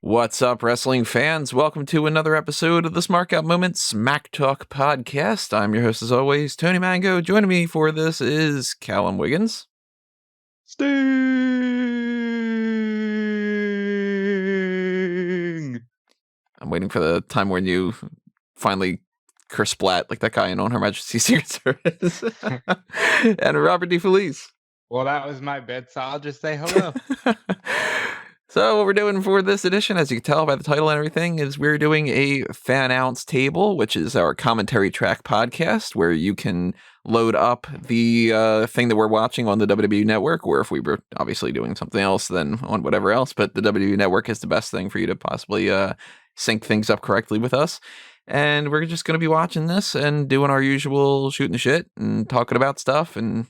What's up, wrestling fans? Welcome to another episode of the Smark Out Moment Smack Talk podcast. I'm your host, as always, Tony Mongo. Joining me for this is Callum Wiggins. Sting! I'm waiting for the time when you finally curse splat like that guy in On Her Majesty's Secret Service. And Robert DeFelice. Well, that was my bit, so I'll just say hello. So what we're doing for this edition, as you can tell by the title and everything, is we're doing a Fannounce Table, which is our commentary track podcast, where you can load up the thing that we're watching on the WWE Network, or if we were obviously doing something else, then on whatever else. But the WWE Network is the best thing for you to possibly sync things up correctly with us. And we're just going to be watching this and doing our usual shooting the shit and talking about stuff. And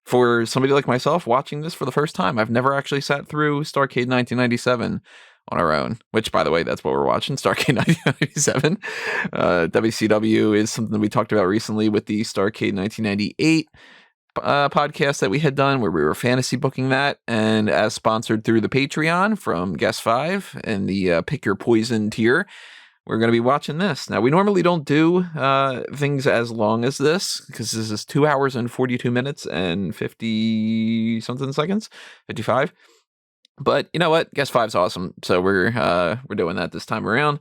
for somebody like myself watching this for the first time, I've never actually sat through Starrcade 1997 on our own, which, by the way, that's what we're watching, Starrcade 1997. WCW is something we talked about recently with the Starrcade 1998 podcast that we had done, where we were fantasy booking that, and as sponsored through the Patreon from Guest 5 and the Pick Your Poison tier, we're going to be watching this. Now, we normally don't do things as long as this, because this is 2 hours and 42 minutes and 50-something seconds, 55. But you know what? Guess 5's awesome, so we're doing that this time around.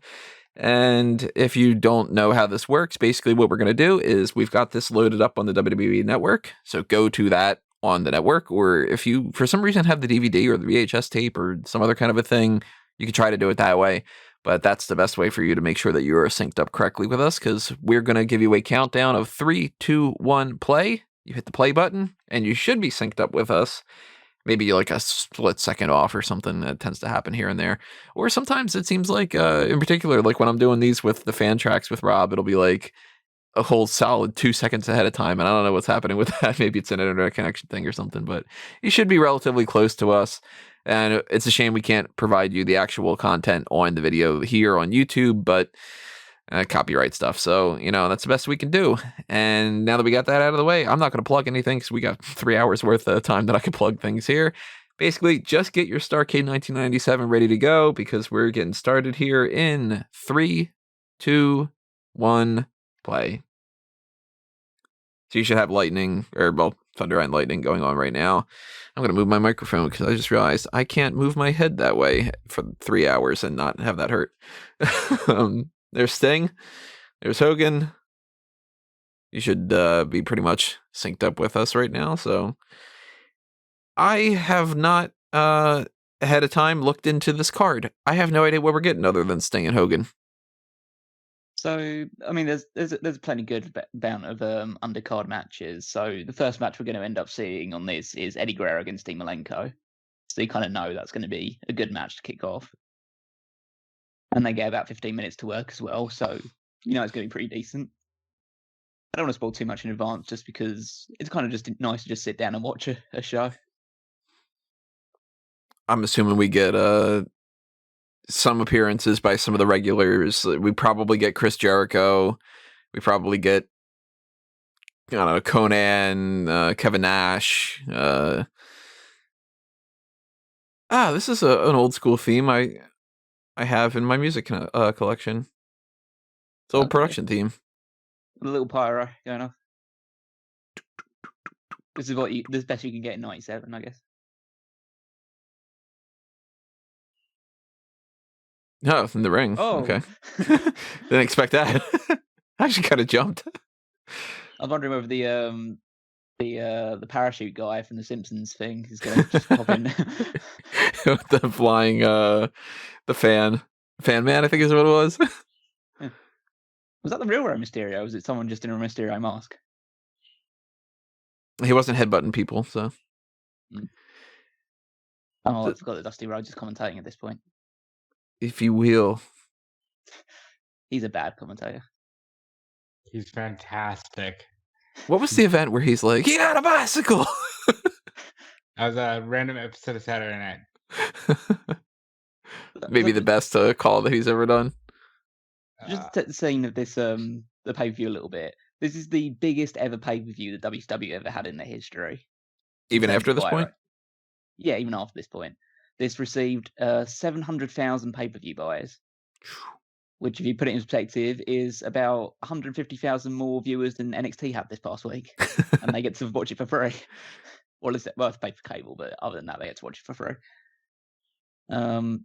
And if you don't know how this works, basically what we're going to do is we've got this loaded up on the WWE Network, so go to that on the network, or if you, for some reason, have the DVD or the VHS tape or some other kind of a thing, you can try to do it that way. But that's the best way for you to make sure that you are synced up correctly with us, because we're going to give you a countdown of 3, 2, 1, play. You hit the play button, and you should be synced up with us. Maybe like a split second off or something. That tends to happen here and there. Or sometimes it seems like, in particular, like when I'm doing these with the fan tracks with Rob, it'll be like a whole solid 2 seconds ahead of time. And I don't know what's happening with that. Maybe it's an internet connection thing or something. But you should be relatively close to us. And it's a shame we can't provide you the actual content on the video here on YouTube, but copyright stuff. So, you know, that's the best we can do. And now that we got that out of the way, I'm not going to plug anything because we got 3 hours worth of time that I can plug things here. Basically, just get your Starrcade 1997 ready to go, because we're getting started here in 3, 2, 1, play. So you should have thunder and lightning going on right now. I'm going to move my microphone because I just realized I can't move my head that way for 3 hours and not have that hurt. There's Sting. There's Hogan. You should be pretty much synced up with us right now. So I have not, ahead of time, looked into this card. I have no idea what we're getting other than Sting and Hogan. So, I mean, there's plenty good amount of undercard matches. So the first match we're going to end up seeing on this is Eddie Guerrero against Demolenko. So you kind of know that's going to be a good match to kick off. And they get about 15 minutes to work as well. So, you know, it's going to be pretty decent. I don't want to spoil too much in advance, just because it's kind of just nice to just sit down and watch a show. I'm assuming we get some appearances by some of the regulars. We probably get Chris Jericho. We probably get, I don't know, Conan, Kevin Nash. This is an old school theme I have in my music collection. It's an old production theme. A little pyro going off. This is this best you can get in 97, I guess. No, in the ring. Oh, okay. Didn't expect that. I actually kind of jumped. I'm wondering whether the parachute guy from the Simpsons thing is going to just pop in. With the flying, the fan man, I think is what it was. Yeah. Was that the real Rey Mysterio? Or was it someone just in a Mysterio mask? He wasn't headbutting people, so. Oh, I forgot that Dusty Rhodes is commentating at this point. If you will. He's a bad commentator. He's fantastic. What was the event where he's like, he got a bicycle? That was a random episode of Saturday Night. Maybe the best call that he's ever done. Just saying of this, the pay-per-view a little bit. This is the biggest ever pay-per-view that WCW ever had in their history. Even after this point? Yeah, even after this point. This received 700,000 pay-per-view buys, which, if you put it in perspective, is about 150,000 more viewers than NXT had this past week, and they get to watch it for free. Well, it's paid for cable, but other than that, they get to watch it for free.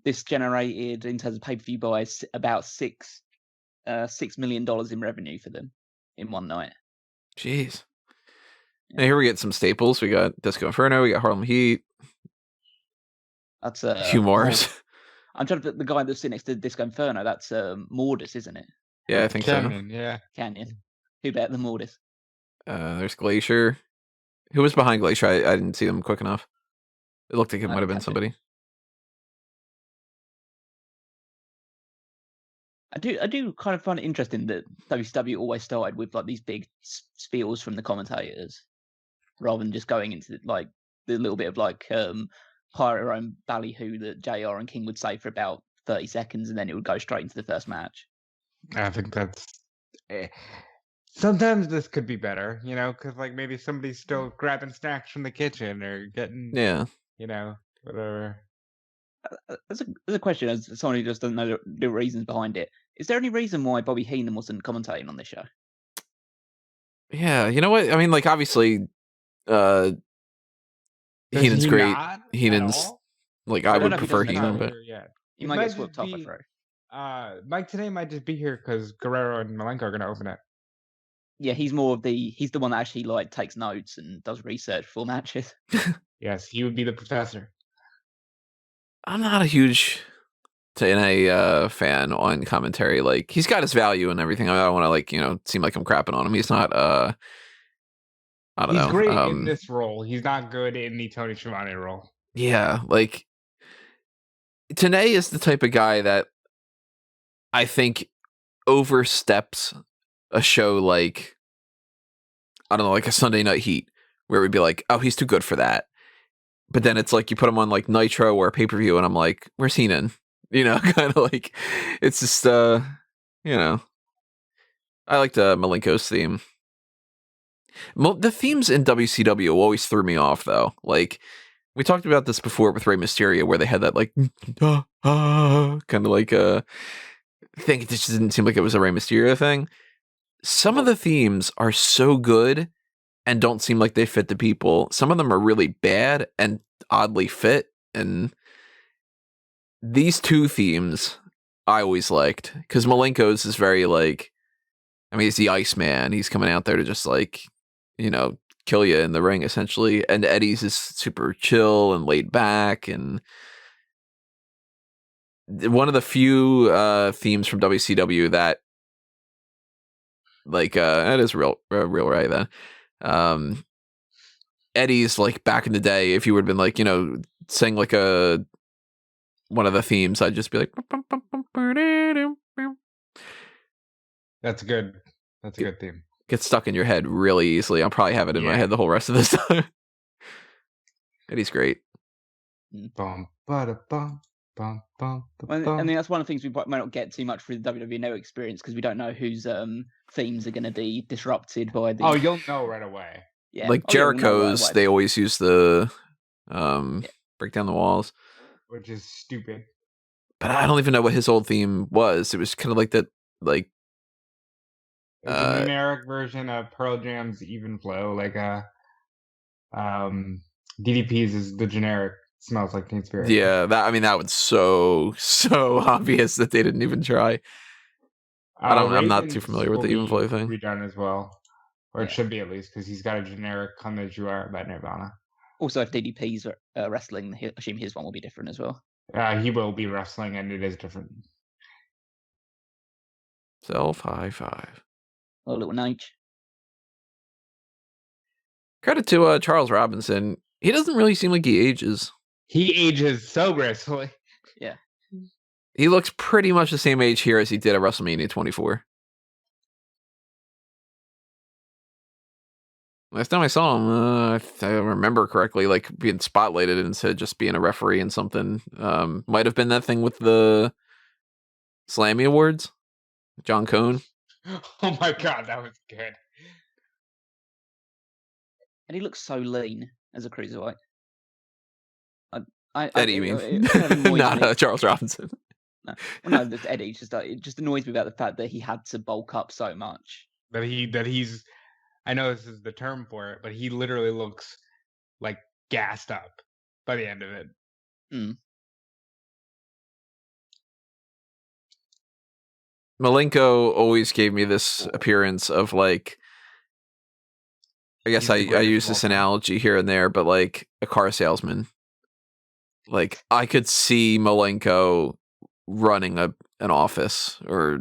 This generated, in terms of pay-per-view buys, about $6 million in revenue for them in one night. Jeez. Now here we get some staples. We got Disco Inferno. We got Harlem Heat. That's Hugh Morris. I'm trying to put the guy that's sitting next to Disco Inferno. That's Mordis, isn't it? Yeah, I think Canyon, yeah. Canyon. Who better than Mordis? There's Glacier. Who was behind Glacier? I didn't see them quick enough. It looked like it might have been somebody. I do kind of find it interesting that WCW always started with like these big spiels from the commentators, rather than just going into like the little bit of like pirate own ballyhoo that JR and King would say for about 30 seconds, and then it would go straight into the first match. I think that's. Sometimes this could be better, because like maybe somebody's still grabbing snacks from the kitchen or getting, whatever. There's a question, as someone who just doesn't know the reasons behind it. Is there any reason why Bobby Heenan wasn't commentating on this show? Yeah, you know what? I mean, like, obviously, Heenan's great. Heenan's, like, I would prefer Heenan, but... He might get swept off a throw. Mike today might just be here because Guerrero and Malenko are going to open it. Yeah, he's the one that actually, like, takes notes and does research for matches. Yes, he would be the professor. I'm not a huge TNA fan on commentary. Like, he's got his value and everything. I don't want to, like, seem like I'm crapping on him. He's not, I don't know. He's great in this role. He's not good in the Tony Schiavone role. Yeah, like, TNA is the type of guy that I think oversteps a show like, I don't know, like a Sunday Night Heat, where it would be like, oh, he's too good for that. But then it's like you put him on like Nitro or pay-per-view, and I'm like, where's Heenan? Kind of like, it's just, I liked Malenko's theme. The themes in WCW always threw me off, though. Like, we talked about this before with Rey Mysterio, where they had that like, kind of like thing. It just didn't seem like it was a Rey Mysterio thing. Some of the themes are so good and don't seem like they fit the people. Some of them are really bad and oddly fit. And these two themes I always liked, because Malenko's is very like, I mean, he's the Iceman. He's coming out there to just like, kill you in the ring essentially. And Eddie's is super chill and laid back. And one of the few themes from WCW that, like, that is real right then. Eddie's, like, back in the day, if you would have been like, saying like one of the themes, I'd just be like, that's good. That's a good theme. Gets stuck in your head really easily. I'll probably have it in my head the whole rest of this time. Eddie's great. Bum, ba-da, bum. Bum, bum, well, I mean, that's one of the things we might not get too much through the WWE Network experience, because we don't know whose themes are going to be disrupted by the... Oh, you'll know right away. Yeah. Like Jericho's, they always use the break down the walls. Which is stupid. But I don't even know what his old theme was. It was kind of like that, like... It's a generic version of Pearl Jam's Even Flow, like DDP's is the generic Smells Like Teen Spirit. Yeah, that was so obvious that they didn't even try. I'm not too familiar with the Even Flow thing. Redone as well, or it should be at least, because he's got a generic "Come As You Are" about Nirvana. Also, if DDP's wrestling, I assume his one will be different as well. He will be wrestling, and it is different. Self high five. Oh, little Nate. Credit to Charles Robinson. He doesn't really seem like he ages. He ages so gracefully. Yeah. He looks pretty much the same age here as he did at WrestleMania 24. Last time I saw him, if I remember correctly, like being spotlighted instead of just being a referee in something. Might have been that thing with the Slammy Awards. John Cone. Oh my god, that was good. And he looks so lean as a cruiserweight. Eddie, you mean? Not Charles Robinson. No, well, no, that's Eddie. It just annoys me about the fact that he had to bulk up so much. That he's. I know this is the term for it, but he literally looks like gassed up by the end of it. Mm. Malenko always gave me this appearance of like, I guess I use this analogy here and there, but like a car salesman. Like I could see Malenko running an office or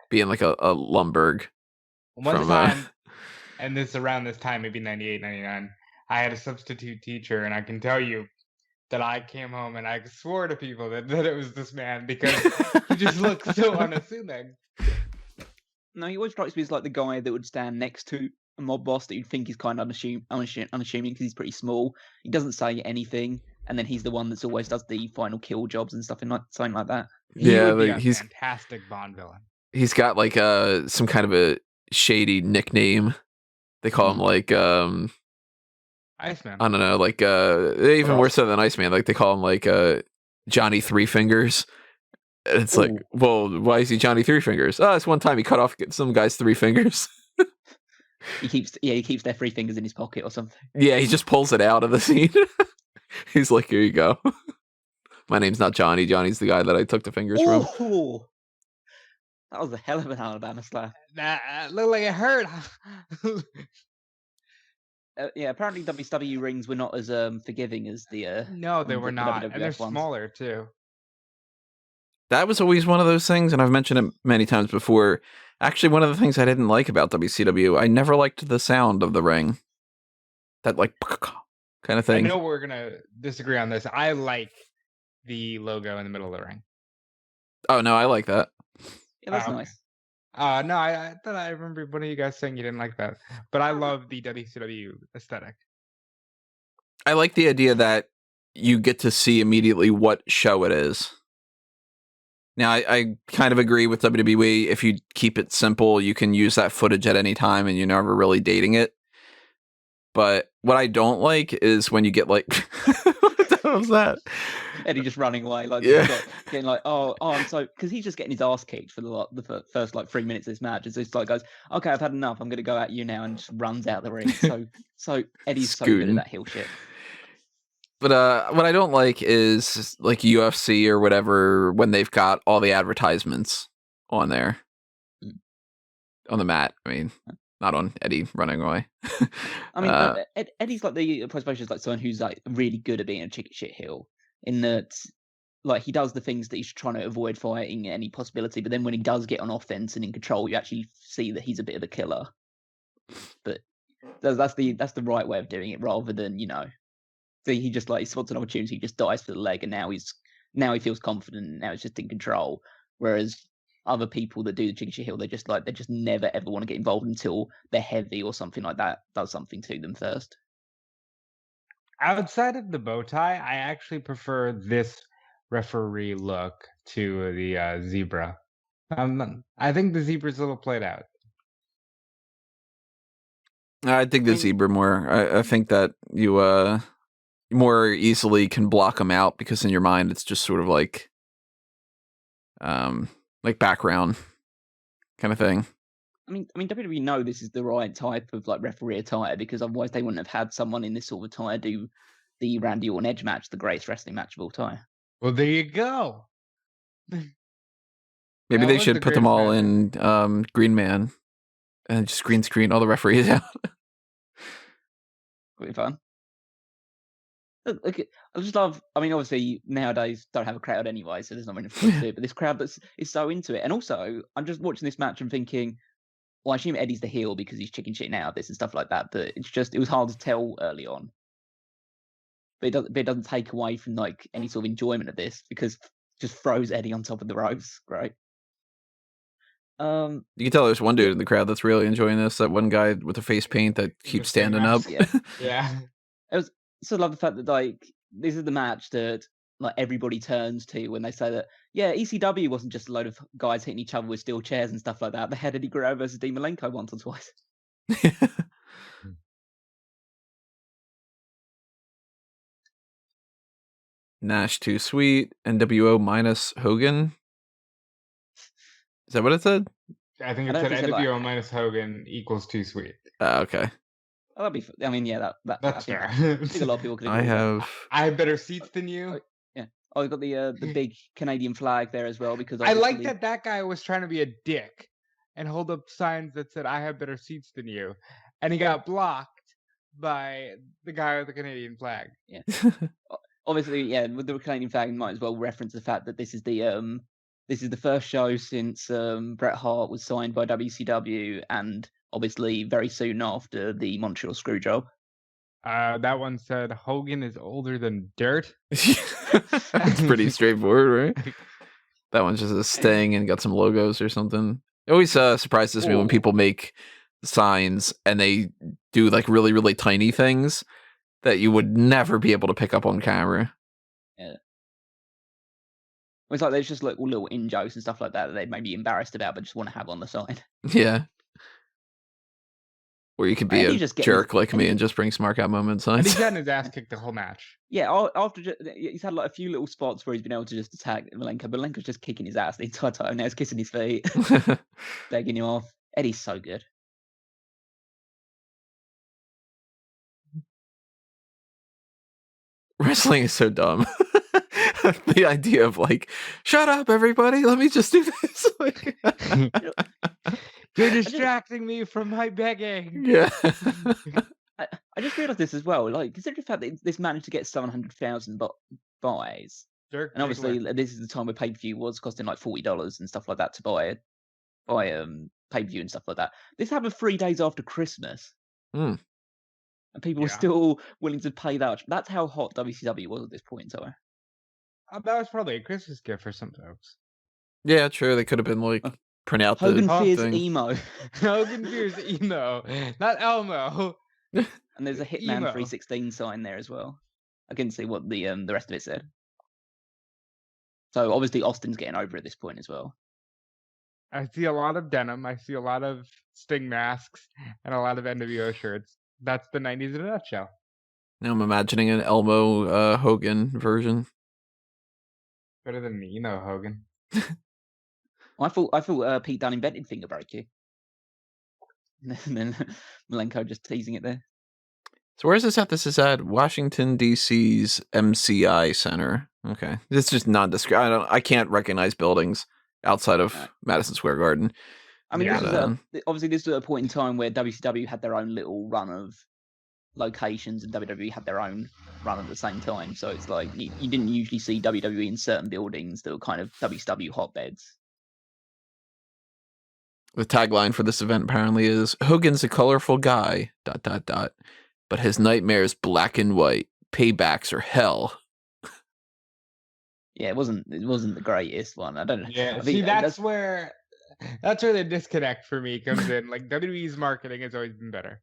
being like a Lumberg. One time, and this around this time, maybe 98, 99, I had a substitute teacher, and I can tell you that I came home and I swore to people that it was this man because he just looked so unassuming. No, he always strikes me as like the guy that would stand next to a mob boss that you'd think is kind of unassuming because he's pretty small. He doesn't say anything, and then he's the one that's always does the final kill jobs and stuff, and something like that. He would be he's a fantastic Bond villain. He's got like some kind of a shady nickname. They call him like Iceman. I don't know, like even more so than Iceman. Like they call him like Johnny Three Fingers. And it's like, well, why is he Johnny Three Fingers? Oh, it's one time he cut off some guy's 3 fingers. He keeps their 3 fingers in his pocket or something. Yeah, he just pulls it out of the scene. He's like, here you go. My name's not Johnny. Johnny's the guy that I took the fingers from. That was a hell of an Alabama slap. That looked like it hurt. Yeah, apparently WCW rings were not as forgiving as the. No, they were not, and they're smaller too. That was always one of those things, and I've mentioned it many times before. Actually, one of the things I didn't like about WCW, I never liked the sound of the ring. That like kind of thing. I know we're gonna disagree on this. I like the logo in the middle of the ring. Oh no, I like that. Yeah, that's nice. No, I thought I remember one of you guys saying you didn't like that, but I love the WCW aesthetic. I like the idea that you get to see immediately what show it is. Now, I kind of agree with WWE. If you keep it simple, you can use that footage at any time and you're never really dating it. But what I don't like is when you get like, what the hell was that? Eddie just running away, like, getting like, I'm so, because he's just getting his ass kicked for the first like 3 minutes of this match. It's just like goes, okay, I've had enough. I'm going to go at you now, and just runs out the ring. So Eddie's so good at that heel shit. But what I don't like is like UFC or whatever when they've got all the advertisements on there on the mat. I mean, not on Eddie running away. I mean, Eddie's like the presentation is like someone who's like really good at being a chicken shit heel. In that, like, he does the things that he's trying to avoid fighting any possibility, but then when he does get on offense and in control, you actually see that he's a bit of a killer. But that's the right way of doing it, rather than so he just like spots an opportunity, he just dives for the leg, and now he feels confident, and now he's just in control. Whereas other people that do the chicken shit heel, they just never ever want to get involved until they're heavy or something like that does something to them first. Outside of the bow tie, I actually prefer this referee look to the zebra. I think the zebra's a little played out. I think the zebra more. I think that you more easily can block them out because in your mind it's just sort of like background kind of thing. I mean, WWE know this is the right type of like referee attire, because otherwise they wouldn't have had someone in this sort of attire do the Randy Orton Edge match, the greatest wrestling match of all time. Well, there you go. Maybe they should put them all in Green Man and just green screen all the referees out. Would be fun. Look, I just love. I mean, obviously nowadays don't have a crowd anyway, so there's not many to do. But this crowd is so into it, and also I'm just watching this match and thinking, well, I assume Eddie's the heel because he's chicken shit out of this and stuff like that. But it was hard to tell early on. But it doesn't take away from like any sort of enjoyment of this, because it just throws Eddie on top of the ropes. Great. You can tell there's one dude in the crowd that's really enjoying this. That one guy with the face paint that keeps standing up. Yeah. It was so love the fact that like this is the match that like everybody turns to when they say that ECW wasn't just a load of guys hitting each other with steel chairs and stuff like that. They had Eddie Guerrero versus Demolenko once or twice. Nash too sweet. NWO minus Hogan. Is that what it said? I think I it don't said think it said, NWO like- minus Hogan equals too sweet. Okay. Oh, that'd be. I mean, yeah, that That's I fair. think a lot of people could. I agree with that. have. I have better seats than you. Oh, you got the big Canadian flag there as well because I like obviously- that guy was trying to be a dick and hold up signs that said, I have better seats than you. And he got blocked by the guy with the Canadian flag. Obviously, yeah, with the Canadian flag, you might as well reference the fact that this is the first show since Bret Hart was signed by WCW, and obviously very soon after the Montreal Screwjob. That one said Hogan is older than dirt. It's pretty straightforward, right? That one's just a Sting and got some logos or something. It always surprises me when people make signs and they do like really, really tiny things that you would never be able to pick up on camera. Yeah. It's like there's just like little in jokes and stuff like that they may be embarrassed about, but just want to have on the side. Yeah. Or you could be And a he just gets- jerk like me and and just bring Smark out moment And he's signs. gotten his ass kicked the whole match. Yeah, after he's had like a few little spots where he's been able to just attack Malenko. Malenko's just kicking his ass the entire time. Now he's kissing his feet, begging him off. Eddie's so good. Wrestling is so dumb. The idea of like, shut up, everybody. Let me just do this. Like, You're distracting me from my begging. yeah. I just realised this as well. Like, consider the fact that this managed to get 700,000 buys, Dirk and obviously Ziggler. this is the time where pay per view was costing like $40 and stuff like that to buy pay per view and stuff like that. This happened 3 days after Christmas, Hmm. and people were Yeah. still willing to pay that. That's how hot WCW was at this point in time. That was probably a Christmas gift for some folks. Yeah, true. They could have been like, print out Hogan the fears thing. emo, Hogan fears emo, not Elmo. and there's a Hitman Emo. 316 sign there as well. I couldn't see what the rest of it said. So obviously Austin's getting over at this point as well. I see a lot of denim. I see a lot of Sting masks and a lot of NWO shirts. That's the 90s in a nutshell. Now I'm imagining an Elmo Hogan version. Better than the emo Hogan. I thought Pete Dunne invented finger breaking. And then Malenko just teasing it there. So where's this at? This is at Washington D.C.'s MCI Center. Okay, it's just nondescript. I can't recognize buildings outside of No. Madison Square Garden. I mean, Yeah, this is but, obviously this was a point in time where WCW had their own little run of locations and WWE had their own run at the same time. So it's like you didn't usually see WWE in certain buildings that were kind of WCW hotbeds. The tagline for this event apparently is Hogan's a colorful guy, ... but his nightmare's black and white. Paybacks are hell. Yeah, it wasn't the greatest one. I don't know. Yeah, I think see, that's where the disconnect for me comes in. Like WWE's marketing has always been better.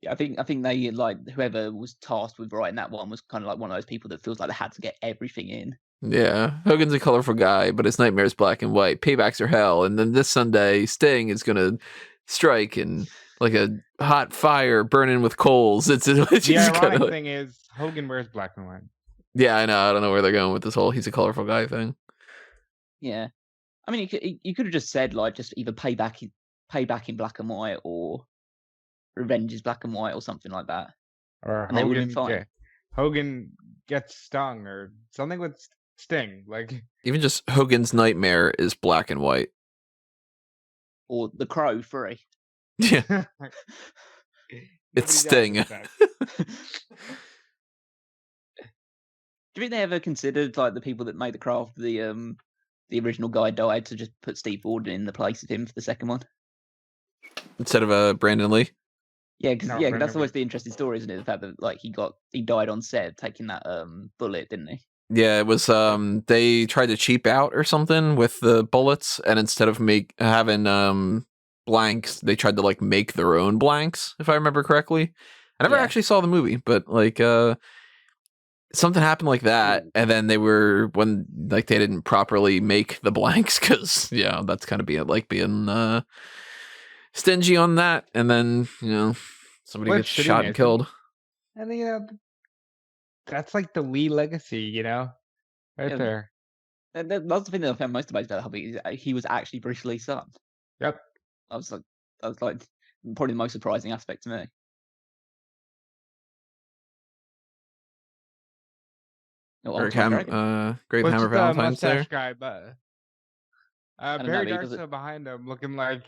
Yeah, I think they like whoever was tasked with writing that one was kind of like one of those people that feels like they had to get everything in. Yeah, Hogan's a colorful guy, but his nightmare's black and white. Paybacks are hell. And then this Sunday, Sting is gonna strike and like a hot fire burning with coals. It's The just ironic kinda like, thing is Hogan wears black and white. yeah, I know. I don't know where they're going with this whole he's a colorful guy thing. Yeah, I mean, you could have just said like just either payback in black and white or revenge is black and white or something like that. Or And they would've Hogan, been fine. yeah, Hogan gets stung or something with Sting. Like Even just Hogan's nightmare is black and white. Or the Crow 3. Yeah, Nobody Sting. dies with that. Do you think they ever considered like the people that made the craft the original guy died to just put Steve Borden in the place of him for the second one? Instead of Brandon Lee. Yeah, because No, that's Brandon always the interesting story, isn't it? The fact that like he died on set taking that bullet, didn't he? Yeah, it was they tried to cheap out or something with the bullets, and instead of having blanks, they tried to like make their own blanks, if I remember correctly. I never Yeah. actually saw the movie, but like something happened like that, and then they didn't properly make the blanks because that's kind of being stingy on that, and then somebody What gets should he shot make and them? killed. And that's like the Lee legacy, you know, right Yeah. there. That's the thing that I found most amazing about Hubby is that he was actually Bruce Lee's son. Yep. That was like probably the most surprising aspect to me. Great Hammer Valentine's there. Mustache guy, but don't know, Barry but he does Darkseid behind him, looking like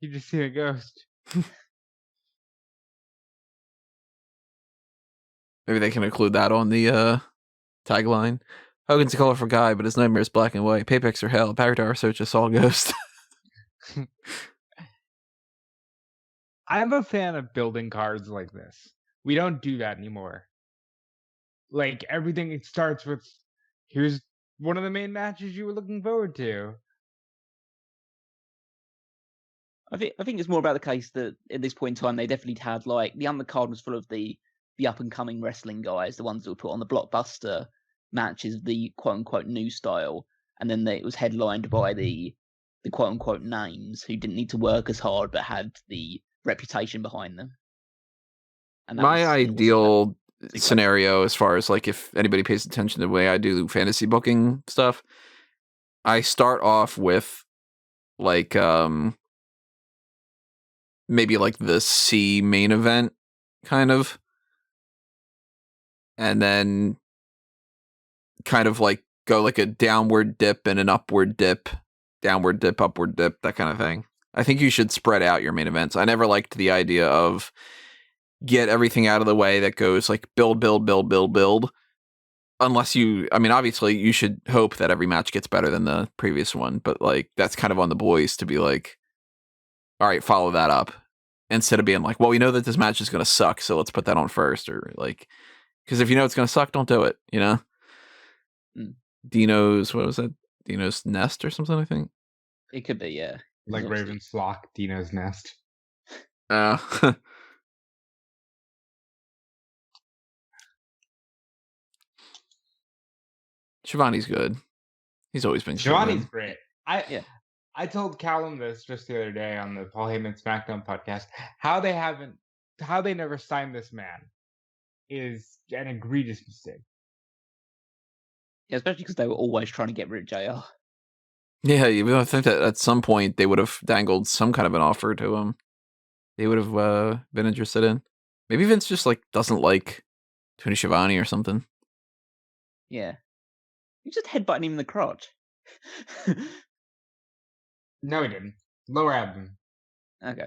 he just seen a ghost. Maybe they can include that on the tagline. Hogan's a colorful guy, but his nightmare is black and white. Paypecks are hell. Barry Darkseid just saw a ghost. I'm a fan of building cards like this. We don't do that anymore. Like, everything, it starts with, here's one of the main matches you were looking forward to. I think it's more about the case that at this point in time they definitely had like the undercard was full of the up and coming wrestling guys, the ones that were put on the blockbuster matches, the quote unquote new style, and then it was headlined by the quote unquote names who didn't need to work as hard but had the reputation behind them. And my ideal scenario, as far as like if anybody pays attention to the way I do fantasy booking stuff, I start off with like maybe like the C main event kind of, and then kind of like go like a downward dip and an upward dip, downward dip, upward dip, that kind of thing. I think you should spread out your main events. I never liked the idea of get everything out of the way that goes like build. Unless obviously you should hope that every match gets better than the previous one, but like that's kind of on the boys to be like, all right, follow that up. Instead of being like, well, we know that this match is going to suck, so let's put that on first. Or like, because if you know it's going to suck, don't do it, you know? Dino's, what was that? Dino's Nest or something, I think? It could be, yeah. Like Raven's Flock, Dino's Nest. Shivani's good. He's always been Shivani's great. I told Callum this just the other day on the Paul Heyman SmackDown podcast. How they never signed this man is an egregious mistake. Yeah, especially because they were always trying to get rid of JR. Yeah, even though I think that at some point they would have dangled some kind of an offer to him. They would have been interested in. Maybe Vince just like doesn't like Tony Schiavone or something. Yeah. You just headbutting him in the crotch. No, he didn't. Lower abdomen. Okay.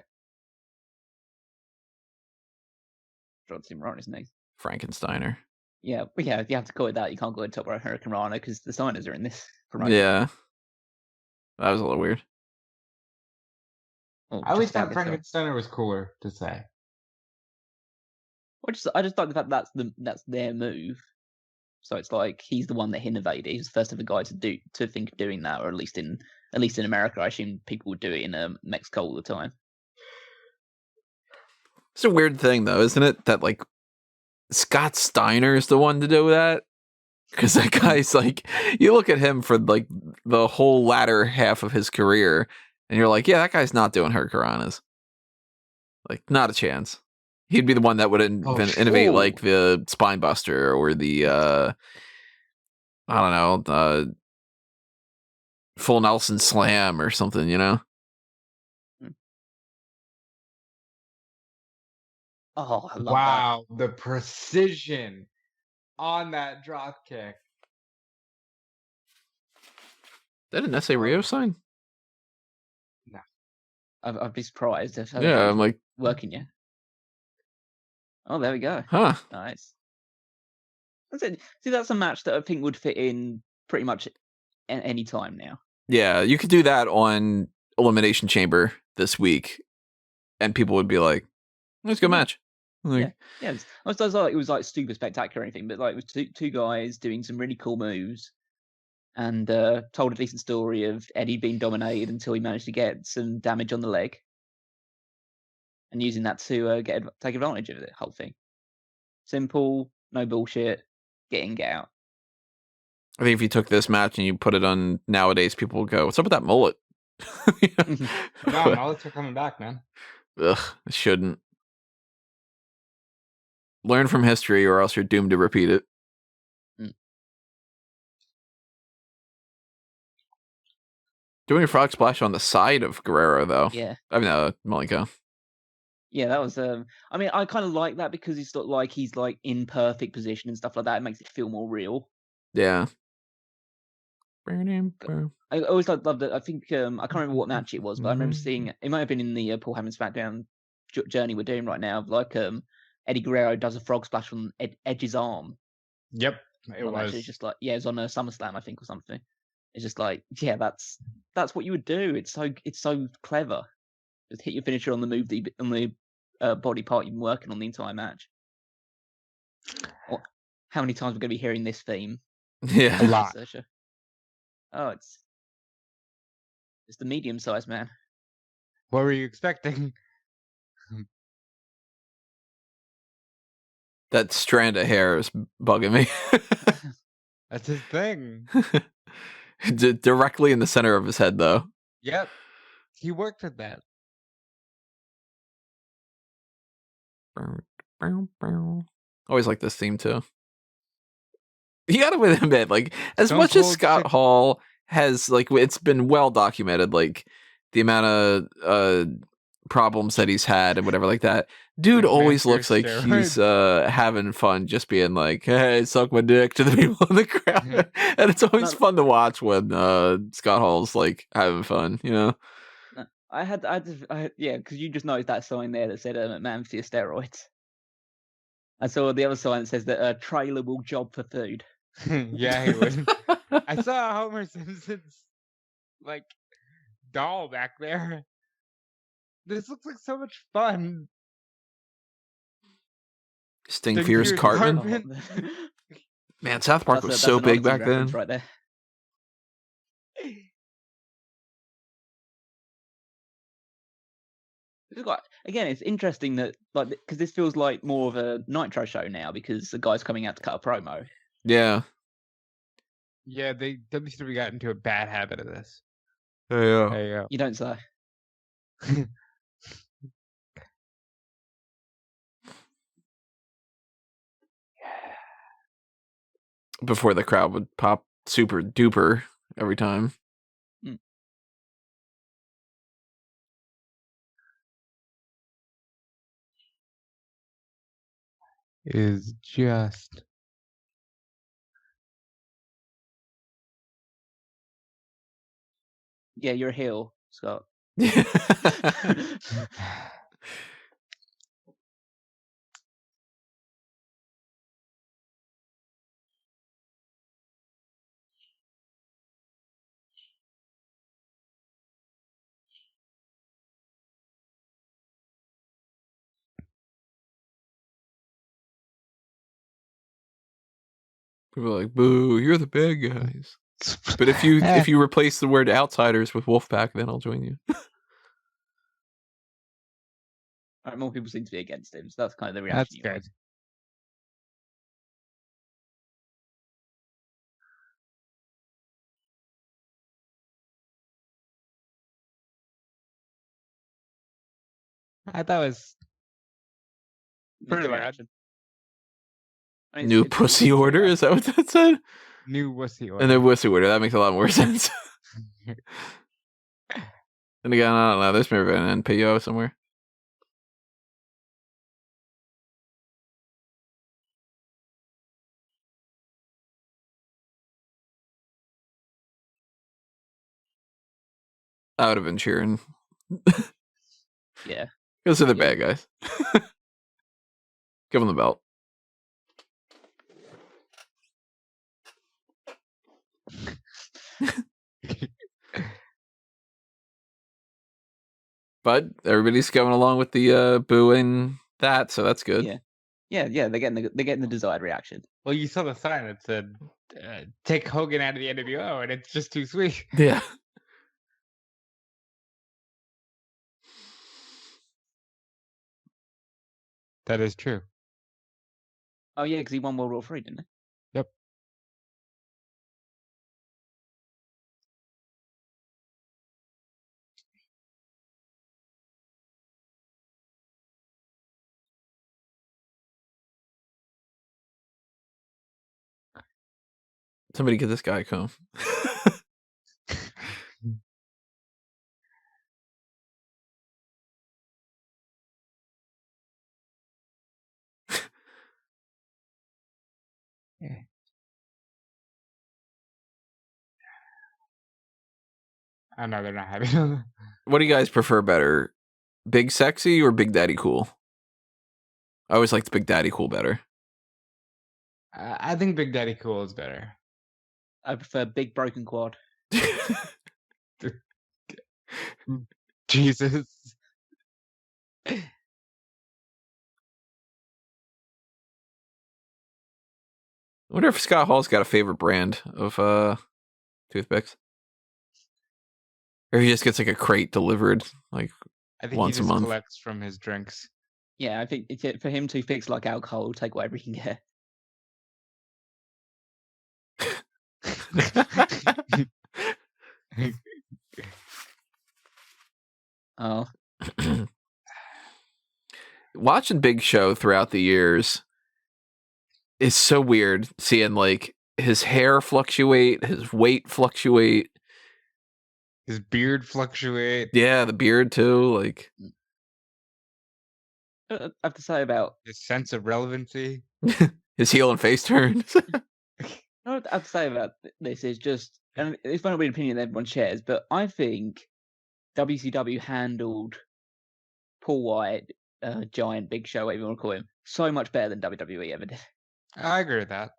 Dropped him right on his knees. Frankensteiner. Yeah, but yeah, you have to call it that. You can't call it Top Row Hurricane Rana because the Steiners are in this promotion. Yeah. That was a little weird. Well, I always thought Frankensteiner was cooler to say. I just like the fact that's their move. So it's like he's the one that innovated. He's the first ever guy to think of doing that, or at least in America. I assume people would do it in Mexico all the time. It's a weird thing, though, isn't it? That like Scott Steiner is the one to do that, because that guy's like, you look at him for like the whole latter half of his career, and you're like, yeah, that guy's not doing Hurricanranas. Like, not a chance. He'd be the one that would innovate like the Spine Buster or the I don't know, the Full Nelson Slam or something, you know? Oh, I love wow, the precision on that drop kick. Didn't S.A. Rio sign? No. I'd be surprised if I'm like working you. Oh, there we go. Huh. Nice. That's it. See, that's a match that I think would fit in pretty much any time now. Yeah, you could do that on Elimination Chamber this week, and people would be like, "Let's go match." Like, yeah. It was like super spectacular or anything, but like it was two guys doing some really cool moves, and told a decent story of Eddie being dominated until he managed to get some damage on the leg, and using that to take advantage of the whole thing. Simple, no bullshit. Get in, get out. I think if you took this match and you put it on nowadays, people will go, "What's up with that mullet?" No, mullets are coming back, man. Ugh, it shouldn't. Learn from history, or else you're doomed to repeat it. Doing a frog splash on the side of Guerrero, though. Yeah. I mean, Malenko. Yeah, that was. I mean, I kind of like that because he's sort of like he's like in perfect position and stuff like that. It makes it feel more real. Yeah. I always loved it. I think I can't remember what match it was, but I remember seeing it might have been in the Paul Heyman SmackDown journey we're doing right now. Like Eddie Guerrero does a frog splash on Edge's arm. Yep, it was. It's just like it was on a SummerSlam, I think, or something. It's just like that's what you would do. It's so clever. Just hit your finisher on the move on the body part you've been working on the entire match. How many times we're going to be hearing this theme? Yeah, a lot. Oh, it's the medium-sized man. What were you expecting? That strand of hair is bugging me. That's his thing. Directly in the center of his head, though. Yep, he worked with that. Always like this theme too. You gotta admit, like, as much as Scott Hall has, like, it's been well documented, like, the amount of problems that he's had and whatever like that, dude always looks like he's having fun, just being like, hey, suck my dick to the people in the crowd. And it's always fun to watch when Scott Hall's like having fun, you know. Yeah, because you just noticed that sign there that said McMahon for your steroids. I saw the other sign that says that Traylor will job for food. Yeah, he would. I saw Homer Simpson's like doll back there. This looks like so much fun. Sting Fierce Cartman. Man, South Park was so big back then. Right there. Again, it's interesting that because this feels like more of a Nitro show now because the guy's coming out to cut a promo. Yeah. Yeah, WCW got into a bad habit of this. Yeah. There you go. You don't say. Before the crowd would pop super duper every time. Is just yeah, you're a heel, Scott. People are like, boo, you're the bad guys. But if you replace the word outsiders with Wolfpack, then I'll join you. All right, more people seem to be against him, so that's kind of the reaction. That's good. I thought it was pretty reaction. New pussy order? Is that what that said? New wussy order. And then wussy order. That makes a lot more sense. And again, I don't know. There's maybe an NPO somewhere. I would have been cheering. Yeah. Those are the bad guys. Give them the belt. But everybody's going along with the booing that, so that's good. Yeah. They're getting the desired reaction. Well, you saw the sign that said "Take Hogan out of the NWO," and it's just too sweet. Yeah. That is true. Oh yeah, because he won World War III, didn't he? Yep. Somebody get this guy a comb. I know they're not happy. What do you guys prefer better? Big Sexy or Big Daddy Cool? I always liked Big Daddy Cool better. I think Big Daddy Cool is better. I prefer Big Broken Quad. Jesus. I wonder if Scott Hall's got a favorite brand of toothpicks. Or he just gets like a crate delivered like I think once he a just month. collects from his drinks. Yeah, I think for him to fix like alcohol, he'll take whatever he can get. Oh. Watching Big Show throughout the years is so weird, seeing like his hair fluctuate, his weight fluctuate, His beard fluctuate. yeah, the beard too, like I have to say about His sense of relevancy. his heel and face turns. what I have to say about this is just, and it's not an opinion that everyone shares, but I think WCW handled Paul White, Giant, Big Show, whatever you want to call him, so much better than WWE ever did. I agree with that.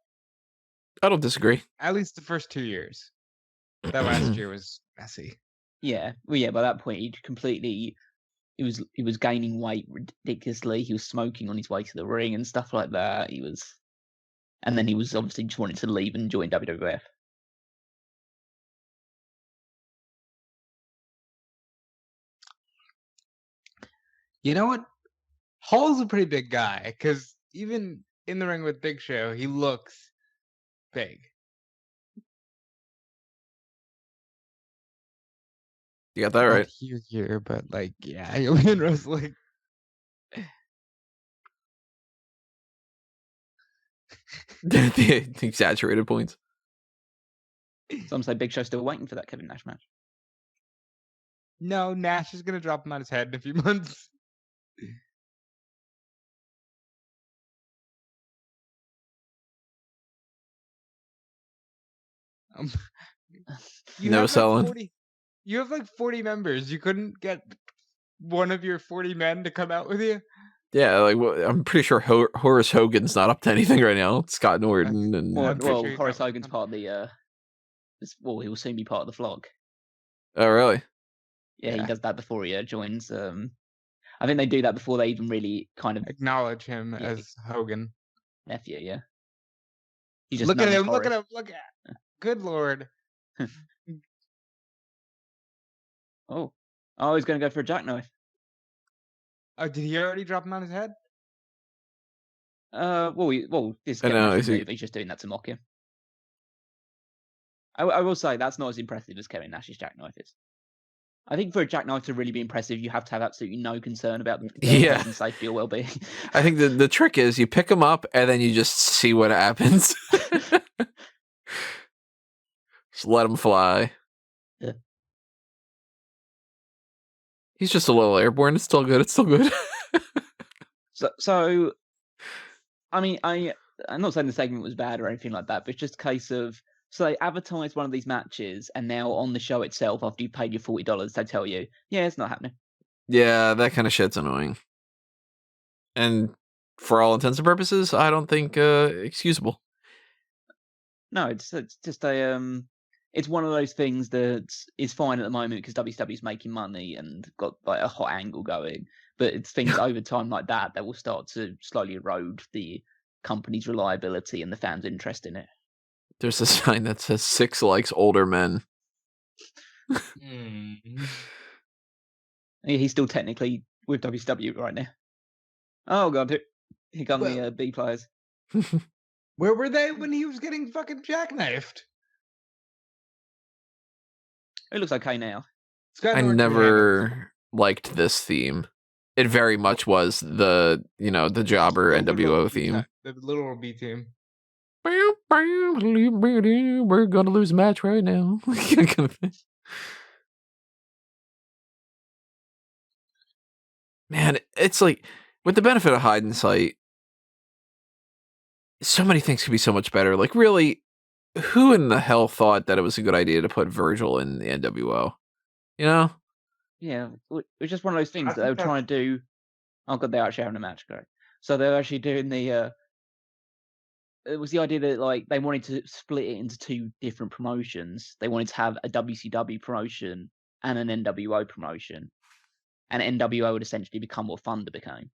I don't disagree. At least the first 2 years. That last year was messy. Yeah, well, yeah. By that point, he'd completely. He was gaining weight ridiculously. He was smoking on his way to the ring and stuff like that. And then he was obviously just wanting to leave and join WWF. You know what? Hall's a pretty big guy, because even in the ring with Big Show, he looks big. You got that right. Here, but like, yeah, you'll be in wrestling. The exaggerated points. Some say Big Show's still waiting for that Kevin Nash match. No, Nash is gonna drop him on his head in a few months. No selling. You have like 40 members. You couldn't get one of your 40 men to come out with you? Yeah, like I'm pretty sure Horace Hogan's not up to anything right now. It's Scott Norton and Well, I'm pretty sure he's Horace not Hogan's part of the. Well, he will soon be part of the flog. oh really? Yeah, Yeah. he does that before he joins. I think they do that before they even really kind of acknowledge him Yeah. as Hogan. nephew. Yeah. He just Look at knows him! Look at Horace. him! Look at! Good lord! Oh, he's going to go for a jackknife. Oh, did he already drop him on his head? This I Kevin know, Nash's is he- move. He's just doing that to mock him. I will say that's not as impressive as Kevin Nash's jackknife is. I think for a jackknife to really be impressive, you have to have absolutely no concern about the Yeah. person's safety or well-being. I think the trick is you pick him up and then you just see what happens. Just let him fly. Yeah. He's just a little airborne. It's still good. It's still good. So, I mean, I'm not saying the segment was bad or anything like that, but it's just a case of, so they advertised one of these matches, and now on the show itself, after you paid your $40, they tell you, yeah, it's not happening. Yeah, that kind of shit's annoying. And for all intents and purposes, I don't think excusable. No, it's just it's one of those things that is fine at the moment because WCW's making money and got like a hot angle going. But it's things over time like that will start to slowly erode the company's reliability and the fans' interest in it. There's a sign that says 6 likes older men. He's still technically with WCW right now. Oh god, here come the B players. Where were they when he was getting fucking jackknifed? It looks okay now. Scott I Norton handles never liked this theme. It very much was the jobber the little NWO B theme. The little B team. We're gonna lose a match right now. Man, it's like, with the benefit of hindsight, so many things could be so much better. Like, really, who in the hell thought that it was a good idea to put Virgil in the NWO? You know? Yeah, it was just one of those things I that they were think trying to do. Oh god, they're actually having a match, great. So they're actually doing the. It was the idea that like they wanted to split it into two different promotions. They wanted to have a WCW promotion and an NWO promotion, and NWO would essentially become what Thunder became.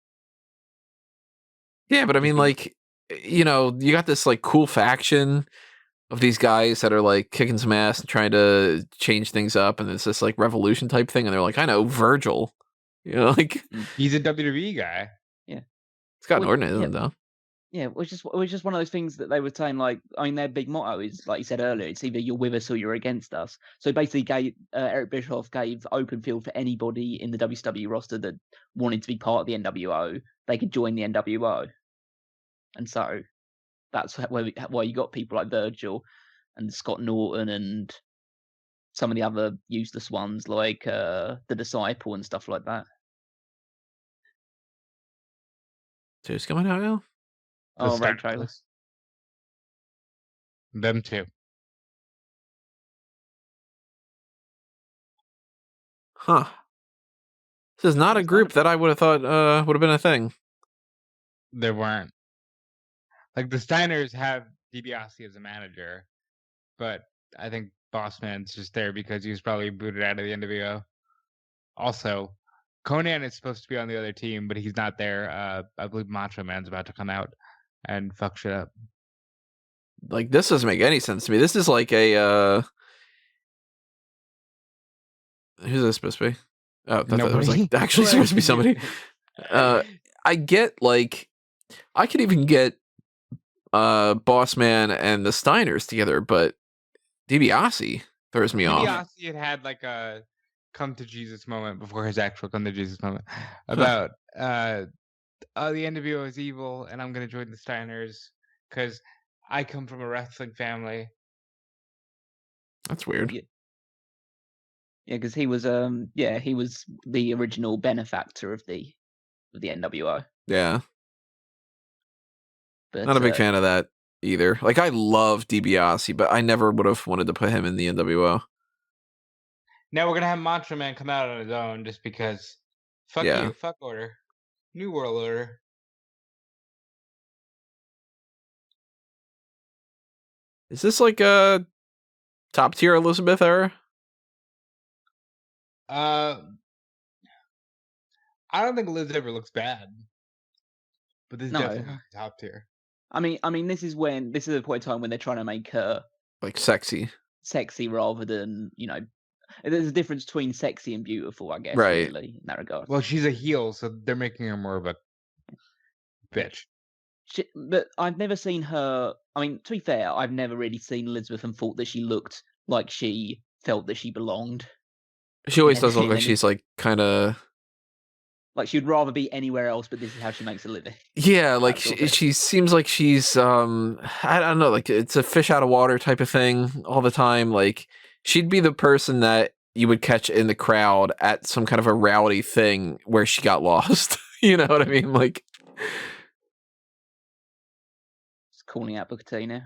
Yeah, but I mean, like, you know, you got this like cool faction of these guys that are like kicking some ass and trying to change things up, and it's this like revolution type thing, and they're like, I know Virgil, you know, like he's a WWE guy. Yeah, Scott Well, Norton isn't yeah. though. Yeah, it was just one of those things that they were saying. Like, I mean, their big motto is, like you said earlier, it's either you're with us or you're against us. So basically, Eric Bischoff gave open field for anybody in the WCW roster that wanted to be part of the NWO. They could join the NWO, and so that's why you got people like Virgil and Scott Norton and some of the other useless ones like the Disciple and stuff like that. So who's coming out now? Oh, The right, Traylor. Stars. Them too. Huh. This is not a group that I would have thought would have been a thing. There weren't. Like the Steiners have DiBiase as a manager, but I think Bossman's just there because he was probably booted out of the NWO. Also, Conan is supposed to be on the other team, but he's not there. I believe Macho Man's about to come out and fuck shit up. Like, this doesn't make any sense to me. This is like a who's this supposed to be? Oh, I thought that was like actually supposed to be somebody. I get, like, I could even get Bossman and the Steiners together, but DiBiase throws me off. DiBiase had like a come to Jesus moment before his actual come to Jesus moment about the NWO is evil and I'm gonna join the Steiners because I come from a wrestling family. That's weird. Yeah, because he was he was the original benefactor of the NWO. Yeah. But Not a big fan of that either. Like, I love DiBiase, but I never would have wanted to put him in the NWO. Now we're gonna have Macho Man come out on his own just because. Fuck you, fuck order, New World Order. Is this like a top tier Elizabeth era? I don't think Liz ever looks bad, but this is definitely top tier. I mean, this is a point in time when they're trying to make her like sexy rather than, you know, there's a difference between sexy and beautiful, I guess, right? Really, in that regard. Well, she's a heel, so they're making her more of a bitch. But I've never seen her. I mean, to be fair, I've never really seen Elizabeth and thought that she looked like she felt that she belonged. She always does look like she's like kind of like she'd rather be anywhere else, but this is how she makes a living. Yeah, like she seems like she's I don't know, like it's a fish out of water type of thing all the time. Like she'd be the person that you would catch in the crowd at some kind of a rowdy thing where she got lost. You know what I mean? Like just calling out Booker T now.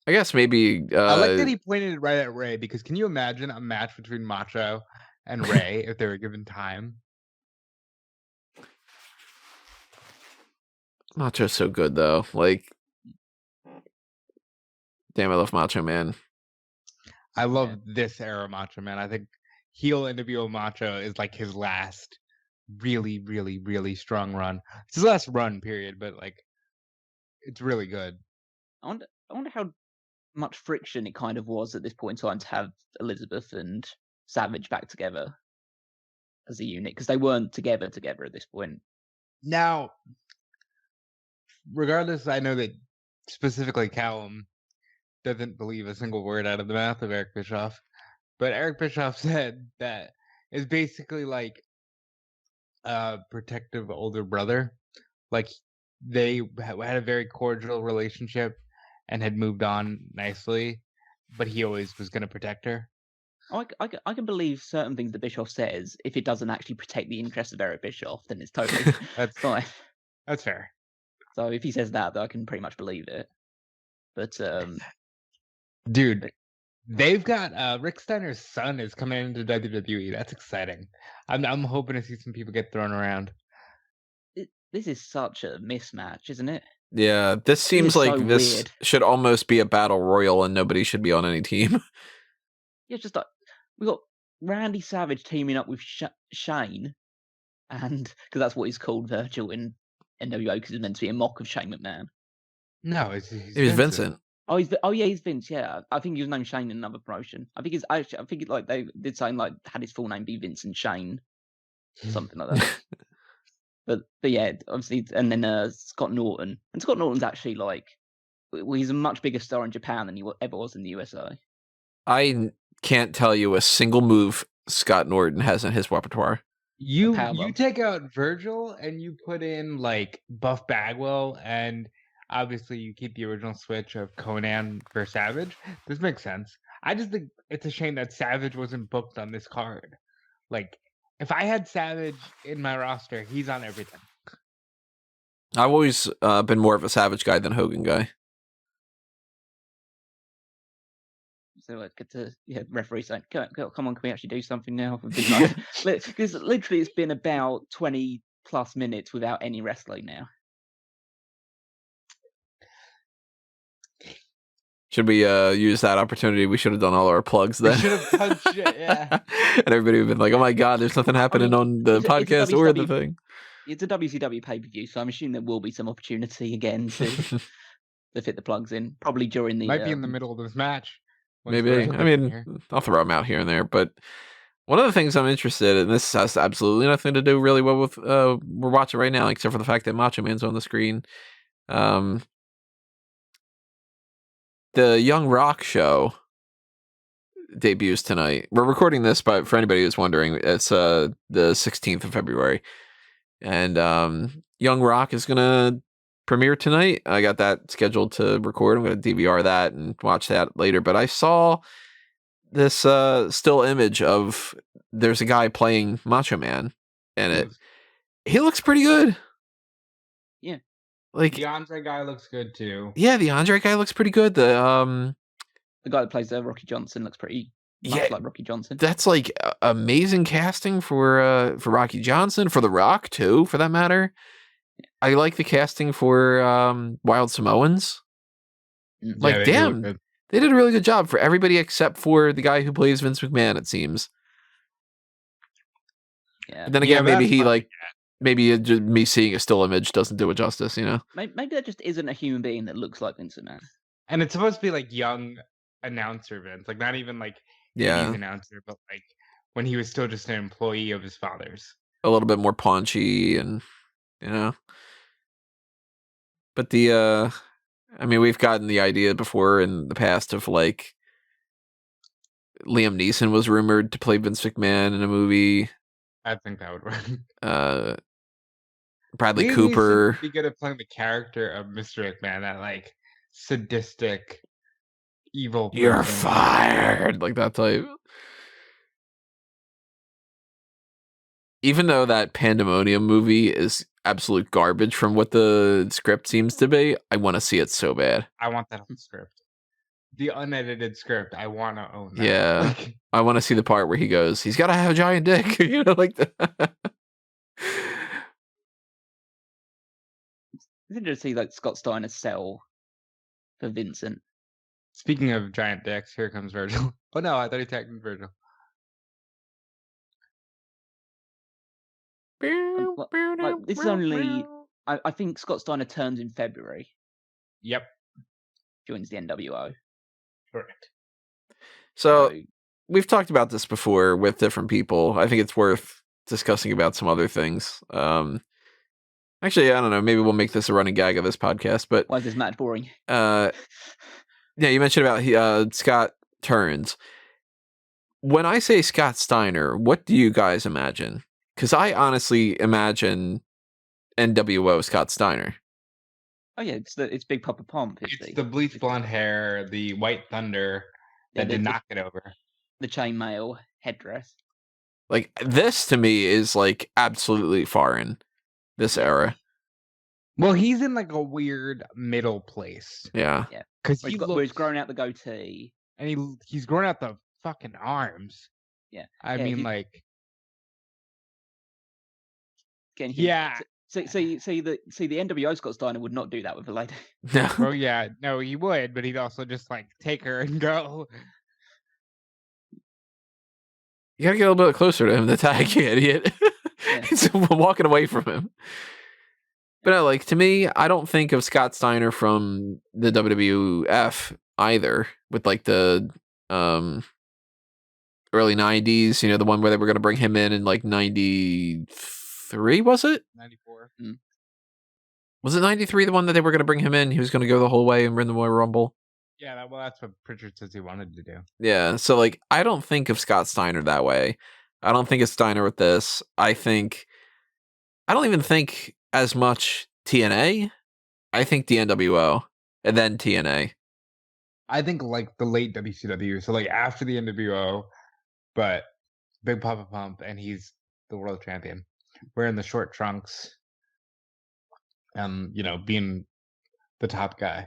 I guess maybe I like that he pointed it right at Ray, because can you imagine a match between Macho and Ray if they were given time? Macho's so good though. Like damn, I love Macho Man. I love this era Macho Man. I think heel NWO Macho is like his last really, really, really strong run. It's his last run, period, but like it's really good. I wonder how much friction it kind of was at this point in time to have Elizabeth and Savage back together as a unit, because they weren't together at this point. Now, regardless, I know that specifically Callum doesn't believe a single word out of the mouth of Eric Bischoff, but Eric Bischoff said that it's basically like a protective older brother. Like they had a very cordial relationship and had moved on nicely, but he always was going to protect her. I can believe certain things that Bischoff says if it doesn't actually protect the interests of Eric Bischoff, then it's totally that's fine. That's fair. So if he says that, I can pretty much believe it. But dude, they've got Rick Steiner's son is coming into WWE. That's exciting. I'm hoping to see some people get thrown around. This is such a mismatch, isn't it? Yeah, this seems like so this weird. should almost be a battle royal and nobody should be on any team. Yeah, just like we got Randy Savage teaming up with Shane, and because that's what he's called, Virgil in NWO, because it's meant to be a mock of Shane McMahon. No, It was Vincent. Oh, he's Vince. Yeah, I think he was named Shane in another promotion. I think like they did something like had his full name be Vincent Shane, something like that. but yeah, obviously, and then Scott Norton, and Scott Norton's actually like, well, he's a much bigger star in Japan than he ever was in the USA. I can't tell you a single move Scott Norton has in his repertoire. You take out Virgil and you put in like Buff Bagwell, and obviously you keep the original switch of Conan for Savage. This makes sense. I just think it's a shame that Savage wasn't booked on this card. Like, if I had Savage in my roster, he's on everything. I've always been more of a Savage guy than Hogan guy. So let's get to referee saying, come on, can we actually do something now? Because literally it's been about 20 plus minutes without any wrestling now. Should we use that opportunity? We should have done all our plugs then. We should have punched it, yeah. And everybody would have been like, oh my God, there's nothing happening on the podcast or the thing. It's a WCW pay-per-view, so I'm assuming there will be some opportunity again to fit the plugs in. Probably during the... Might be in the middle of this match. Maybe. I mean, I'll throw them out here and there. But one of the things I'm interested in, this has absolutely nothing to do really well with we're watching right now, except for the fact that Macho Man's on the screen. The Young Rock show debuts tonight. We're recording this, but for anybody who's wondering, it's the 16th of February. And Young Rock is going to premiere tonight. I got that scheduled to record. I'm going to DVR that and watch that later. But I saw this still image of there's a guy playing Macho Man in it. He looks pretty good. Yeah. Like the Andre guy looks good too. Yeah, the Andre guy looks pretty good. The guy that plays Rocky Johnson looks pretty much like Rocky Johnson. That's like amazing casting for Rocky Johnson, for The Rock too, for that matter. Yeah. I like the casting for Wild Samoans. Like, yeah, damn, they did a really good job for everybody except for the guy who plays Vince McMahon, it seems. Yeah. But then again, maybe he maybe just me seeing a still image doesn't do it justice, you know? Maybe that just isn't a human being that looks like Vincent Man. And it's supposed to be like young announcer Vince, like not even like he's announcer, but like when he was still just an employee of his father's. A little bit more paunchy and, you know. But the, I mean, we've gotten the idea before in the past of like Liam Neeson was rumored to play Vince McMahon in a movie. I think that would work. Bradley Cooper. Be good at playing the character of Mr. McMahon, that like sadistic, evil person. You're fired, like that type. Even though that Pandemonium movie is absolute garbage from what the script seems to be, I want to see it so bad. I want that on the script. The unedited script, I want to own that. Yeah, I want to see the part where he goes, he's got to have a giant dick, you know, like that. It's interesting to see like Scott Steiner sell for Vincent. Speaking of giant dicks, here comes Virgil. Oh no, I thought he tagged Virgil. Like, this is only, I think Scott Steiner turns in February. Yep. Joins the NWO. Correct. So we've talked about this before with different people. I think it's worth discussing about some other things. Actually, I don't know. Maybe we'll make this a running gag of this podcast. But why is this match boring? Yeah, you mentioned about Scott turns. When I say Scott Steiner, what do you guys imagine? Because I honestly imagine NWO Scott Steiner. Oh yeah, it's Big Papa Pomp. It's the bleach blonde hair, the white thunder that did not get over. The chainmail headdress. Like, this to me is like absolutely foreign. This era. Well, he's in like a weird middle place. Yeah. Because where he's grown out the goatee. And he's grown out the fucking arms. Yeah. I mean, like... Again, yeah. See, the NWO Scott Steiner would not do that with a lady. No. Well, yeah, no, he would, but he'd also just like take her and go. You gotta get a little bit closer to him, the tag, you idiot. Yeah. He's walking away from him. But no, like, to me, I don't think of Scott Steiner from the WWF either, with like the early 90s, the one where they were going to bring him in like 93, was it? 94. Was it 93, the one that they were going to bring him in? He was going to go the whole way and win the Royal Rumble? Yeah, well, that's what Pritchard says he wanted to do. Yeah, so like, I don't think of Scott Steiner that way. I don't think of Steiner with this. I don't even think as much TNA. I think the NWO and then TNA. I think like the late WCW, so like after the NWO, but Big Papa Pump, and he's the world champion, wearing the short trunks, being the top guy.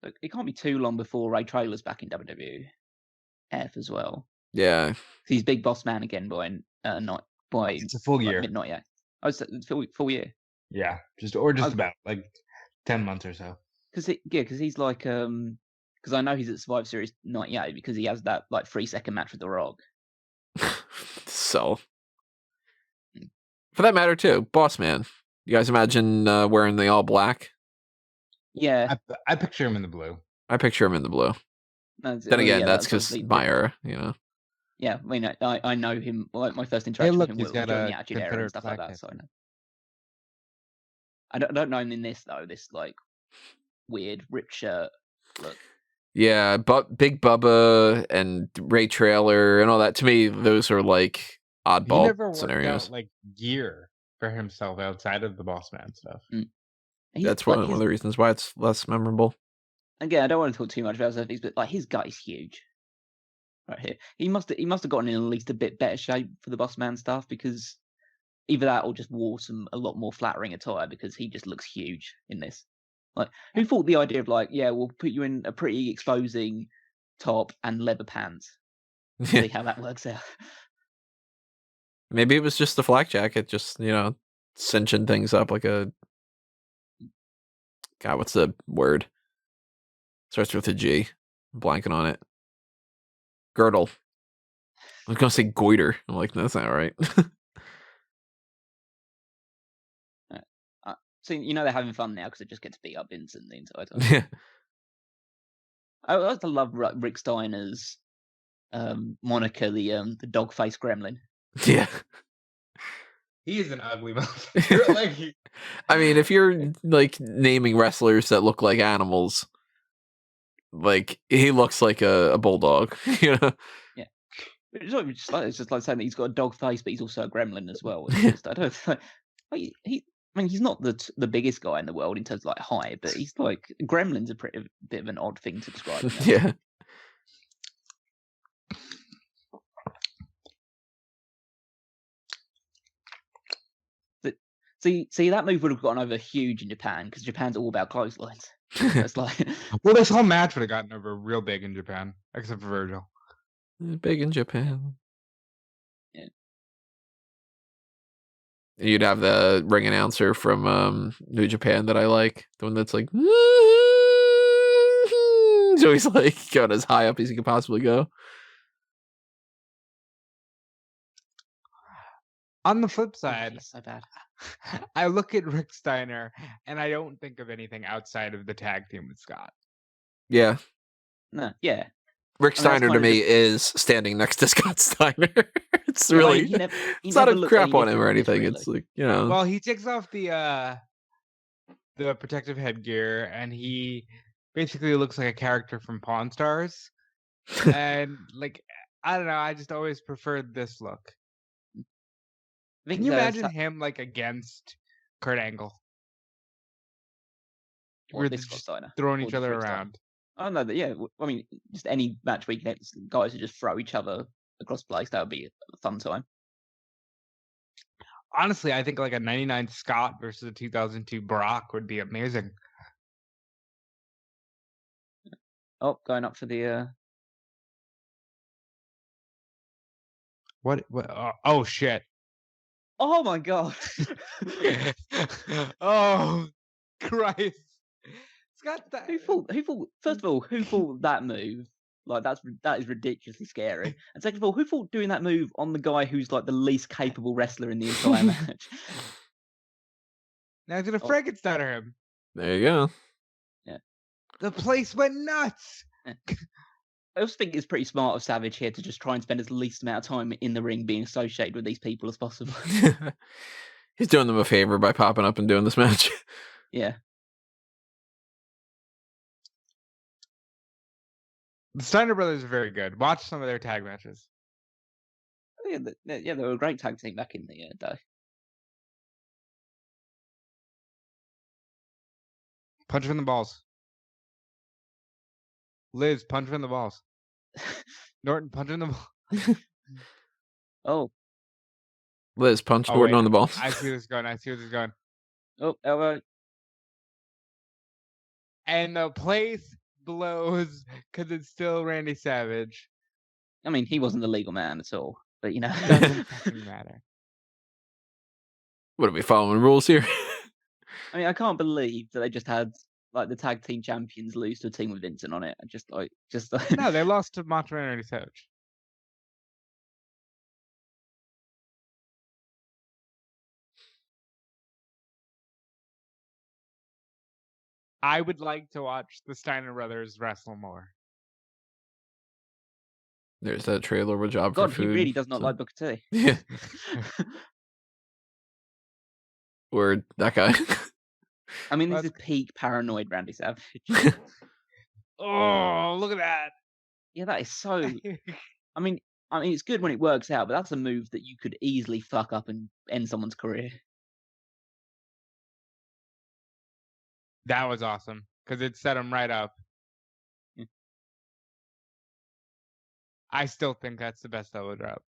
Look, it can't be too long before Ray Traylor's back in WWF as well. Yeah, He's big boss man again by It's a full year. Midnight, yeah. Oh, it's full year. Yeah, just about like 10 months or so. Because he's like because I know he's at Survivor Series 98 because he has that like 3-second match with The Rock. So, for that matter too, Boss Man. You guys imagine wearing the all black? Yeah, I picture him in the blue. I picture him in the blue. Then again, that's because my era, Yeah, I mean, I know him. Like my first interaction with him was during the Attitude Era and stuff like that. So I don't know him in this though. This like weird ripped shirt look. Yeah, but Big Bubba and Ray Traylor and all that. To me, those are like oddball he never scenarios. Out, like gear for himself outside of the Boss Man stuff. That's one of the reasons why it's less memorable. Again, I don't want to talk too much about these, but like his gut is huge. Right here, he must have gotten in at least a bit better shape for the Boss Man stuff because either that or just wore a lot more flattering attire because he just looks huge in this. Like, who thought the idea of like, yeah, we'll put you in a pretty exposing top and leather pants. See how that works out. Maybe it was just the flak jacket, just cinching things up like a. God, what's the word? Starts with a G. I'm blanking on it. Girdle. I was gonna say goiter. I'm like, that's not right. So they're having fun now because it just gets beat up Vincent the entire time. Yeah. I also love Rick Steiner's moniker, the dog face gremlin. Yeah. He is an ugly motherfucker. I mean, if you're like naming wrestlers that look like animals, like he looks like a bulldog, Yeah. It's just like saying that he's got a dog face, but he's also a gremlin as well. It's just, I don't. He's not the biggest guy in the world in terms of like height, but he's like gremlin's a bit of an odd thing to describe him as. Yeah. See, that move would have gotten over huge in Japan because Japan's all about clotheslines. It's like, well, this whole match would have gotten over real big in Japan, except for Virgil. Big in Japan. Yeah. You'd have the ring announcer from New Japan that I like, the one that's like, so he's like going as high up as he could possibly go. On the flip side, he's so bad. I look at Rick Steiner and I don't think of anything outside of the tag team with Scott. Yeah. No, yeah. Rick Steiner to me is standing next to Scott Steiner. It's really, it's not a crap on him or anything. Really. It's like, Well, he takes off the protective headgear and he basically looks like a character from Pawn Stars. And like, I don't know, I just always preferred this look. Can you imagine him like against Kurt Angle? Or this throwing each other around. Oh no, yeah. I mean, just any match where you get guys who just throw each other across the place, that would be a fun time. Honestly, I think like a 99 Scott versus a 2002 Brock would be amazing. Oh, going up for the. What? Oh shit! Oh my god! Oh Christ! Scott, Who thought? First of all, who thought that move? Like that is ridiculously scary. And second of all, who thought doing that move on the guy who's like the least capable wrestler in the entire match? Now he's gonna Frankensteiner him. There you go. Yeah. The place went nuts. Yeah. I also think it's pretty smart of Savage here to just try and spend as least amount of time in the ring being associated with these people as possible. He's doing them a favor by popping up and doing this match. Yeah. The Steiner brothers are very good. Watch some of their tag matches. Yeah, they were a great tag team back in the day. Punch him in the balls. Liz, punch him in the balls. Norton, punch him in the balls. Oh. Liz, punch Norton on the balls. I see where this is going. I see where this is going. Oh, elbow. And the place blows because it's still Randy Savage. I mean, he wasn't the legal man at all, but you know. Doesn't fucking matter. What are we following rules here? I mean, I can't believe that they just had like the tag team champions lose to a team with Vincent on it. Just like No, they lost to Macho Man and Randy Savage. I would like to watch the Steiner brothers wrestle more. There's that Traylor with job God, for food. he really does not like Booker T. Yeah. Or that guy. I mean, this is peak paranoid Randy Savage. Oh, look at that. Yeah, that is so. I mean, it's good when it works out, but that's a move that you could easily fuck up and end someone's career. That was awesome because it set him right up. Yeah. I still think that's the best elbow drop.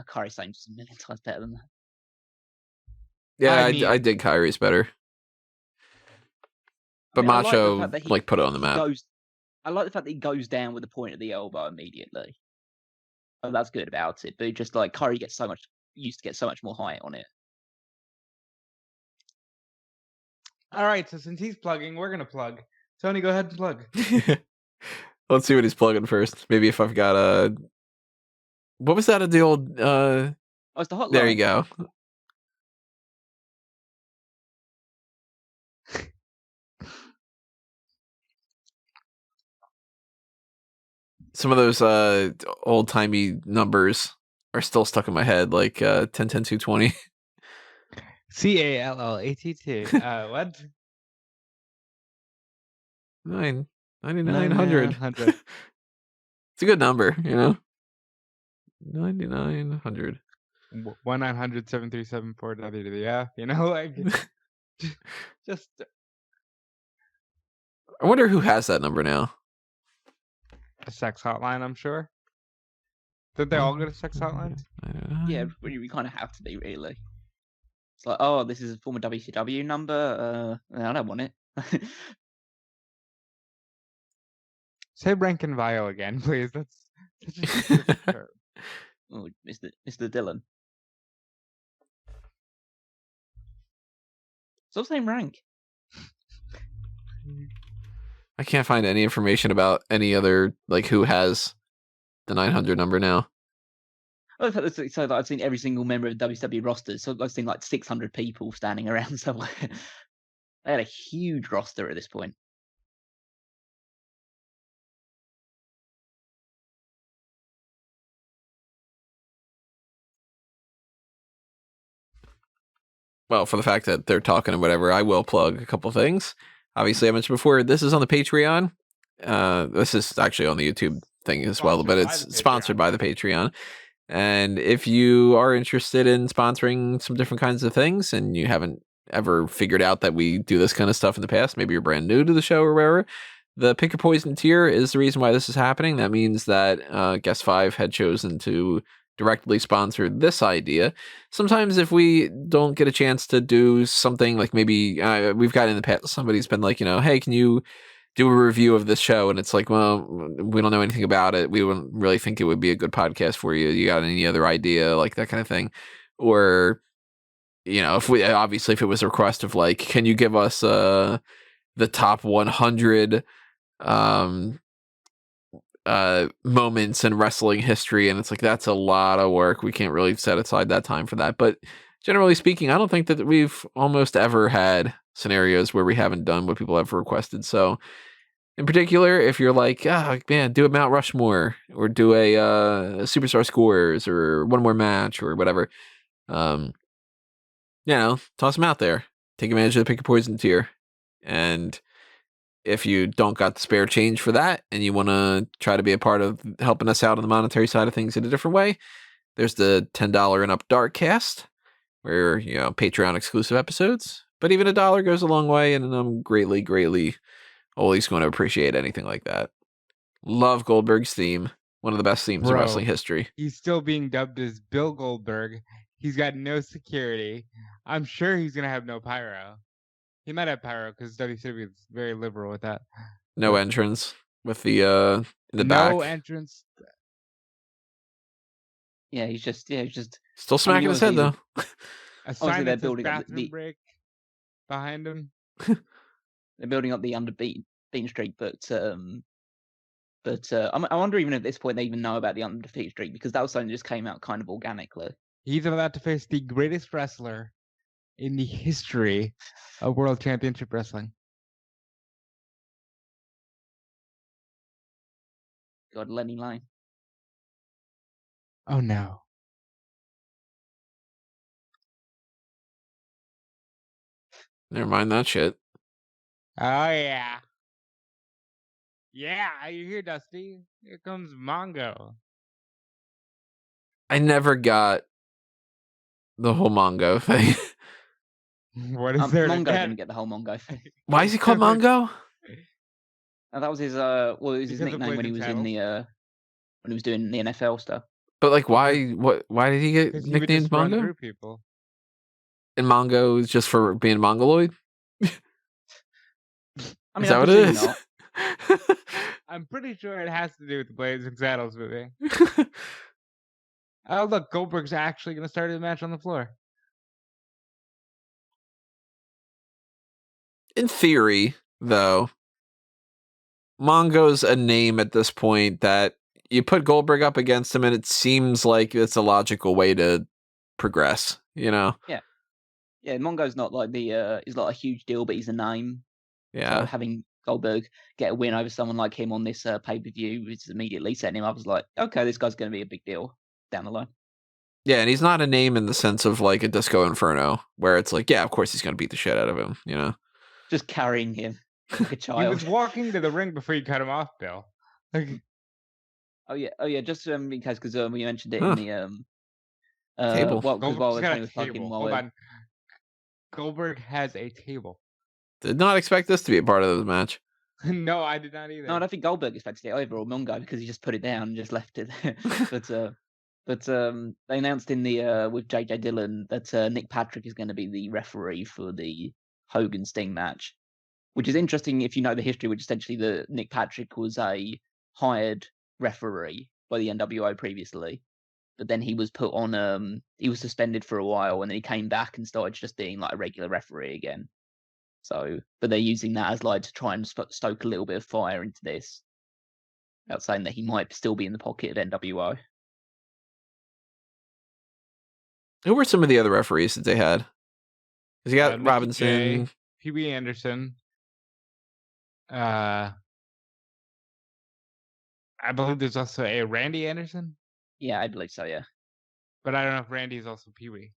Kyrie's saying just a million times better than that. Yeah, I did Kyrie's better. But I mean, Macho, I put it on the map. I like the fact that he goes down with the point of the elbow immediately. Oh, that's good about it. But just like Kyrie used to get so much more height on it. All right, so since he's plugging, we're going to plug. Tony, go ahead and plug. Let's see what he's plugging first. Maybe if I've got what was that of the old... it's the hotline. There you go. Some of those old-timey numbers are still stuck in my head, like 10, 10, 220. CALLATT. What? 9,900. It's a good number, you know? 9,900. 1-900-737-4WWF, you know? Like, just... I wonder who has that number now. A sex hotline, I'm sure. Did they all go to sex hotlines? Yeah, we kind of have to be, really. It's like, oh, this is a former WCW number. I don't want it. Say Rankin Vio again, please. That's Oh, Mr. Dillon. Still same rank. I can't find any information about any other, like, who has the 900 number now. So that I've seen every single member of the WCW roster. So I've seen like 600 people standing around somewhere. They had a huge roster at this point. Well, for the fact that they're talking and whatever, I will plug a couple things. Obviously, I mentioned before, this is on the Patreon. This is actually on the YouTube thing as well, but it's sponsored by the Patreon. And if you are interested in sponsoring some different kinds of things and you haven't ever figured out that we do this kind of stuff in the past, maybe you're brand new to the show or whatever, the Pick Your Poison tier is the reason why this is happening. That means that Guest 5 had chosen to directly sponsored this idea. Sometimes if we don't get a chance to do something, like maybe we've got in the past, somebody's been like, hey, can you do a review of this show? And it's like, well, we don't know anything about it. We wouldn't really think it would be a good podcast for you. You got any other idea, like that kind of thing? Or, if it was a request of like, can you give us the top 100 moments in wrestling history, and it's like, that's a lot of work. We can't really set aside that time for that. But generally speaking, I don't think that we've almost ever had scenarios where we haven't done what people have requested. So in particular, if you're like, man, do a Mount Rushmore, or do a Superstar Scores, or one more match, or whatever, toss them out there. Take advantage of the Pick Your Poison tier. And if you don't got the spare change for that, and you want to try to be a part of helping us out on the monetary side of things in a different way, there's the $10 and up Darkcast, where, Patreon exclusive episodes. But even $1 goes a long way, and I'm greatly, greatly always going to appreciate anything like that. Love Goldberg's theme. One of the best themes in wrestling history. He's still being dubbed as Bill Goldberg. He's got no security. I'm sure he's going to have no pyro. He might have pyro because WCW is very liberal with that. No entrance with the in the back. No entrance. Yeah, he's just still smacking his head though. A sign that says bathroom break behind him. They're building up the undefeated streak, but I wonder even at this point they even know about the undefeated streak, because that was something that just came out kind of organically. He's about to face the greatest wrestler in the history of World Championship Wrestling. God, Lenny Lane. Oh no. Never mind that shit. Oh yeah. Yeah, are you here, Dusty? Here comes Mongo. I never got the whole Mongo thing. What is there? Mongo didn't get the whole Mongo thing. Why is he called Mongo? That was his it was his nickname when he was in the when he was doing the NFL stuff. But like, why did he get nicknamed Mongo? People. And Mongo is just for being Mongoloid? I mean, is that what it is? I'm pretty sure it has to do with the Blazing Saddles movie. Oh, look, Goldberg's actually going to start the match on the floor. In theory, though, Mongo's a name at this point that you put Goldberg up against him, and it seems like it's a logical way to progress, Yeah. Yeah, Mongo's not like he's not a huge deal, but he's a name. Yeah. So having Goldberg get a win over someone like him on this pay-per-view is immediately setting him up as like, okay, this guy's going to be a big deal down the line. Yeah, and he's not a name in the sense of like a Disco Inferno, where it's like, yeah, of course he's going to beat the shit out of him, Just carrying him like a child. He was walking to the ring before you cut him off, Bill. Like, oh yeah, just because we mentioned it in the table. While Goldberg's got a plugging table. Hold on. Goldberg has a table. Did not expect this to be a part of the match. No, I did not either. No, I don't think Goldberg expected it either, or Mongo, because he just put it down and just left it there. But they announced in the with JJ Dillon that Nick Patrick is going to be the referee for the Hogan Sting match, which is interesting if you know the history. Which essentially Nick Patrick was a hired referee by the NWO previously, but then he was put on he was suspended for a while, and then he came back and started just being like a regular referee again. So, but they're using that as like to try and stoke a little bit of fire into this, without saying that he might still be in the pocket of NWO. Who were some of the other referees that they had? Because you got Robinson, PB Anderson. I believe there's also a Randy Anderson. Yeah, I believe so. Yeah, but I don't know if Randy is also Pee Wee.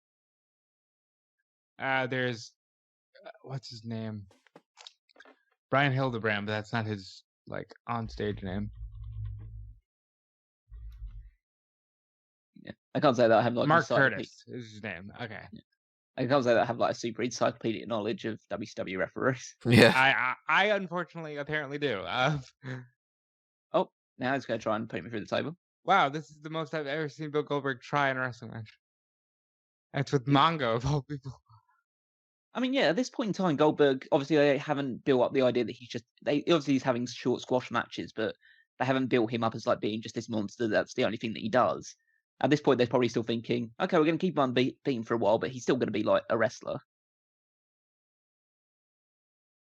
There's what's his name? Brian Hildebrand, but that's not his like on stage name. Yeah, I can't say that I have like Mark Curtis is his name. Okay. Yeah. I can't say that I have like a super encyclopedic knowledge of WCW referees. Yeah, I unfortunately apparently do. Oh, now he's going to try and put me through the table. wow, this is the most I've ever seen Bill Goldberg try in a wrestling match. That's with Mongo of all people. I mean, yeah, at this point in time, Goldberg, obviously they haven't built up the idea that he's having short squash matches, but they haven't built him up as like being just this monster. That's the only thing that he does. At this point, they're probably still thinking, okay, we're going to keep him unbeaten for a while, but he's still going to be like a wrestler.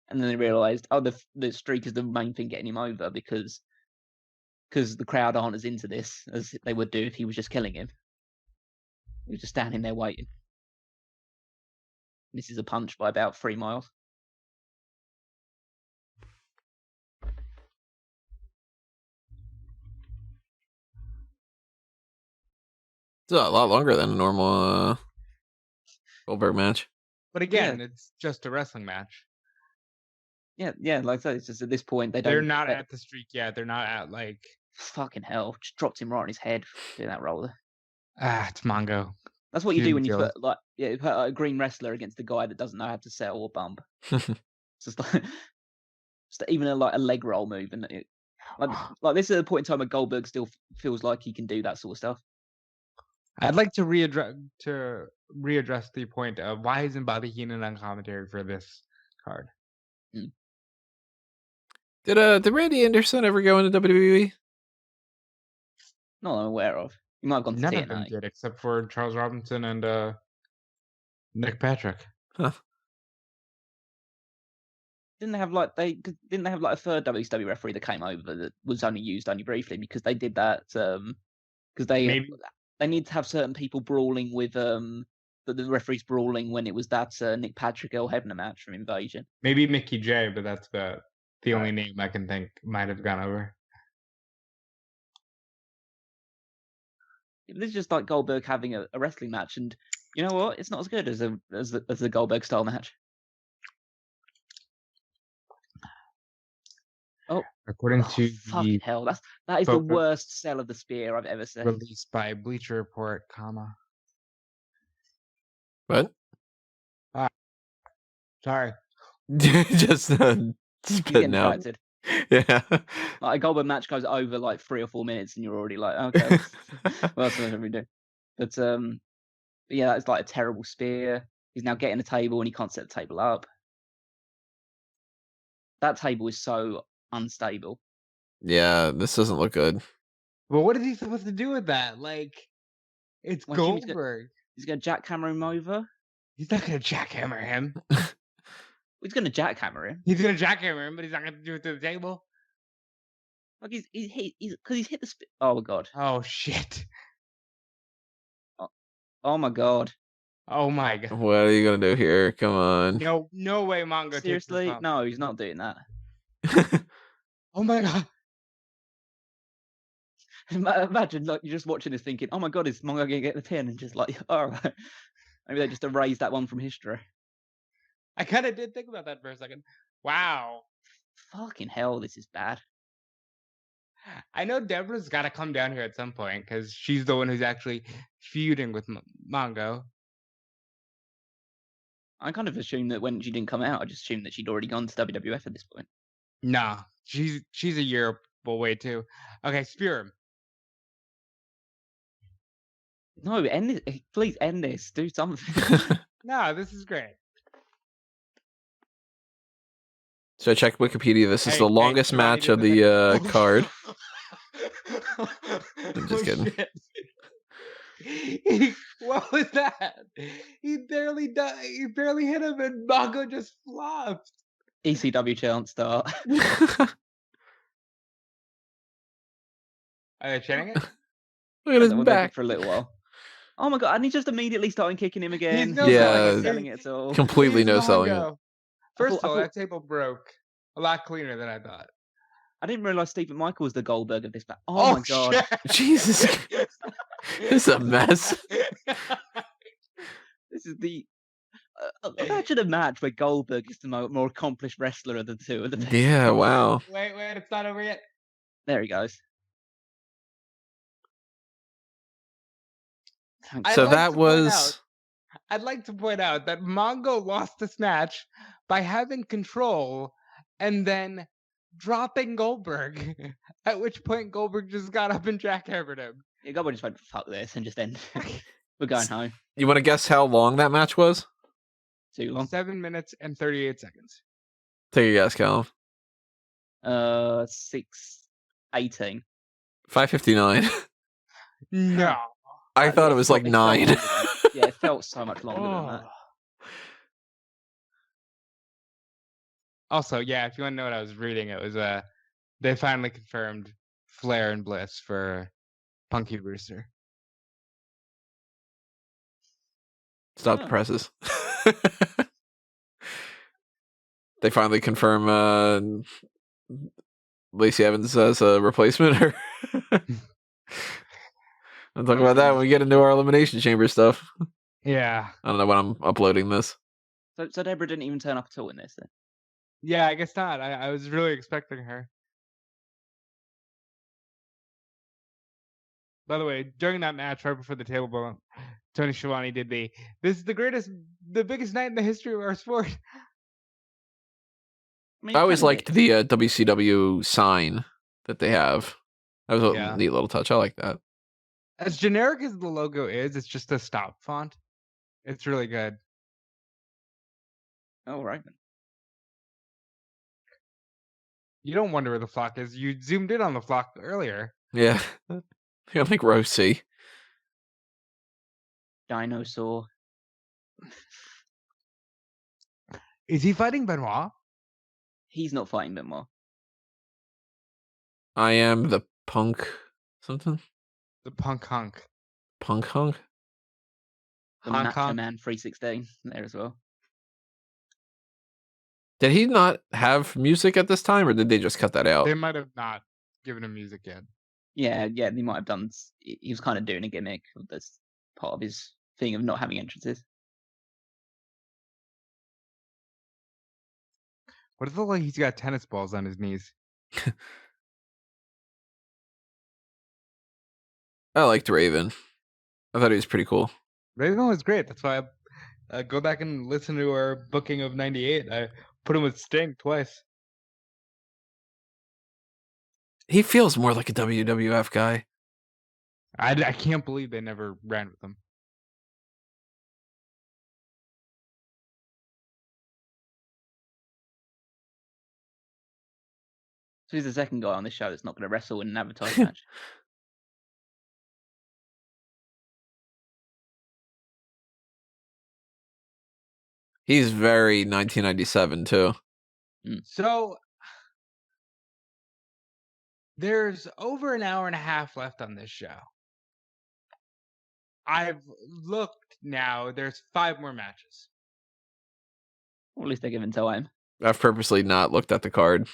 And then they realized, oh, the streak is the main thing getting him over because the crowd aren't as into this as they would do if he was just killing him. He was just standing there waiting. This is a punch by about 3 miles. It's a lot longer than a normal Goldberg match. But again, it's just a wrestling match. Yeah, like I said, it's just at this point they're not at the streak yet. They're not at like fucking hell. Just dropped him right on his head doing that roller. It's Mongo. That's what you do when you put a green wrestler against a guy that doesn't know how to sell or bump. It's just like even a leg roll move, and like this is a point in time where Goldberg still feels like he can do that sort of stuff. I'd like to readdress the point of why isn't Bobby Heenan on commentary for this card? Did Randy Anderson ever go into WWE? Not that I'm aware of. He might have gone to TNA. None of them did, except for Charles Robinson and Nick Patrick. Huh. Didn't they have like a third WCW referee that came over that was only used briefly because they did that because they need to have certain people brawling with but the referees brawling when it was that Nick Patrick Earl Hebner match from Invasion. Maybe Mickey J, but that's the only name I can think might have gone over. This is just like Goldberg having a wrestling match, and you know what? It's not as good as the Goldberg style match. Oh, according to fucking hell, that is the worst sell of the spear I've ever seen. Released by Bleacher Report, What? Sorry. just spitting out. Distracted. Yeah. Like a Goldberg match goes over like 3 or 4 minutes, and you're already like, okay, what else can we do? But yeah, that's like a terrible spear. He's now getting the table, and he can't set the table up. That table is so unstable. Yeah, this doesn't look good. Well, what is he supposed to do with that? Like, it's Goldberg. He's going to jackhammer him over. He's not going to jackhammer him. He's going to jackhammer him. He's going to jackhammer him, but he's not going to do it to the table. Like he's hit the spin. Oh my god. Oh shit. Oh my god. Oh my god. What are you gonna do here? Come on. No way, Mongo. Seriously? No, he's not doing that. Oh my god. Imagine like you're just watching this thinking, oh my god, is Mongo gonna get the pin? And just like, all right. Maybe they just erased that one from history. I kind of did think about that for a second. Wow. Fucking hell, this is bad. I know Deborah's got to come down here at some point because she's the one who's actually feuding with Mongo. I kind of assumed that when she didn't come out, I just assumed that she'd already gone to WWF at this point. Nah, she's a year away too. Okay, spear him. No, end this. Please end this. Do something. No, this is great. So I checked Wikipedia. This is the longest match of the card. I'm just kidding. What was that? He barely died. He barely hit him, and Mongo just flopped. ECW chant start. Are they chanting it? Look at his back for a little while. Oh my god! And he just immediately started kicking him again. He's selling it at all. Completely no selling it. First of all, that table broke a lot cleaner than I thought. I didn't realize Steve McMichael was the Goldberg of this match. Oh my god! Shit. Jesus, this is a mess. This is the imagine a match where Goldberg is the more accomplished wrestler of the two. Yeah, wow. Wait, it's not over yet. There he goes. So that was. I'd like to point out that Mongo lost this match by having control and then dropping Goldberg. At which point Goldberg just got up and jackhammered him. Yeah, Goldberg just went, fuck this, and just ended. We're going home. You want to guess how long that match was? Too long. 7 minutes and 38 seconds. Take a guess, Callum. 6:18. 5:59. No. I thought it was like 9. Yeah, it felt so much longer than that. Also, yeah, if you want to know what I was reading, it was they finally confirmed Flair and Bliss for Punky Brewster. Stop the presses. They finally confirm Lacey Evans as a replacement. Or I'll talk about that when we get into our Elimination Chamber stuff. Yeah. I don't know when I'm uploading this. So Deborah didn't even turn up at all in this then? Yeah, I guess not. I was really expecting her. By the way, during that match, right before the table bump, Tony Schiavone did this is the biggest night in the history of our sport. I always liked the WCW sign that they have. That was a neat little touch. I like that. As generic as the logo is, it's just a stop font. It's really good. Oh, right then. You don't wonder where the flock is. You zoomed in on the flock earlier. Yeah. I think row C. Dinosaur. Is he fighting Benoit? He's not fighting Benoit. I am the punk something? The punk hunk. Punk hunk? The Macho Man 316 there as well. Did he not have music at this time, or did they just cut that out? They might have not given him music yet. Yeah, they might have done. He was kind of doing a gimmick. That's part of his thing of not having entrances. What does it look like he's got tennis balls on his knees? I liked Raven. I thought he was pretty cool. Raven was great. That's why I go back and listen to our booking of 98. I put him with Sting twice. He feels more like a WWF guy. I can't believe they never ran with him. So he's the second guy on this show that's not going to wrestle in an advertised match. He's very 1997 too. So there's over an hour and a half left on this show. I've looked now. There's 5 more matches. Or at least they're given time. I've purposely not looked at the card.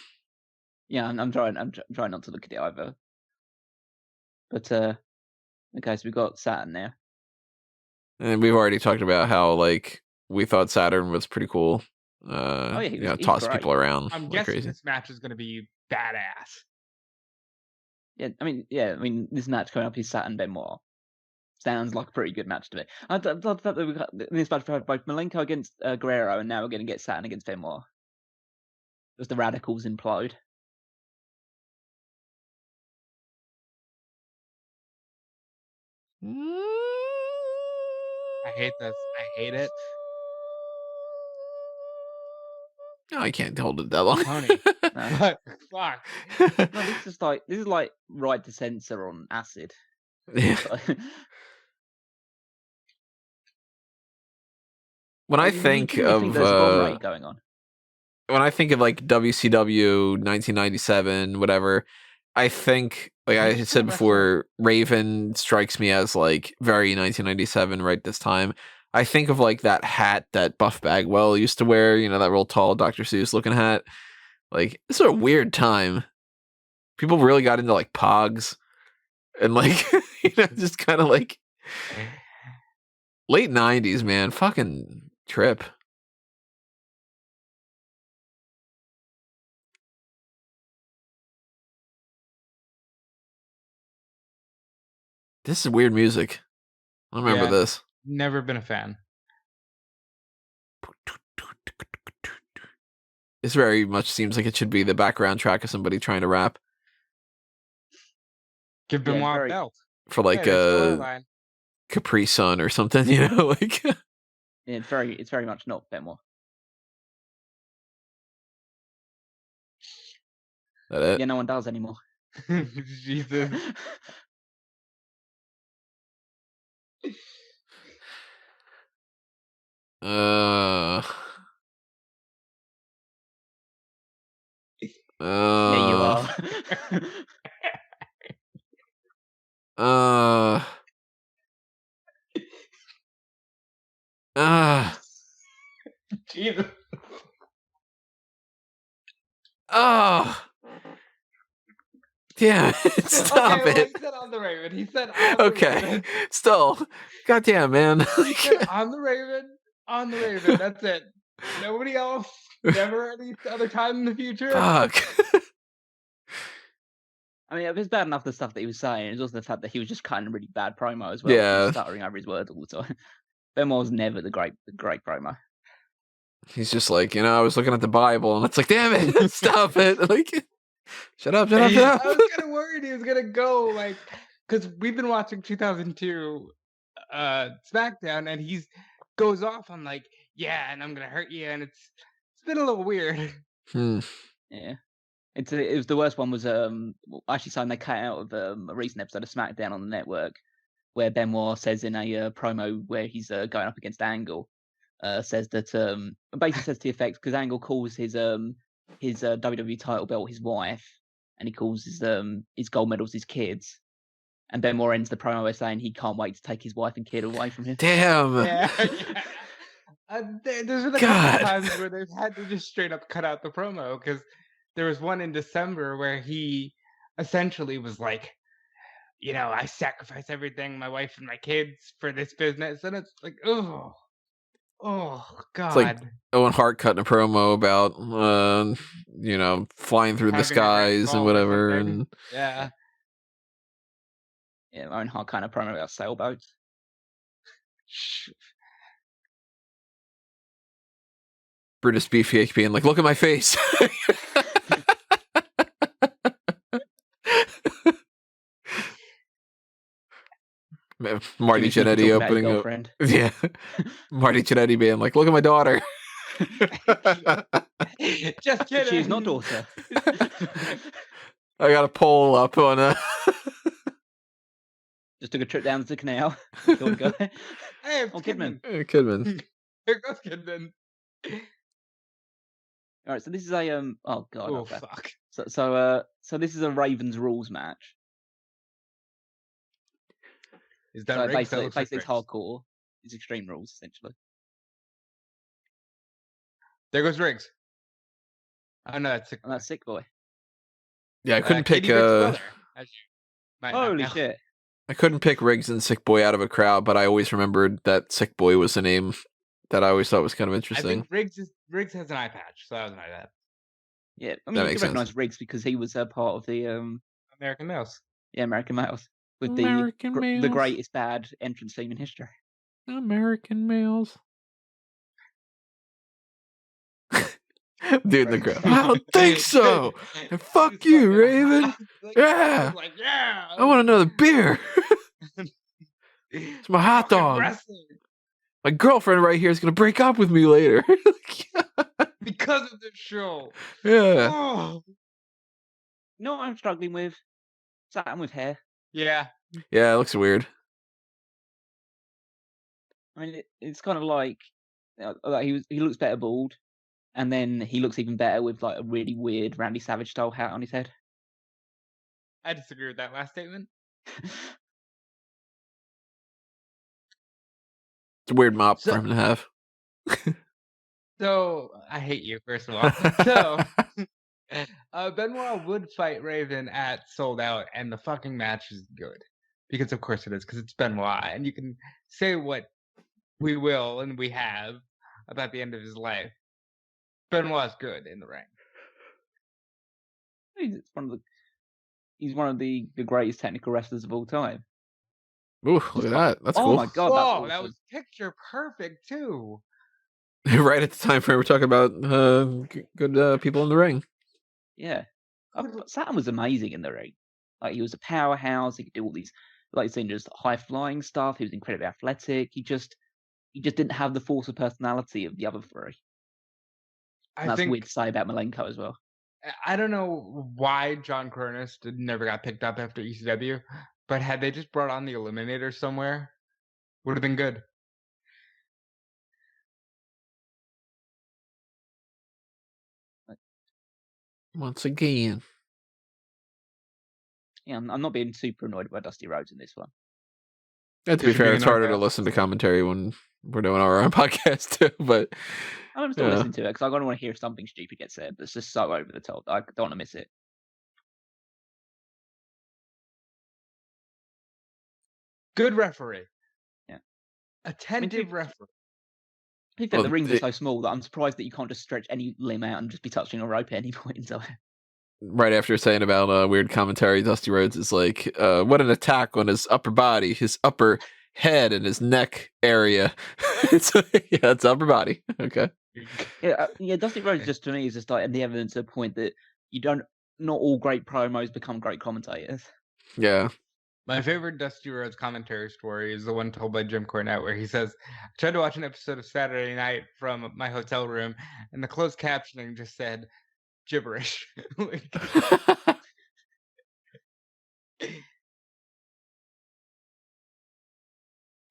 Yeah, I'm trying not to look at it either. But okay, so we've got Saturn there. And we've already talked about how we thought Saturn was pretty cool. He's toss great. people around. I'm like guessing crazy. this match is going to be badass. Yeah, I mean, this match coming up is Saturn Benoit. Sounds like a pretty good match to me. I thought that we got this match for both Malenko against Guerrero, and now we're going to get Saturn against Benoit. As the Radicals implode. I hate this. I hate it. No, I can't hold it that long. Tony. But fuck. No, this is like Ride to Censor on acid. Yeah. When I think of there's a bomb raid going on. When I think of WCW 1997, whatever, I think I said before, Raven strikes me as very 1997 right this time. I think of that hat that Buff Bagwell used to wear, that real tall Dr. Seuss looking hat. This is a weird time. People really got into pogs and just kind of late 90s, man. Fucking trip. This is weird music. I remember this. Never been a fan. This very much seems like it should be the background track of somebody trying to rap Give Benoit a belt. for like a Capri Sun or something, you know, like. Yeah, it's very much not Benoit. That it? Yeah, no one does anymore. Jesus. Yeah, you are. Jesus. Oh. Damn it. Stop okay, it. He said on the Raven. He said on the Raven. Still. Goddamn, man. He said on the Raven. On the Raven. That's it. Nobody else. Never any other time in the future. Fuck. I mean, it was bad enough the stuff that he was saying. It was also the fact that he was just cutting a really bad promo as well. Yeah. He was stuttering over his words all the time. Benoit was never the great promo. He's just like, you know, I was looking at the Bible and it's like, damn it, stop it. Like, shut up. I was kind of worried he was going to go, like, because we've been watching 2002 SmackDown and he goes off on, like, yeah, and I'm going to hurt you. And it's been a little weird. Yeah. It was the worst one was actually something they cut out of a recent episode of SmackDown on the network where Benoit says in a promo where he's going up against Angle, says that basically says to the effect because Angle calls his WWE title belt his wife and he calls his gold medals his kids, and Benoit ends the promo by saying he can't wait to take his wife and kid away from him. Damn. Yeah. There's been a couple times where they've had to just straight up cut out the promo because there was one in December where he essentially was like, you know, I sacrifice everything, my wife and my kids for this business, and it's like, oh God. It's like Owen Hart cutting a promo about, you know, flying through the skies and whatever, and yeah, Owen Hart kind of promo about sailboats. Brutus Beefcake being like, look at my face. Marty Jannetty opening up. Yeah. Marty Jannetty being like, look at my daughter. Just kidding. She's not daughter. I got a poll up on Just took a trip down to the canal. Hey, it's Kidman. Kidman. Here goes Kidman. All right, so this is a oh god. Oh fuck. So this is a Ravens rules match. Is that so basically it's hardcore. It's Extreme Rules essentially. There goes Riggs. Oh no, that's Sick Boy. That's Sick Boy. Yeah, I couldn't pick Holy shit. I couldn't pick Riggs and Sick Boy out of a crowd, but I always remembered that Sick Boy was the name that I always thought was kind of interesting. I think Riggs has an eye patch, so that was my bad. Yeah, I mean, you can recognize Riggs because he was a part of the American Males. Yeah, American Males. With the greatest bad entrance theme in history. American Males. Dude in the crowd. I don't think so. And fuck you, Raven. Yeah. Like, yeah. I want another beer. It's my hot dog. My girlfriend right here is going to break up with me later. Because of this show. Yeah. Oh. You know what I'm struggling with? Saturn with hair. Yeah. Yeah, it looks weird. I mean, it's kind of like he looks better bald, and then he looks even better with like a really weird Randy Savage style hat on his head. I disagree with that last statement. It's a weird mop for him to have. So, I hate you, first of all. So, Benoit would fight Raven at Sold Out, and the fucking match is good. Because of course it is, because it's Benoit, and you can say what we will, and we have, about the end of his life. Benoit's good in the ring. He's one of the greatest technical wrestlers of all time. Ooh, look at that. That's cool. Oh my god, that was picture perfect too. Right at the time frame we're talking about good people in the ring. Yeah. Saturn was amazing in the ring. Like, he was a powerhouse. He could do all these, like you said, just high flying stuff. He was incredibly athletic. He just didn't have the force of personality of the other three. And that's weird to say about Malenko as well. I don't know why John Cronus never got picked up after ECW, but had they just brought on the Eliminator somewhere, would have been good. Once again. Yeah, I'm not being super annoyed by Dusty Rhodes in this one. To be fair, it's harder to listen to commentary when we're doing our own podcast too. But I'm still listening to it because I don't want to hear something stupid get said. That's just so over the top. I don't want to miss it. Good referee. Yeah. Attentive referee. I think the rings are so small that I'm surprised that you can't just stretch any limb out and just be touching a rope at any point in time. Right after saying about weird commentary, Dusty Rhodes is like, what an attack on his upper body, his upper head and his neck area. It's upper body. Okay. Yeah. Dusty Rhodes just to me is just like the evidence to the point that not all great promos become great commentators. Yeah. My favorite Dusty Rhodes commentary story is the one told by Jim Cornette, where he says, I tried to watch an episode of Saturday Night from my hotel room, and the closed captioning just said gibberish. It's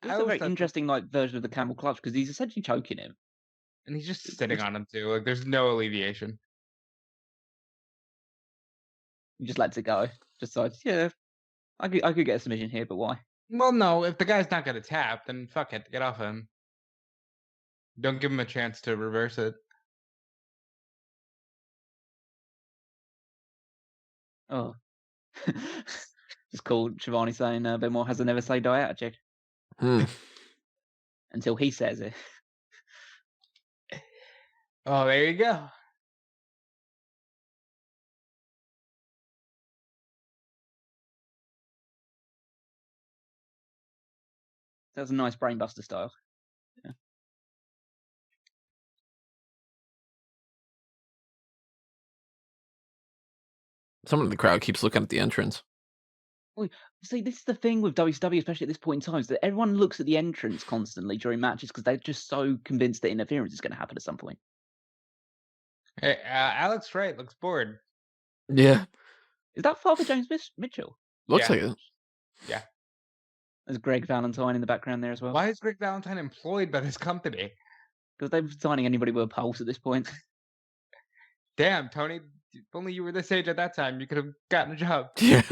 a very interesting version of the camel clutch because he's essentially choking him. And he's just sitting on him too. Like, there's no alleviation. He just lets it go. Just decides, yeah, I could get a submission here, but why? Well, no, if the guy's not going to tap, then fuck it, get off him. Don't give him a chance to reverse it. Oh. Just cool. Shivani saying Benoit has a never say die attitude. Until he says it. Oh, there you go. That's a nice brainbuster style. Yeah. Someone in the crowd keeps looking at the entrance. Well, see, this is the thing with WCW, especially at this point in time, is that everyone looks at the entrance constantly during matches because they're just so convinced that interference is going to happen at some point. Hey, Alex Wright looks bored. Yeah. Is that Father James Mitchell? Looks like it. Yeah. There's Greg Valentine in the background there as well. Why is Greg Valentine employed by this company? Because they're signing anybody with a pulse at this point. Damn, Tony. If only you were this age at that time, you could have gotten a job. Yeah.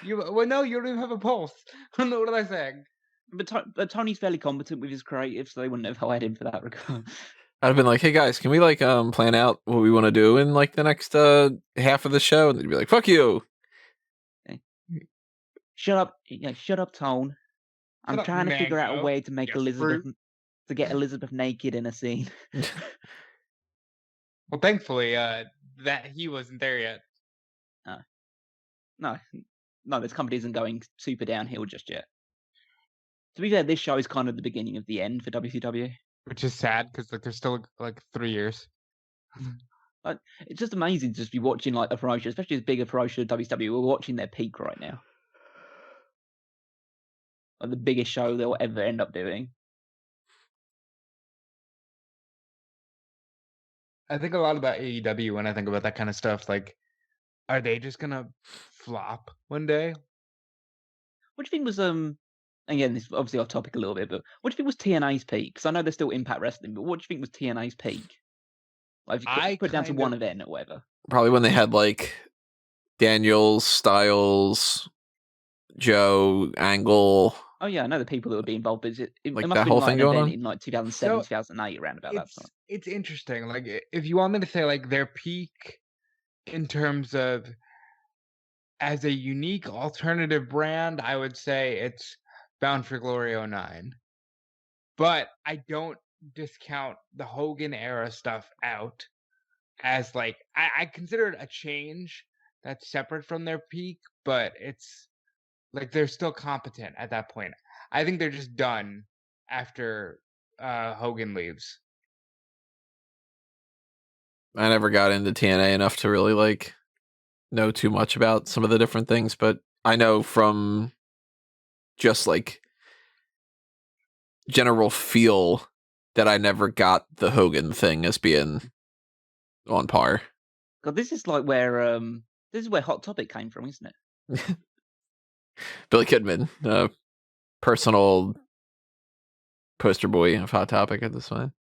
No, you don't even have a pulse. I don't know what am I saying. But Tony's fairly competent with his creative, so they wouldn't have hired him for that regard. I'd have been like, hey guys, can we plan out what we want to do in the next half of the show? And they'd be like, fuck you. Shut up, shut up, Tone. I'm trying to figure out a way to make to get Elizabeth naked in a scene. Well, thankfully, that he wasn't there yet. No, this company isn't going super downhill just yet. To be fair, this show is kind of the beginning of the end for WCW. Which is sad because there's still 3 years. It's just amazing to just be watching a promotion, especially as big a promotion as WCW. We're watching their peak right now. The biggest show they'll ever end up doing. I think a lot about AEW when I think about that kind of stuff. Are they just gonna flop one day? What do you think was again, this is obviously off topic a little bit, but what do you think was TNA's peak? Because I know they're still Impact Wrestling, but what do you think was TNA's peak? If you put it down to one event or whatever. Probably when they had Daniels, Styles, Joe, Angle. Oh yeah, I know the people that would be involved, but it must that have whole been thing an going event on? in 2007, 2008, around about that time. It's interesting. If you want me to say their peak in terms of as a unique alternative brand, I would say it's Bound for Glory 09. But I don't discount the Hogan era stuff out as I consider it a change that's separate from their peak, but it's they're still competent at that point. I think they're just done after Hogan leaves. I never got into TNA enough to really like know too much about some of the different things, but I know from just like general feel that I never got the Hogan thing as being on par. God, this is like where this is where Hot Topic came from, isn't it? Billy Kidman, personal poster boy of Hot Topic at this point.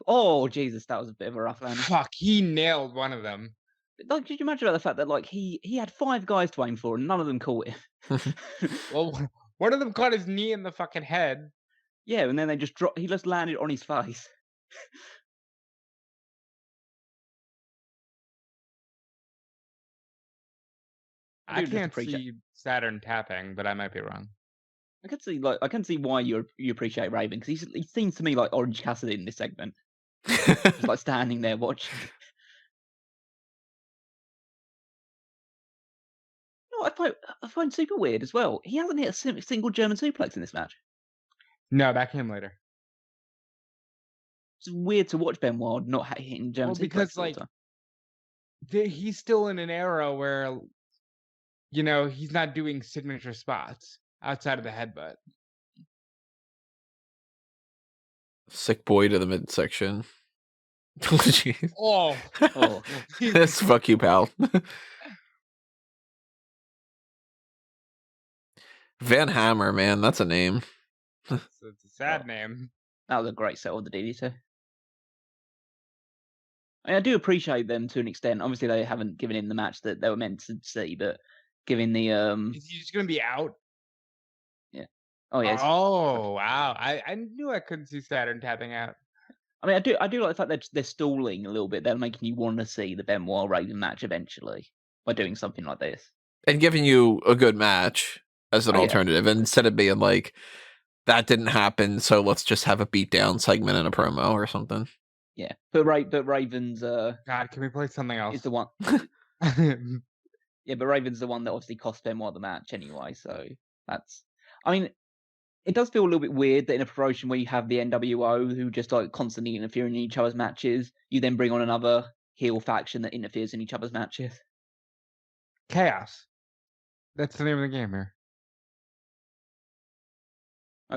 Oh, Jesus, that was a bit of a rough landing. Fuck, he nailed one of them. Like, could you imagine about the fact that like he had 5 guys to aim for and none of them caught him? Well, one of them caught his knee in the fucking head. Yeah, and then they just dropped. He just landed on his face. I can't see Saturn tapping, but I might be wrong. I can see why you appreciate Raven, because he seems to me like Orange Cassidy in this segment, just like standing there watching. No, I find super weird as well. He hasn't hit a single German suplex in this match. No, that came later. It's weird to watch Benoit not hitting German suplex. Because like he's still in an era where, you know, he's not doing signature spots outside of the headbutt. Sick boy to the midsection. Jeez. Oh. That's fuck you, pal. Van Hammer, man, that's a name. It's a sad name. That was a great sell of the DDT. I do appreciate them to an extent. Obviously, they haven't given in the match that they were meant to see, but giving the Is he just gonna be out? Yeah. Oh yeah. Oh wow! I knew I couldn't see Saturn tapping out. I mean, I do like the fact that they're stalling a little bit. They're making you want to see the Benoit Raven match eventually by doing something like this and giving you a good match as an alternative, instead of being like, that didn't happen, so let's just have a beatdown segment in a promo or something. Yeah, but Raven's God, can we play something else? Is the one. Yeah, but Raven's the one that obviously cost Benoit the match anyway. So that's. I mean, it does feel a little bit weird that in a promotion where you have the NWO who just like constantly interfering in each other's matches, you then bring on another heel faction that interferes in each other's matches. Chaos. That's the name of the game here.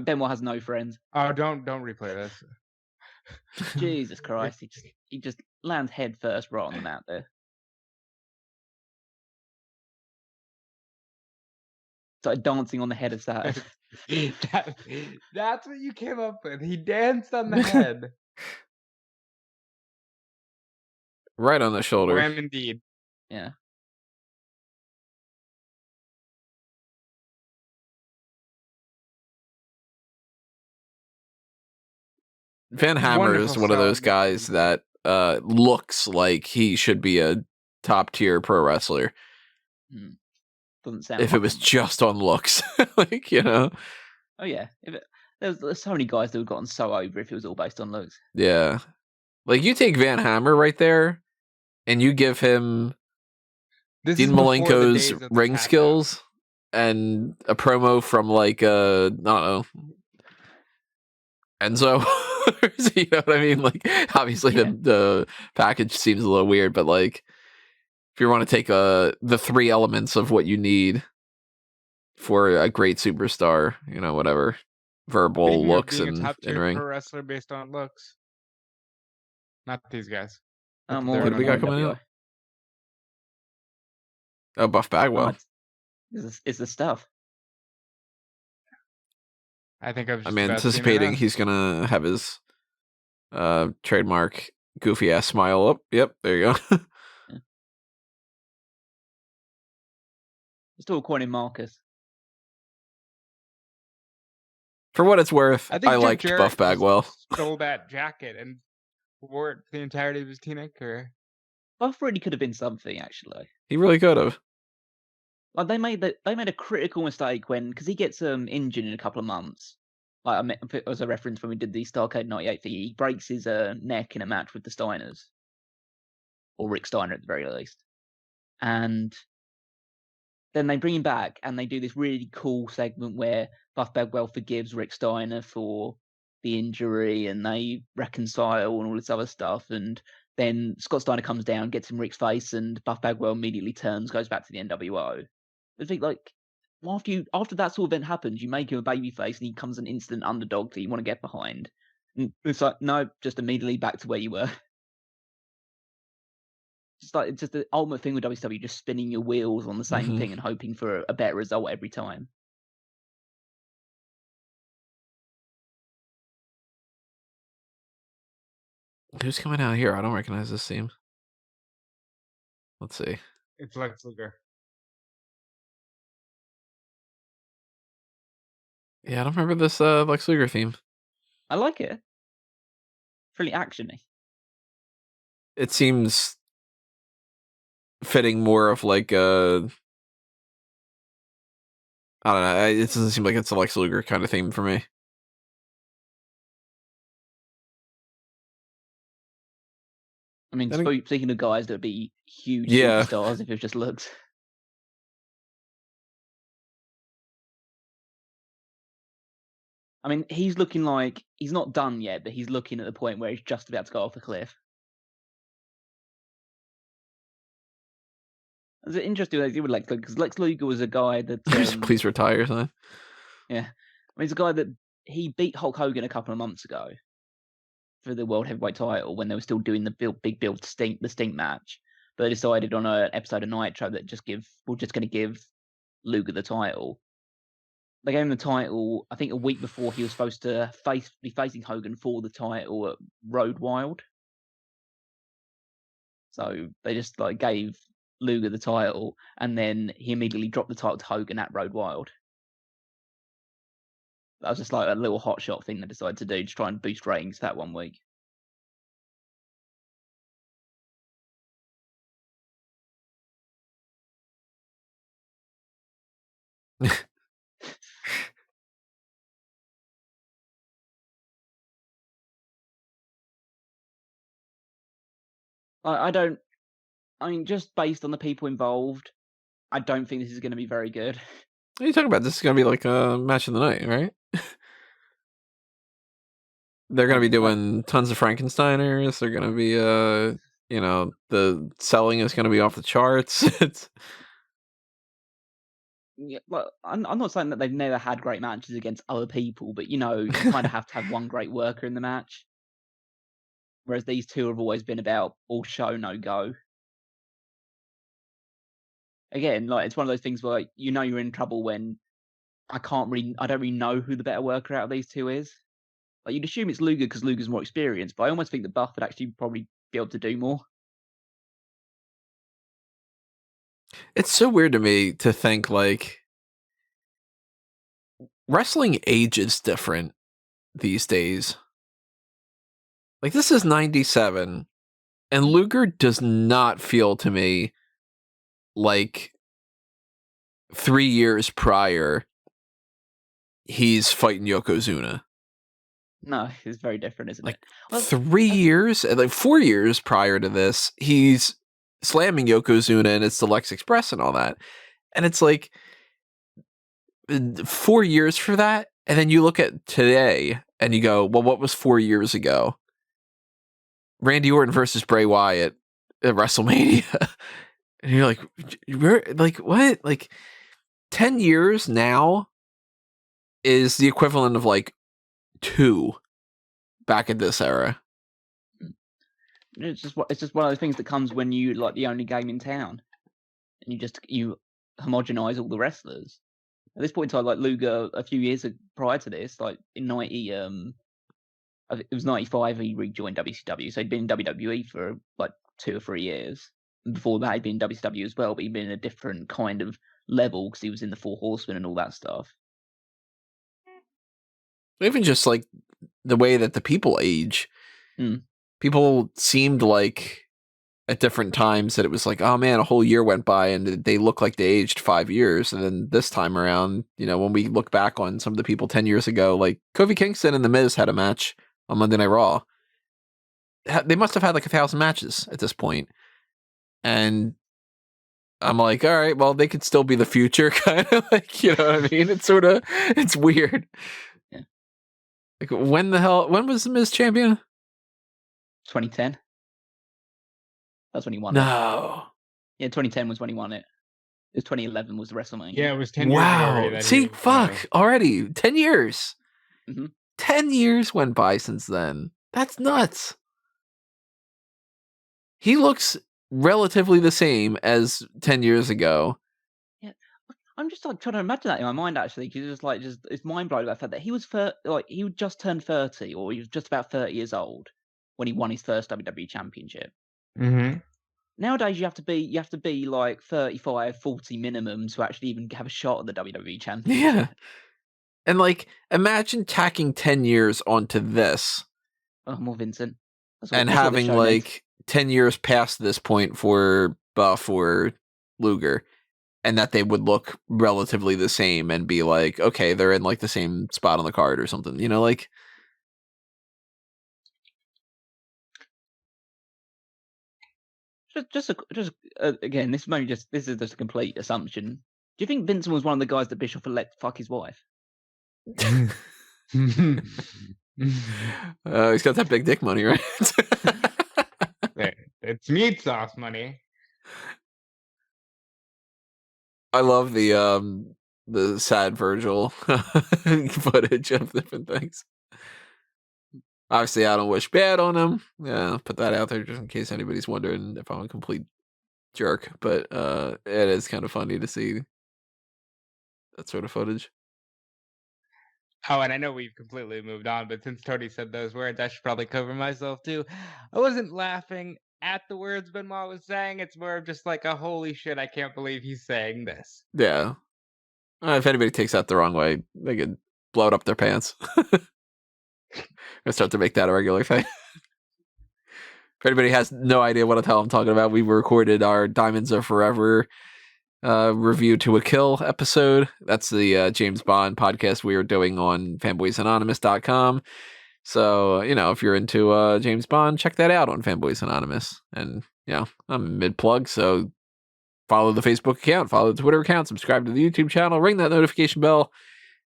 Benoit has no friends. Oh, don't replay this. Jesus Christ! He just lands head first right on the mat there. Started dancing on the head of Saturn. That's what you came up with. He danced on the head. Right on the shoulder. Ram indeed. Yeah. Van Hammer is one of those guys that looks like he should be a top tier pro wrestler. Doesn't sound. If it was just on looks, like, you know. Oh yeah, there's so many guys that have gotten so over if it was all based on looks. Yeah, like you take Van Hammer right there, and you give him Dean Malenko's ring skills and a promo from like I don't know, Enzo. You know what I mean? Like, obviously the package seems a little weird, but like, if you want to take the 3 elements of what you need for a great superstar, you know, whatever, verbal, looks, and in ring. Pro wrestler based on looks. Not these guys. What do we got coming out? Oh, Buff Bagwell. It's the stuff. I'm anticipating he's gonna have his trademark goofy ass smile up. Yep, there you go. Yeah. Still coining Marcus. For what it's worth, I liked Buff Bagwell. Stole that jacket and wore it the entirety of his TNA career. Buff really could have been something, actually. He really could have. Like they made a critical mistake because he gets injured in a couple of months. Like as a reference when we did the Starrcade '98 thing, he breaks his neck in a match with the Steiners, or Rick Steiner at the very least, and then they bring him back and they do this really cool segment where Buff Bagwell forgives Rick Steiner for the injury and they reconcile and all this other stuff. And then Scott Steiner comes down, gets in Rick's face, and Buff Bagwell immediately turns, goes back to the NWO. I think, like, after that sort of event happens, you make him a babyface and he becomes an instant underdog that you want to get behind. And it's like, no, just immediately back to where you were. It's just the ultimate thing with WCW, just spinning your wheels on the same thing and hoping for a better result every time. Who's coming out here? I don't recognize this team. Let's see. It's Lex Luger. Yeah, I don't remember this Lex Luger theme. I like it. Really actiony. It seems fitting more of like a... I don't know. It doesn't seem like it's a Lex Luger kind of theme for me. I mean, speaking of guys that would be huge stars if it just looks. I mean, he's looking like he's not done yet, but he's looking at the point where he's just about to go off a cliff. It's interesting with Lex Luger, because Lex Luger was a guy that please retire, son. Yeah, I mean, he's a guy that he beat Hulk Hogan a couple of months ago for the World Heavyweight title when they were still doing the big build the Stink match, but they decided on an episode of Nitro that we're just going to give Luger the title. They gave him the title, I think, a week before he was supposed to be facing Hogan for the title at Road Wild. So they just gave Luger the title, and then he immediately dropped the title to Hogan at Road Wild. That was just like a little hot shot thing they decided to do to try and boost ratings that 1 week. I mean, just based on the people involved, I don't think this is going to be very good. What are you talking about? This is going to be like a match of the night, right? They're going to be doing tons of Frankensteiners. They're going to be, the selling is going to be off the charts. Yeah, well, I'm not saying that they've never had great matches against other people, but you kind of have to have one great worker in the match. Whereas these two have always been about all show, no go. Again, it's one of those things where you're in trouble when I don't really know who the better worker out of these two is. You'd assume it's Luger because Luger's more experienced, but I almost think that Buff would actually probably be able to do more. It's so weird to me to think wrestling ages different these days. This is 97, and Luger does not feel to me like 3 years prior he's fighting Yokozuna. No, it's very different, isn't it? 3 years, 4 years prior to this, he's slamming Yokozuna and it's the Lex Express and all that. And it's 4 years for that. And then you look at today and you go, well, what was 4 years ago? Randy Orton versus Bray Wyatt at WrestleMania. And you're like, what? 10 years now is the equivalent of 2 back in this era. It's just one of those things that comes when you the only game in town, and you homogenize all the wrestlers. At this point in time, Luger, a few years prior to this, in 90, it was 95, he rejoined WCW, so he'd been in WWE for 2 or 3 years. And before that, he'd been in WCW as well, but he'd been in a different kind of level because he was in the Four Horsemen and all that stuff. Even just the way that the people age. People seemed at different times that it was oh man, a whole year went by and they look like they aged 5 years. And then this time around, when we look back on some of the people 10 years ago, Kofi Kingston and The Miz had a match on Monday Night Raw. They must have had 1,000 matches at this point. And I'm all right, well, they could still be the future, kind of you know what I mean? It's weird. Yeah. Like, when was the Miz champion? 2010. That's when he won it. No. Yeah, 2010 was when he won it. It was 2011 was the WrestleMania. Yeah, it was 10 years ago. Wow. That See, fuck, he already 10 years. Mm-hmm. 10 years went by since then. That's nuts. He looks relatively the same as 10 years ago. Yeah, I'm just like trying to imagine that in my mind actually, because it's mind blowing about the fact that he was he would just turned 30, or he was just about 30 years old when he won his first WWE Championship. Mm-hmm. Nowadays, you have to be like 35, 40 minimum to actually even have a shot at the WWE Championship. Yeah. And like, imagine tacking 10 years onto this. Oh, more Vincent. And having like 10 years past this point for Buff or Luger, and that they would look relatively the same and be like, okay, they're in like the same spot on the card or something, you know, like. Just again, this is just a complete assumption. Do you think Vincent was one of the guys that Bischoff had let fuck his wife? He's got that big dick money, right? It's meat sauce money. I love the sad Virgil footage of different things. Obviously, I don't wish bad on him. Yeah, put that out there just in case anybody's wondering if I'm a complete jerk. But it is kind of funny to see that sort of footage. Oh, and I know we've completely moved on, but since Tony said those words, I should probably cover myself too. I wasn't laughing at the words Benoit was saying. It's more of just like a holy shit, I can't believe he's saying this. Yeah. If anybody takes that the wrong way, they could blow it up their pants. I start to make that a regular thing. If anybody has no idea what the hell I'm talking about, we recorded our Diamonds Are Forever review to a kill episode. That's the James Bond podcast we are doing on fanboysanonymous.com. So, you know, if you're into James Bond, check that out on Fanboys Anonymous. And, you know, I'm mid-plug, so follow the Facebook account, follow the Twitter account, subscribe to the YouTube channel, ring that notification bell,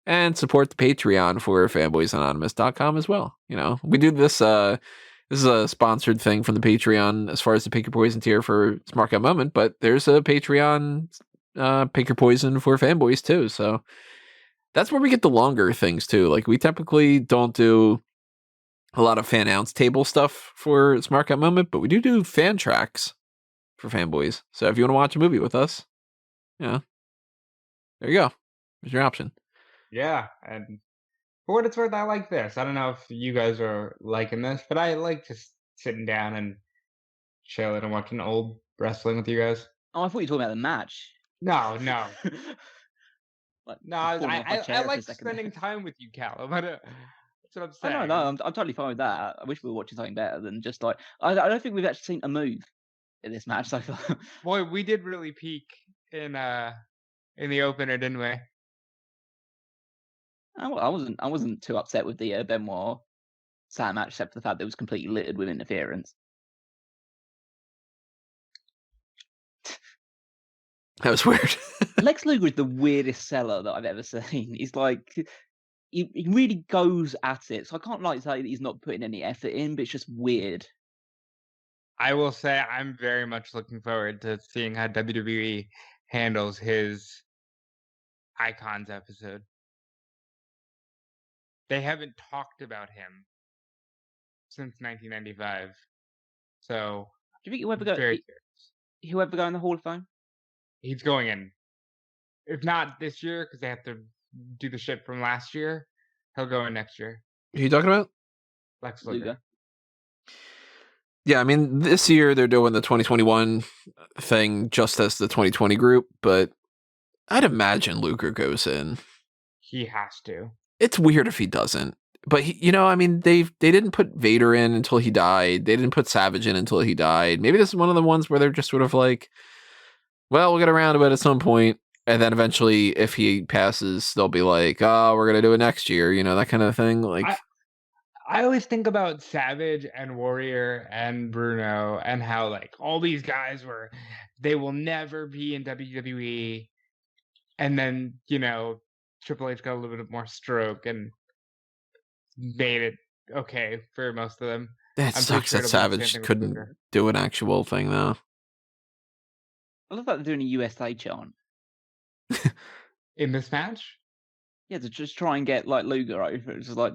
and support the Patreon for fanboysanonymous.com as well. You know, we do this, this is a sponsored thing from the Patreon as far as the Pick Your Poison tier for Smark Out Moment, but there's a Patreon Pick Your Poison for fanboys too. So that's where we get the longer things too. Like, we typically don't do a lot of Fannounce Table stuff for Smark Out Moment, but we do fan tracks for fanboys. So if you want to watch a movie with us, yeah, there you go. There's your option. Yeah, and for what it's worth, I like this. I don't know if you guys are liking this, but I like just sitting down and chilling and watching old wrestling with you guys. Oh, I thought you were talking about the match. No. Like, No, I like spending time with you, Callum. That's what I'm saying. No, I'm totally fine with that. I wish we were watching something better than just like I don't think we've actually seen a move in this match so far. Boy, we did really peak in the opener, didn't we? I wasn't too upset with the Benoit Saturn match, except for the fact that it was completely littered with interference. That was weird. Lex Luger is the weirdest seller that I've ever seen. He's like, he really goes at it. So I can't like say that he's not putting any effort in, but it's just weird. I will say I'm very much looking forward to seeing how WWE handles his Icons episode. They haven't talked about him since 1995. So do you think he'll ever go in the Hall of Fame? He's going in. If not this year, because they have to do the shit from last year, he'll go in next year. Who are you talking about? Lex Luger. Yeah, I mean, this year they're doing the 2021 thing just as the 2020 group, but I'd imagine Luger goes in. He has to. It's weird if he doesn't. But, I mean, they didn't put Vader in until he died. They didn't put Savage in until he died. Maybe this is one of the ones where they're just sort of like, well, we'll get around to it at some point. And then eventually, if he passes, they'll be like, oh, we're going to do it next year. That kind of thing. Like, I always think about Savage and Warrior and Bruno and how, like, all these guys they will never be in WWE. And then, Triple H got a little bit more stroke. And made it okay for most of them. It I'm pretty sucks sure that it'll be the same Savage thing with couldn't Luger. do an actual thing though. I love that they're doing a USA chant. In this match? Yeah, to just try and get like Luger over. It's just like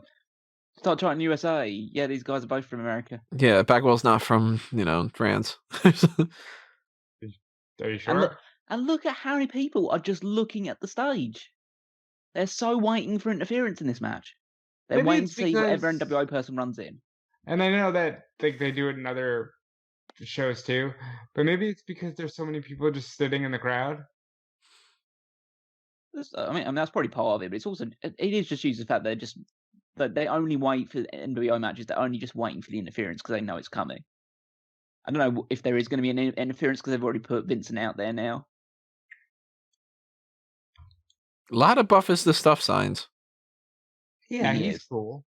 start chanting USA. Yeah, these guys are both from America. Yeah, Bagwell's not from France. Are you sure? And look at how many people are just looking at the stage. They're so waiting for interference in this match. They're Maybe waiting it's to see whatever because- NWO person runs in. And I know that they do it in other shows too, but maybe it's because there's so many people just sitting in the crowd. I mean that's probably part of it, but it's also it is just used the fact that they only wait for NWO matches. They're only just waiting for the interference because they know it's coming. I don't know if there is going to be an interference because they've already put Vincent out there now. A lot of buff is the stuff signs. Yeah, He he's is. cool.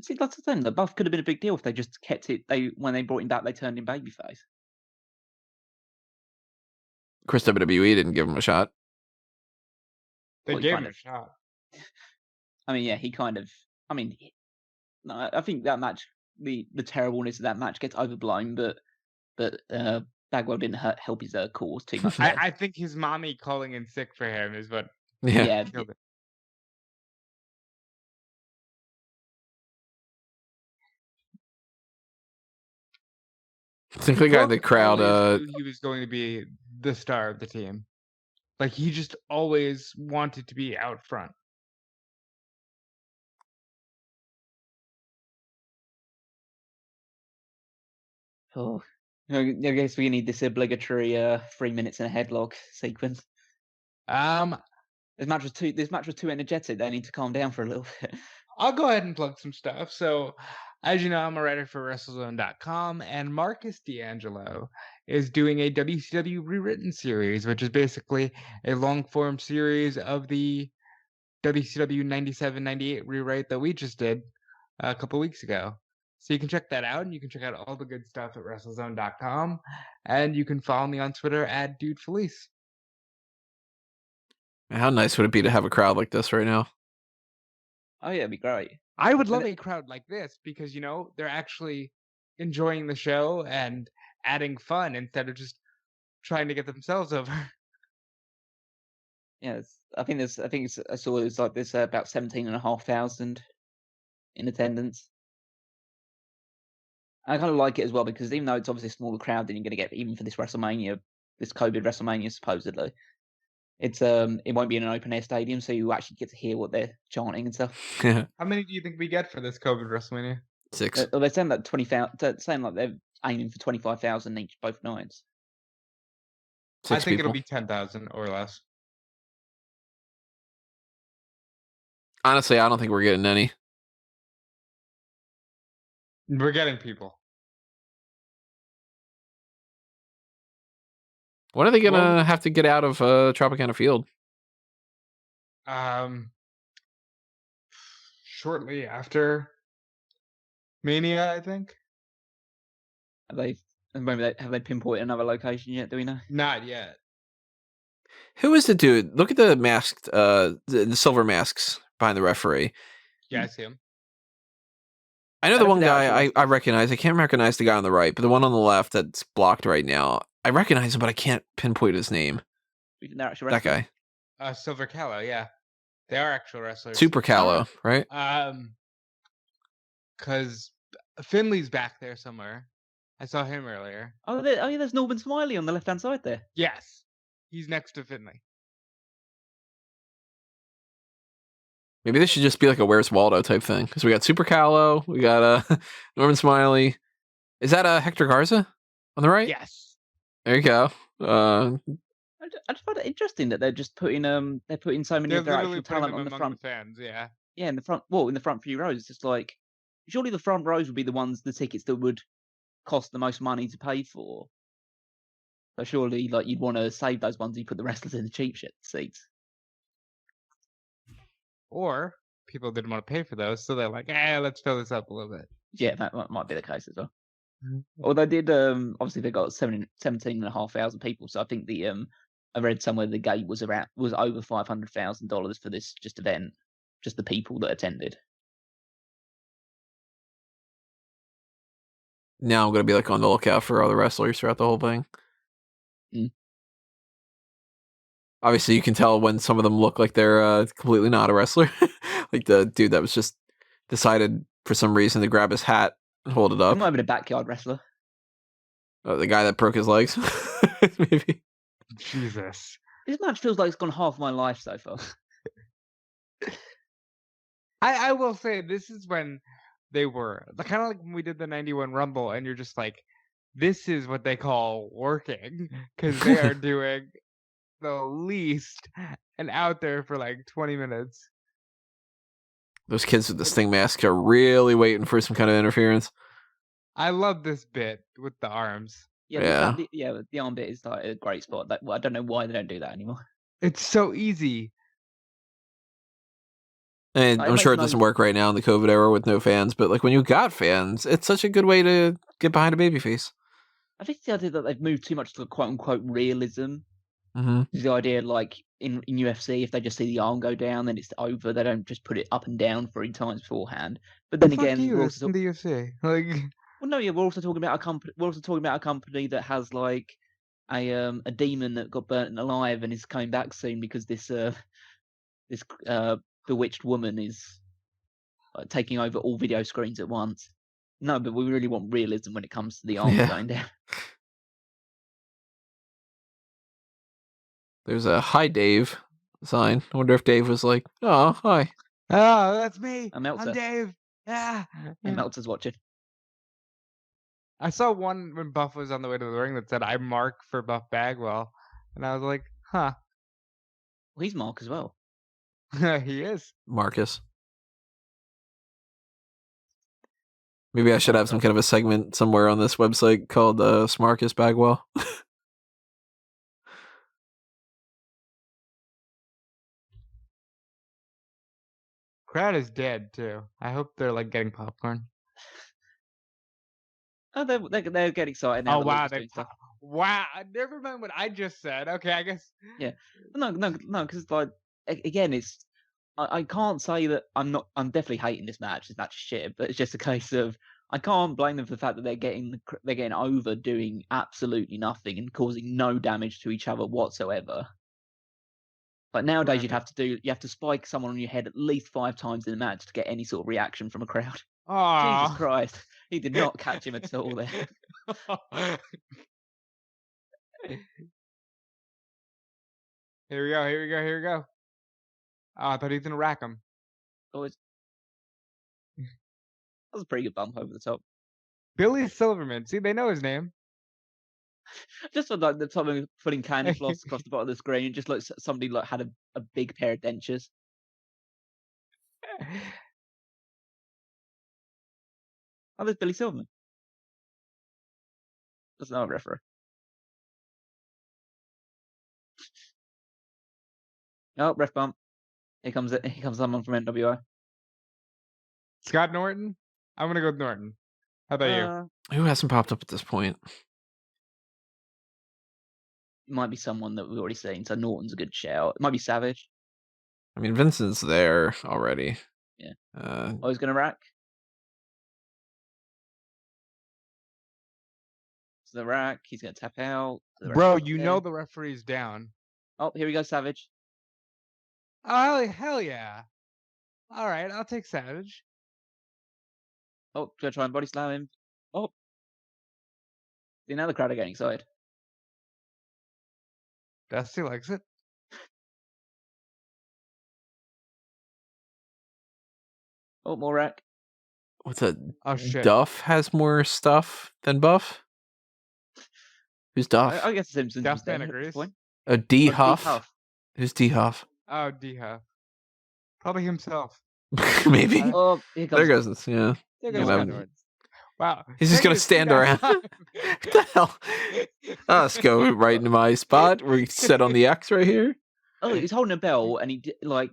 See, that's the thing. The buff could have been a big deal if they just kept it. When they brought him back, they turned him babyface. Chris WWE didn't give him a shot. They Well, he gave kind him a of- shot. I mean, yeah, he kind of. I mean, no, I think that match, the terribleness of that match gets overblown, but Bagwell didn't help his cause too much. there. I think his mommy calling in sick for him is what Yeah. killed it. I think the guy in the Brooke crowd. always knew he was going to be the star of the team. Like he just always wanted to be out front. Oh, I guess we need this obligatory 3 minutes in a headlock sequence. This match was too energetic. They need to calm down for a little bit. I'll go ahead and plug some stuff. So, as you know, I'm a writer for WrestleZone.com, and Marcus D'Angelo is doing a WCW rewritten series, which is basically a long-form series of the WCW 97-98 rewrite that we just did a couple weeks ago. So you can check that out, and you can check out all the good stuff at WrestleZone.com, and you can follow me on Twitter at DudeFelice. How nice would it be to have a crowd like this right now? Oh yeah, it'd be great. I would love a crowd like this because, they're actually enjoying the show and adding fun instead of just trying to get themselves over. Yeah, I saw it's like this about 17,500 in attendance. I kind of like it as well because even though it's obviously a smaller crowd than you're going to get even for this WrestleMania, this COVID WrestleMania supposedly, it won't be in an open air stadium, so you actually get to hear what they're chanting and stuff. How many do you think we get for this COVID WrestleMania? 6. They're saying that 20,000, saying like they're aiming for 25,000 each both nights. 6 I think people. it'll be 10,000 or less. Honestly, I don't think we're getting any. We're getting people. When are they gonna have to get out of Tropicana Field? Shortly after Mania, I think. Have they pinpointed another location yet? Do we know? Not yet. Who is the dude? Look at the masked, the silver masks behind the referee. Yeah, I see him. I know I the don't one think they're guy actually I recognize. I can't recognize the guy on the right, but the one on the left that's blocked right now, I recognize him, but I can't pinpoint his name. We think they're actually That wrestlers? guy. Silver Callow, yeah. They are actual wrestlers. Super Callow, right? Because Finley's back there somewhere. I saw him earlier. Oh, yeah, there's Norman Smiley on the left-hand side there. Yes. He's next to Finley. Maybe this should just be like a Where's Waldo type thing. Because we got Super Callow, we got Norman Smiley. Is that Hector Garza on the right? Yes. There you go. I just find it interesting that they're just putting so many They're of their literally actual putting talent them on the among front. the fans, yeah. Yeah, in the front few rows. It's just like surely the front rows would be the tickets that would cost the most money to pay for. So surely, like you'd want to save those ones. You put the wrestlers in the cheap shit seats. Or people didn't want to pay for those, so they're like, let's fill this up a little bit. Yeah, that might be the case as well. Mhm. Well, they did. Obviously, they got 17,500 people. So I think I read somewhere the gate was over $500,000 for this just event. just the people that attended. Now I'm gonna be like on the lookout for other wrestlers throughout the whole thing. Mm. Obviously, you can tell when some of them look like they're completely not a wrestler. Like the dude that was just decided for some reason to grab his hat and hold it He up. might have been a backyard wrestler. The guy that broke his legs, maybe. Jesus. This match feels like it's gone half my life so far. I will say this is when they were kind of like when we did the 91 Rumble, and you're just like, this is what they call working, because they are doing the least and out there for like 20 minutes. Those kids with the Sting mask are really waiting for some kind of interference. I love this bit with the arms. Yeah, the arm bit is like a great spot. Like, I don't know why they don't do that anymore. It's so easy. And I'm sure it doesn't work right now in the COVID era with no fans, but like when you got fans, it's such a good way to get behind a babyface. I think the idea that they've moved too much to quote unquote realism Mm-hmm. is the idea like in UFC, if they just see the arm go down, then it's over. They don't just put it up and down 3 times beforehand. But then again, we're also the UFC. Like, well, no, yeah, we're also talking about a company. We're also talking about a company that has like a demon that got burnt alive and is coming back soon because this bewitched woman is taking over all video screens at once. No, but we really want realism when it comes to the arms going down. There's a "Hi, Dave" sign. I wonder if Dave was like, "Oh, hi." Oh, that's me. I'm Dave. Yeah. And Meltzer's watching. I saw one when Buff was on the way to the ring that said, "I mark for Buff Bagwell," and I was like, "Huh." Well, he's Mark as well. He is. Marcus. Maybe I should have some kind of a segment somewhere on this website called Smarkus Bagwell. Crowd is dead too. I hope they're like getting popcorn. Oh, they're getting excited now. Oh wow! Wow! Never mind what I just said. Okay, I guess. Yeah. No, because like again, it's I can't say that I'm definitely hating this match. This match is shit, but it's just a case of I can't blame them for the fact that they're getting over doing absolutely nothing and causing no damage to each other whatsoever. Like nowadays, you have to spike someone on your head at least 5 times in a match to get any sort of reaction from a crowd. Oh, Jesus Christ, he did not catch him at all there. Here we go. Oh, I thought he was gonna rack him. Oh, that was a pretty good bump over the top. Billy Silverman. See, they know his name. Just for like the top of putting candy floss across the bottom of the screen, it just looks somebody like had a big pair of dentures. Oh, there's Billy Silverman. That's another referee. Oh, ref bump. Here comes someone from NWI. Scott Norton. I'm gonna go with Norton. How about you? Who hasn't popped up at this point? It might be someone that we've already seen. So Norton's a good shout. It might be Savage. I mean, Vincent's there already. Yeah. Oh, he's gonna rack. It's the rack. He's gonna tap out. Bro, you know the referee's down. Oh, here we go, Savage. Oh, hell yeah. All right, I'll take Savage. Oh, gonna try and body slam him. Oh. See, now the crowd are getting excited. Dusty likes it. Oh, more rack. What's that? Oh, shit. Duff has more stuff than Buff? Who's Duff? I guess Simpsons. Duffman agrees. D Huff? Who's D Huff? Oh, D Huff. Probably himself. Maybe. Oh, here comes. There goes this, yeah. There goes Yeah, Norton. Wow. He's just gonna stand around. What the hell? Oh, let's go right into my spot. We're set on the X right here. Oh, he's holding a bell, and he didn't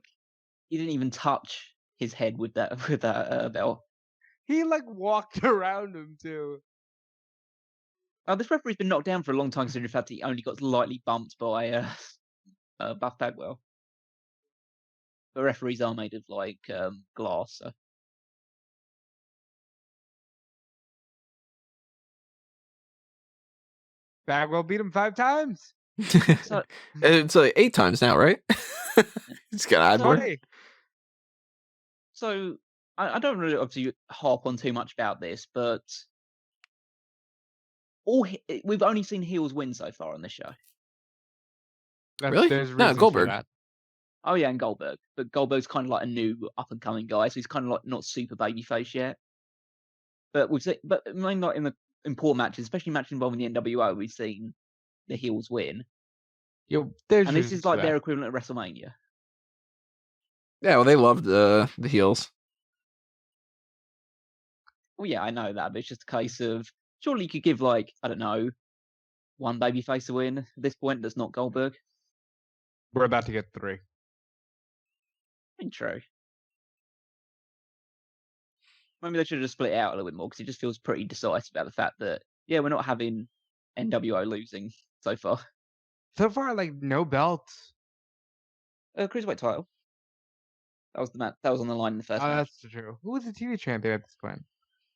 even touch his head with that bell. He walked around him too. Oh, this referee's been knocked down for a long time, considering the fact that he only got slightly bumped by Buff Bagwell. the referees are made of like glass. So. Bagwell beat him 5 times. So It's like 8 times now, right? It's got to add more. So I don't really obviously harp on too much about this, but we've only seen heels win so far on this show. Really? There's No, reasons Goldberg. for that. Oh yeah, and Goldberg. But Goldberg's kind of like a new up and coming guy, so he's kind of like not super babyface yet. But we've seen, but maybe not in the important matches, especially matches involving the NWO. We've seen the heels win, Yo, there's and this reasons is for like that. their equivalent of WrestleMania. Yeah, well, they loved the heels. Well, yeah, I know that, but it's just a case of surely you could give like I don't know, one babyface a win at this point that's not Goldberg. We're about to get 3. I mean, true. Maybe they should have just split it out a little bit more because it just feels pretty decisive about the fact that yeah, we're not having NWO losing so far. So far, like no belts. Cruiserweight title. That was the match. That was on the line in the first Oh, match. that's true. Who was the TV champion at this point?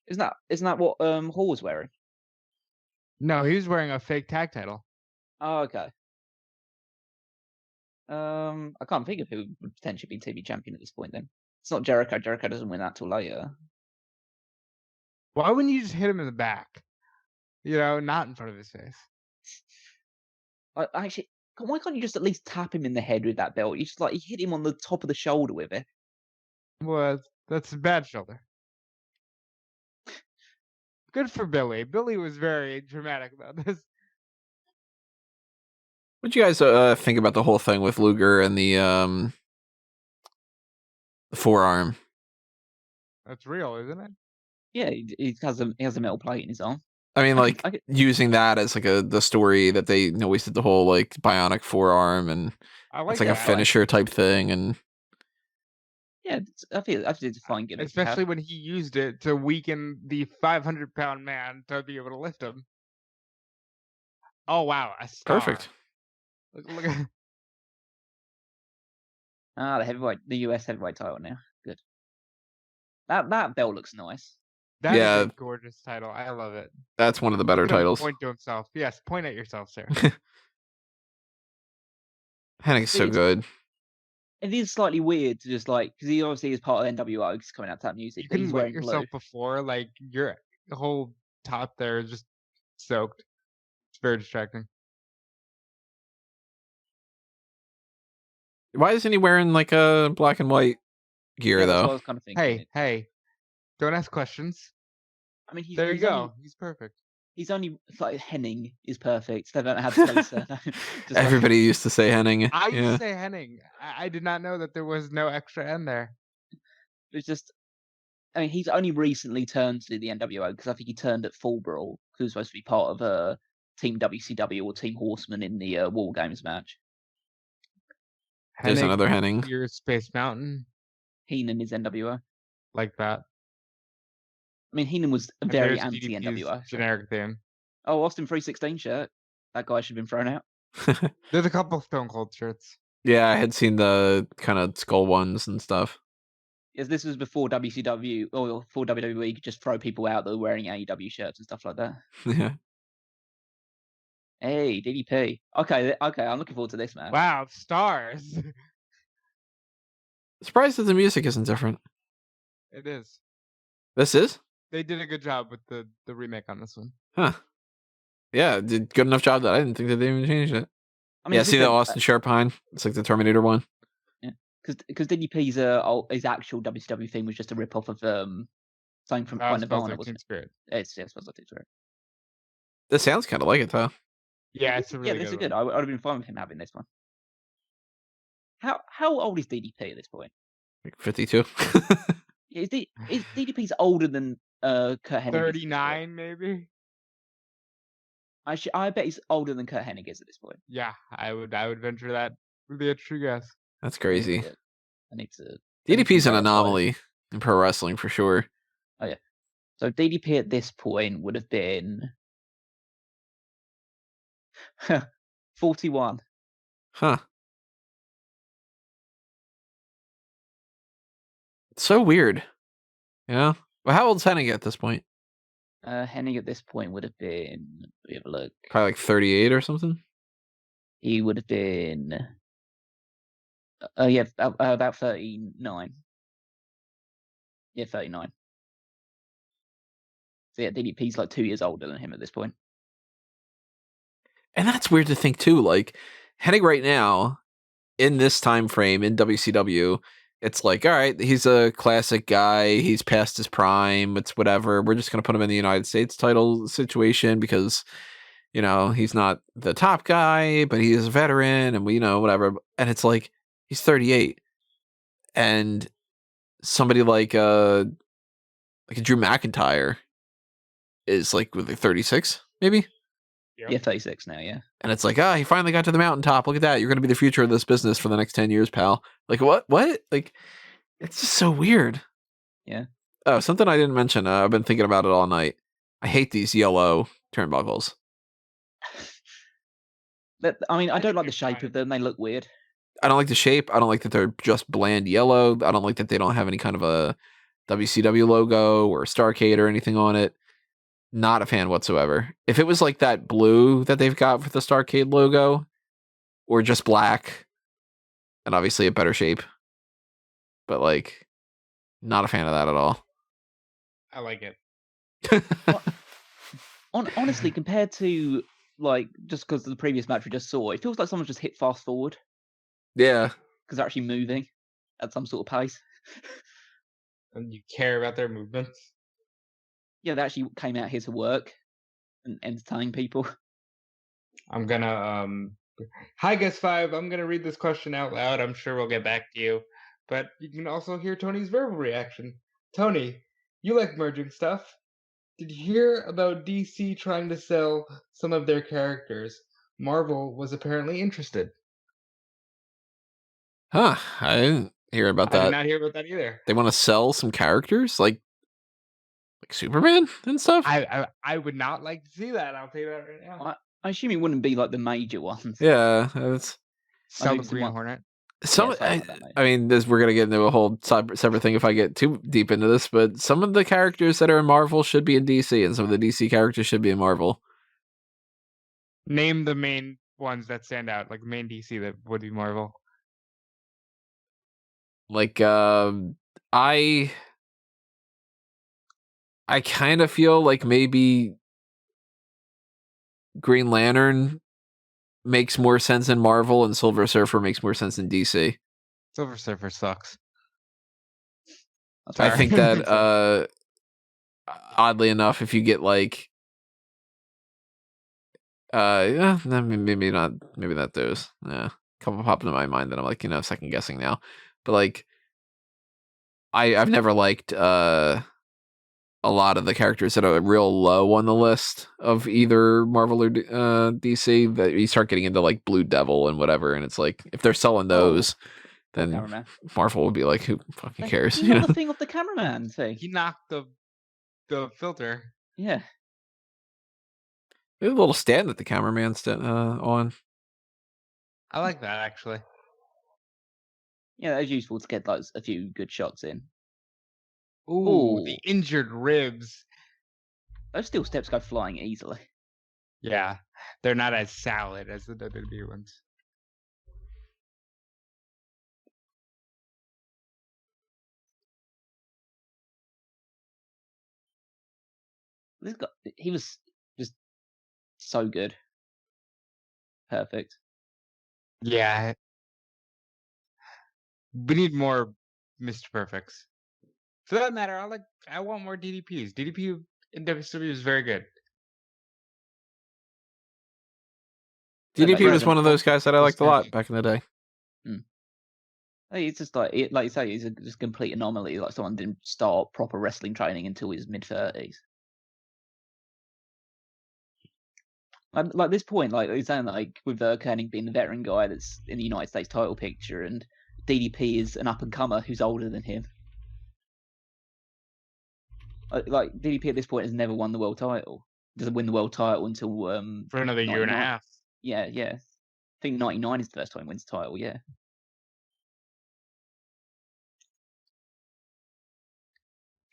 Isn't that what Hall was wearing? No, he was wearing a fake tag title. Oh, okay. I can't think of who would potentially be TV champion at this point. Then it's not Jericho. Jericho doesn't win that till later. Why wouldn't you just hit him in the back? You know, not in front of his face. Actually, why can't you just at least tap him in the head with that belt? You just like you hit him on the top of the shoulder with it. Well, that's a bad shoulder. Good for Billy. Billy was very dramatic about this. What'd you guys think about the whole thing with Luger and the forearm? That's real, isn't it? Yeah, he has a metal plate in his arm. I mean, like using that as like the story that they always did the whole like bionic forearm and it's like a finisher type thing, and yeah, I feel it's a fine gimmick. Especially when he used it to weaken the 500-pound man to be able to lift him. Oh wow, a star. Perfect. Look at the US heavyweight title now. Good. That belt looks nice. that is a gorgeous title. I love it. That's one of the better titles. Point to himself. Yes, point at yourself, sir. Hennig's so good. It is slightly weird to just like because he obviously is part of NWO because coming out to that music. You couldn't wet yourself before, like your whole top there is just soaked. It's very distracting. Why isn't he wearing like a black and white gear though? That's what I was kind of thinking. Hey, don't ask questions. I mean, there you go. He's perfect. He's only like Hennig is perfect. I don't know how to say that. Everybody used to say Hennig. I used to say Hennig. I did not know that there was no extra N there. It's just, I mean, he's only recently turned to the NWO because I think he turned at Full Brawl because he was supposed to be part of Team WCW or Team Horseman in the War Games match. There's another Hennig. Your Space Mountain. Heenan is NWO. Like that. I mean, Heenan was very anti-NWO. Generic theme. Oh, Austin 316 shirt. That guy should have been thrown out. There's a couple Stone Cold shirts. Yeah, I had seen the kind of skull ones and stuff. Yes, this was before WCW or before WWE could just throw people out that were wearing AEW shirts and stuff like that. Yeah. Hey, DDP. Okay, I'm looking forward to this, man. Wow, stars. Surprised that the music isn't different. It is. This is? They did a good job with the remake on this one. Huh. Yeah, did good enough job that I didn't think that they even changed it. I mean, yeah, see the Austin shirt behind? It's like the Terminator one. Yeah, because DDP's his actual WCW theme was just a rip off of something from Point Nirvana, wasn't it? Spirit. It's Smells Like Teen Spirit. This sounds kind of like it though. Yeah, it's a really this good is good. I would have been fine with him having this one. How old is DDP at this point? Like 52. Is DDP's older than Curt Hennig? 39 maybe. I bet he's older than Curt Hennig is at this point. Yeah, I would venture that would be a true guess. That's crazy. I need to. DDP's an anomaly in pro wrestling for sure. Oh yeah. So DDP at this point would have been 41. Huh. So weird. Yeah. Well, how old's Hennig at this point? Hennig at this point would have been. Let me have a look. Probably like 38 or something. He would have been. About 39. Yeah, 39. So yeah, DDP's like 2 years older than him at this point. And that's weird to think too. Like Hennig right now, in this time frame in WCW, it's like, all right, he's a classic guy. He's past his prime. It's whatever. We're just gonna put him in the United States title situation because, he's not the top guy, but he is a veteran, and we whatever. And it's like he's 38, and somebody like a Drew McIntyre is like with 36, maybe. Yep. Yeah, 36 now, yeah. And it's like, he finally got to the mountaintop. Look at that. You're going to be the future of this business for the next 10 years, pal. Like, what? Like, it's just so weird. Yeah. Oh, something I didn't mention. I've been thinking about it all night. I hate these yellow turnbuckles. I don't like the shape of them. They look weird. I don't like the shape. I don't like that they're just bland yellow. I don't like that they don't have any kind of a WCW logo or Starrcade or anything on it. Not a fan whatsoever. If it was like that blue that they've got for the Starrcade logo, or just black, and obviously a better shape, but like, not a fan of that at all. I like it. Honestly, compared to like just because of the previous match we just saw, it feels like someone's just hit fast forward. Yeah, because they're actually moving at some sort of pace. And you care about their movements. Yeah, they actually came out here to work and entertain people. I'm gonna hi Guest 5, I'm gonna read this question out loud. I'm sure we'll get back to you. But you can also hear Tony's verbal reaction. Tony, you like merging stuff. Did you hear about DC trying to sell some of their characters? Marvel was apparently interested. Huh, I didn't hear about that. I did not hear about that either. They want to sell some characters? Like Superman and stuff? I would not like to see that. I'll tell you that right now. I assume it wouldn't be like the major ones. Yeah, that's Sell the Green Hornet. Some. I mean, we're gonna get into a whole separate thing if I get too deep into this. But some of the characters that are in Marvel should be in DC, and some of the DC characters should be in Marvel. Name the main ones that stand out, like main DC that would be Marvel. Like, I kind of feel like maybe Green Lantern makes more sense in Marvel, and Silver Surfer makes more sense in DC. Silver Surfer sucks. I think that, oddly enough, if you get like, maybe not those. Yeah, a couple pop into my mind that I'm like, second guessing now. But like, I've never liked a lot of the characters that are real low on the list of either Marvel or DC. That you start getting into like Blue Devil and whatever, and it's like if they're selling those, then Marvel would be like, who fucking cares? He knocked the thing off the cameraman thing. He knocked the filter. Yeah. There's a little stand that the cameraman's on. I like that actually. Yeah, that was useful to get like a few good shots in. Ooh, the injured ribs. Those steel steps go flying easily. Yeah, they're not as solid as the WWE ones. This guy, he was just so good. Perfect. Yeah. We need more Mr. Perfects. For that matter, I want more DDPs. DDP in WCW is very good. DDP was one of those guys that I liked a lot back in the day. It's just like you say, he's just a complete anomaly. Like someone didn't start proper wrestling training until his mid-30s. Like this point, like he's saying, like with Hennig being the veteran guy that's in the United States title picture, and DDP is an up and comer who's older than him. Like DDP at this point has never won the world title. Doesn't win the world title until for another year and a half. Yeah. I think 99 is the first time he wins the title. Yeah.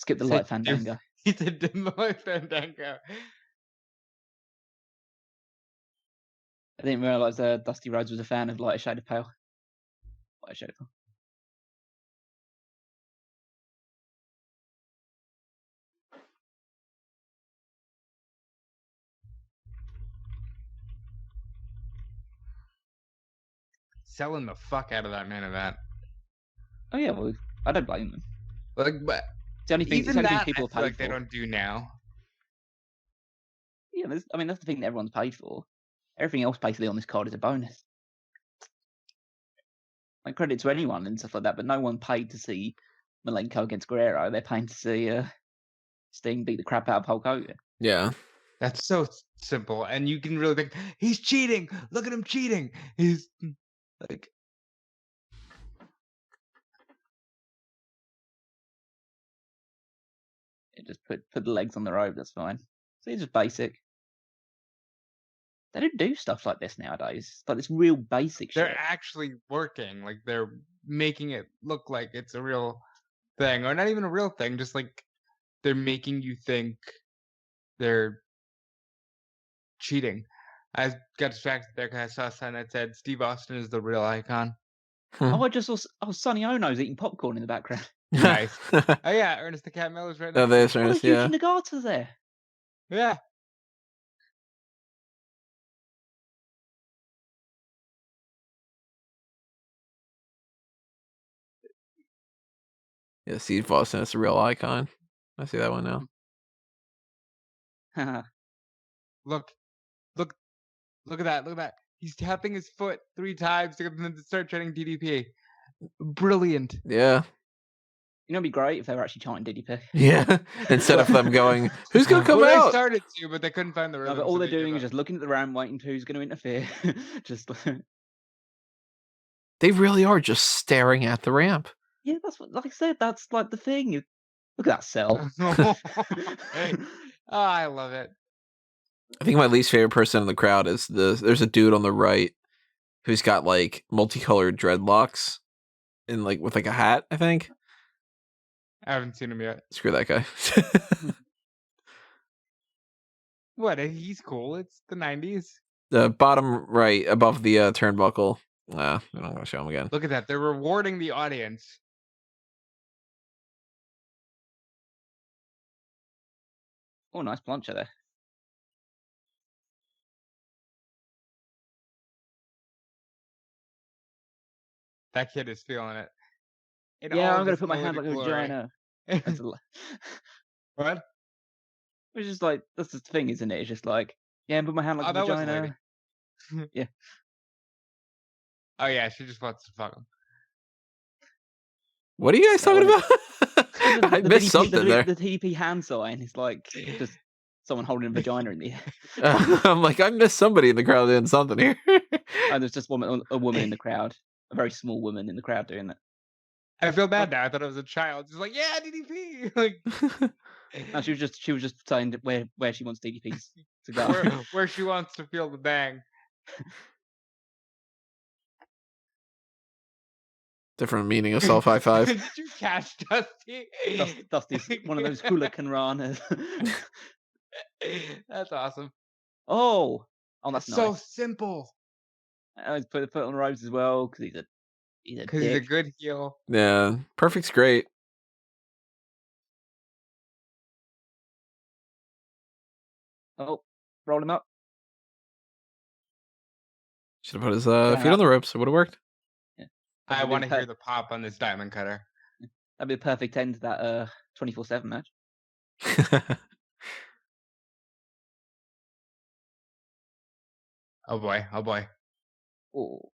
Skip the light fandango. He said light fandango. I didn't realise Dusty Rhodes was a fan of Lighter Shade of Pale. Lighter Shade of Pale. Selling the fuck out of that main event. Oh yeah, well, I don't blame them. Like, but It's the only thing, even that, people I feel pay like for. they don't do now. Yeah, I mean that's the thing that everyone's paid for. Everything else basically on this card is a bonus. Like credit to anyone and stuff like that, but no one paid to see Malenko against Guerrero. They're paying to see Sting beat the crap out of Hulk Hogan. Yeah. That's so simple, and you can really think he's cheating. Look at him cheating. He's like, just put the legs on the rope. That's fine. So it's just basic. They don't do stuff like this nowadays. It's like this real basic shit. they're actually working. Like they're making it look like it's a real thing, or not even a real thing. Just like they're making you think they're cheating. I got distracted there because I saw a sign that said Steve Austin is the real icon. Oh, I just saw. Oh, Sonny Ono's eating popcorn in the background. Nice. Oh yeah, Ernest the Cat Miller's right Oh, next there's to Ernest, Yuji yeah. Nagata's there. him. Yeah. Yeah, Steve Austin is a real icon. I see that one now. Look at that. Look at that. He's tapping his foot 3 times to get them to start chanting DDP. Brilliant. Yeah. You know, it'd be great if they were actually chanting DDP. Yeah. Instead of them going, who's going to come Well, out? they started to, but they couldn't find the No, rhythm. but all so they're they gave doing is up. just looking at the round, waiting for who's going to interfere. Just They really are just staring at the ramp. yeah, that's what. Like I said, that's like the thing. Look at that cell. Oh, I love it. I think my least favorite person in the crowd is there's a dude on the right who's got like multicolored dreadlocks and like with like a hat, I think. I haven't seen him yet. Screw that guy. What? He's cool. It's the 90s. The bottom right above the turnbuckle. I'm not going to show him again. Look at that. They're rewarding the audience. Oh, nice plancha there. That kid is feeling it. Yeah, I'm going to put my hand like a vagina. What? It's just like, that's the thing, isn't it? It's just like, yeah, put my hand like a that was a vagina. Yeah. Oh, yeah, she just wants to fuck him. What are you guys talking about? I missed something there. The TDP hand sign is like just someone holding a vagina in the air. I'm like, I missed somebody in the crowd doing something here. And there's just a woman in the crowd, a very small woman in the crowd doing that. I feel bad now. I thought it was a child. She's like, yeah, DDP. Like, no, she was just saying that where she wants DDPs to go. where she wants to feel the bang. Different meaning of self high five. Did you catch Dusty? Dusty's one of those hooligan ranas. That's awesome. Oh, that's so nice. simple. I put the foot on the ropes as well because he's a good heel. Yeah, perfect's great. Oh, roll him up. Should have put his feet on the ropes. It would have worked. Yeah. I want to hear the pop on this diamond cutter. That'd be a perfect end to that 24/7 match. Oh boy. Oh.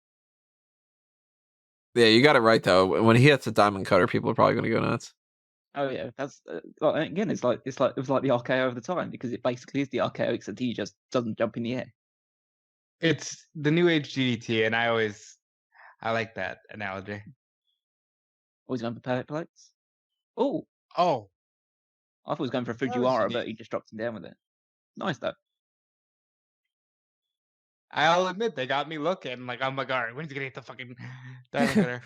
Yeah, you got it right though. When he hits a diamond cutter, people are probably going to go nuts. Oh yeah, that's again. It was like the RKO of the time because it basically is the RKO except he just doesn't jump in the air. It's the new age DDT, and I like that analogy. Always going for perfect plates. Oh, I thought he was going for a Fujiwara, but he just dropped him down with it. Nice though. I'll admit they got me looking like, oh my god, when's he gonna hit the fucking diamond cutter?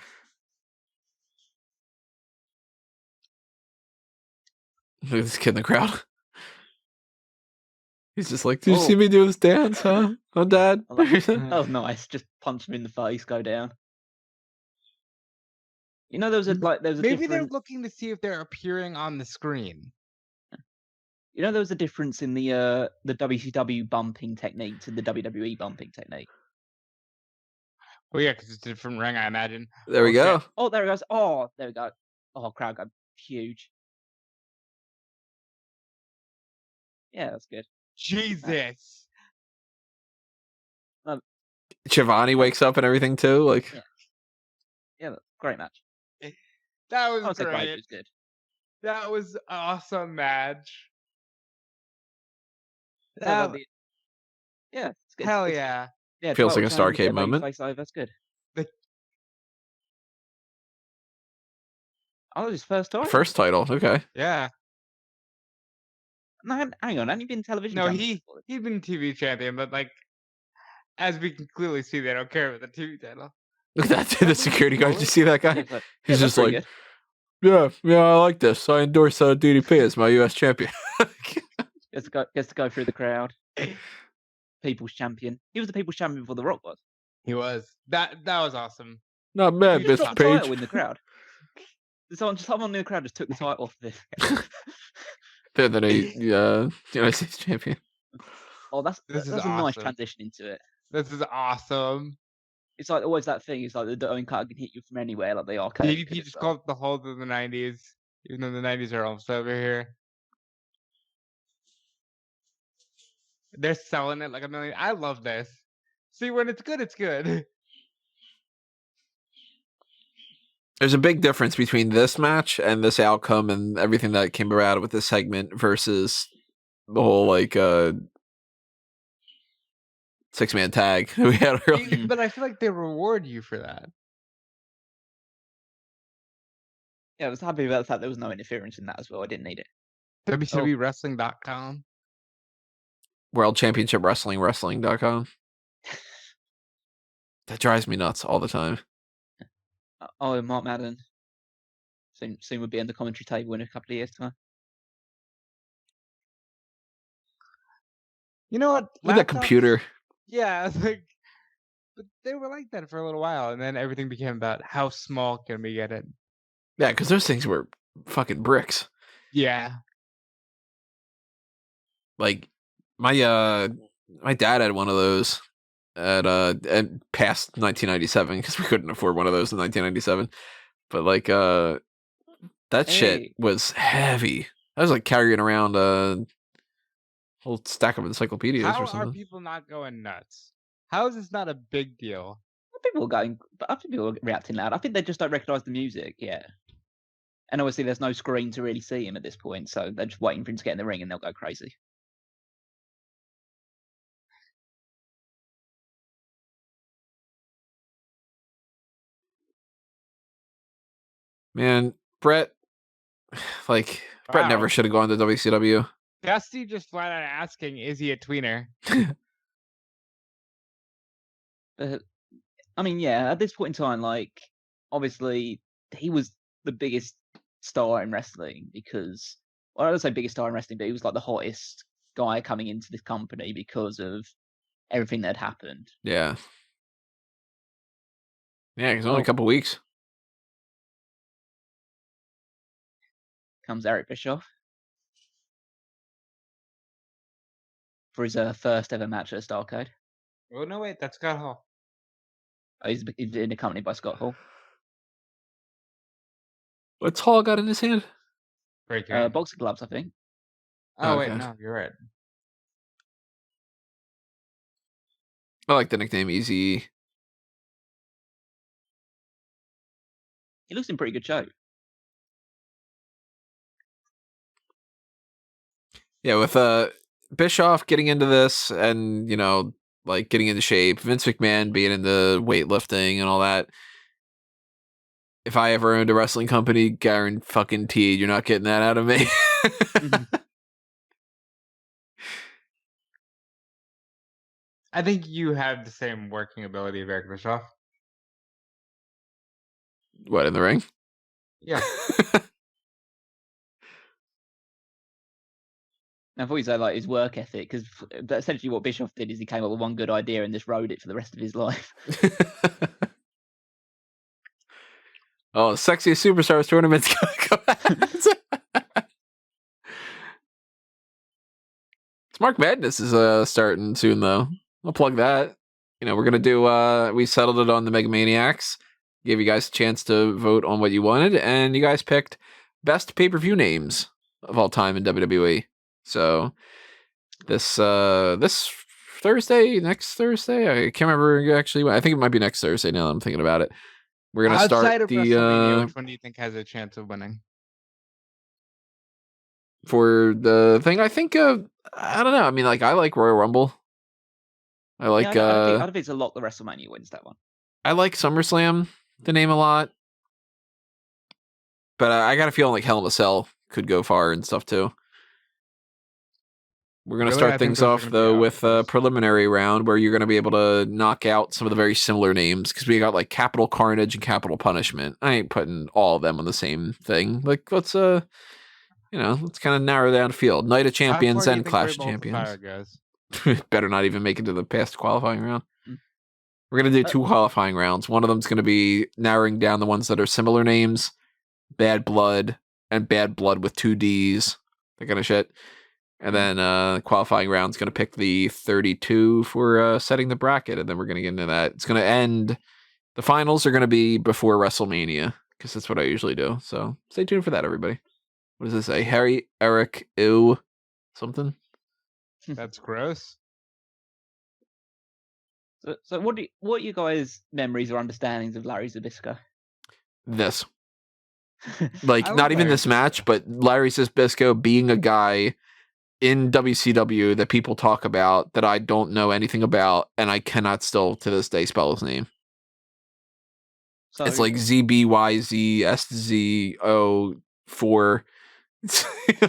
Look at this kid in the crowd. He's just like, did you see me do this dance, huh? Oh, Dad? That was nice. Just punch him in the face, go down. You know, there was a Maybe they're difference. looking to see if they're appearing on the screen. You know, there was a difference in the WCW bumping technique to the WWE bumping technique. Well, yeah, because it's a different ring, I imagine. There we go. Oh, there it goes. Oh, there we go. Oh, crowd go huge. Yeah, that's good. Jesus. Shivani wakes up and everything too. Like, yeah, great match. That was Great. great. It was good. That was awesome match. Yeah, it's good. Hell yeah. Yeah, feels like a title change, Starrcade get moment. babyface over, that's good. Oh, his first title. First title. Okay. Yeah. No, hang on. Hadn't you been television? No, champion before? he's been TV champion, but like, as we can clearly see, they don't care about the TV title. Look at that. The security guard. Did you see that guy? Yeah, but- He's yeah, just that's like, pretty yeah, I like this. I endorse DDP as my U.S. champion. good. Gets to go through the crowd. People's champion. He was the people's champion before The Rock was. He was. That was awesome. Not bad, He just Mr. dropped the title Page. in the crowd. Someone in the crowd just took the title off of him. Better than a United States champion. Oh, that's This is a nice awesome. transition into it. This is awesome. It's like always that thing. It's like the Owen Carter can hit you from anywhere, like the arcade. DDP just called it the whole of the 90s, even though the 90s are almost over here. They're selling it like a million. I love this. See, when it's good, it's good. There's a big difference between this match and this outcome and everything that came around with this segment versus the whole like 6-man tag we had earlier. But I feel like they reward you for that. Yeah, I was happy about the fact there was no interference in that as well. I didn't need it. WCWWrestling.com. World Championship Wrestling.com. That drives me nuts all the time. Oh, Mark Madden. Soon would be on the commentary table in a couple of years' time. You know what? Look at that computer. Yeah, it's like, but they were like that for a little while, and then everything became about how small can we get it. Yeah, because those things were fucking bricks. Yeah. Like my dad had one of those at past 1997 because we couldn't afford one of those in 1997. But like that shit was heavy. I was like carrying around a whole stack of encyclopedias How or something. are people not going nuts? How is this not a big deal? People are reacting loud. I think they just don't recognise the music. Yeah. And obviously, there's no screen to really see him at this point, so they're just waiting for him to get in the ring, and they'll go crazy. Man, Bret never should have gone to WCW. Dusty just flat out asking, is he a tweener? But I mean, yeah, at this point in time, like, obviously, he was the biggest star in wrestling because, well, I don't say biggest star in wrestling, but he was like the hottest guy coming into this company because of everything that had happened. Yeah. Yeah, because only a couple weeks. Comes Eric Bischoff for his first ever match at Starrcade. Oh, no, wait, that's Scott Hall. Oh, he's been accompanied by Scott Hall. What's Hall got in his hand? Boxing gloves, I think. Oh, Okay. wait, no, you're right. I like the nickname Easy. He looks in pretty good shape. Yeah, with Bischoff getting into this and, you know, like getting into shape, Vince McMahon being into weightlifting and all that. If I ever owned a wrestling company, guaranteed you're not getting that out of me. I think you have the same working ability of Eric Bischoff. What, in the ring? Yeah. I thought you said like his work ethic, because essentially what Bischoff did is he came up with one good idea and just rode it for the rest of his life. Oh, Sexiest Superstars tournament's gonna come out. Smark Madness is starting soon, though. I'll plug that. We're gonna do. We settled it on the Mega Maniacs. Gave you guys a chance to vote on what you wanted, and you guys picked best pay-per-view names of all time in WWE. So this Thursday, next Thursday, I can't remember actually. I think it might be next Thursday. Now that I'm thinking about it. We're gonna Outside start of the WrestleMania, which one do you think has a chance of winning? For the thing. I think I don't know. I mean, like I like Royal Rumble. I like I don't think it's a lot. The WrestleMania wins that one. I like SummerSlam, the name a lot, but I got a feeling like Hell in a Cell could go far and stuff too. We're going to start things off, though, with a preliminary round where you're going to be able to knock out some of the very similar names, because we got, like, Capital Carnage and Capital Punishment. I ain't putting all of them on the same thing. Like, let's kind of narrow down the field. Night of Champions and Clash of Champions. Better not even make it to the past qualifying round. We're going to do 2 qualifying rounds. One of them's going to be narrowing down the ones that are similar names, Bad Blood, and Bad Blood with 2 Ds, that kind of shit. And then qualifying round's going to pick the 32 for setting the bracket, and then we're going to get into that. It's going to end. The finals are going to be before WrestleMania, because that's what I usually do. So stay tuned for that, everybody. What does this say? Harry, Eric, ew, something? That's gross. So what are you guys' memories or understandings of Larry Zbyszko? This. Like, not even this match, but Larry Zbyszko being a guy in WCW that people talk about that I don't know anything about, and I cannot still to this day spell his name. So, it's like ZBYZSZO4.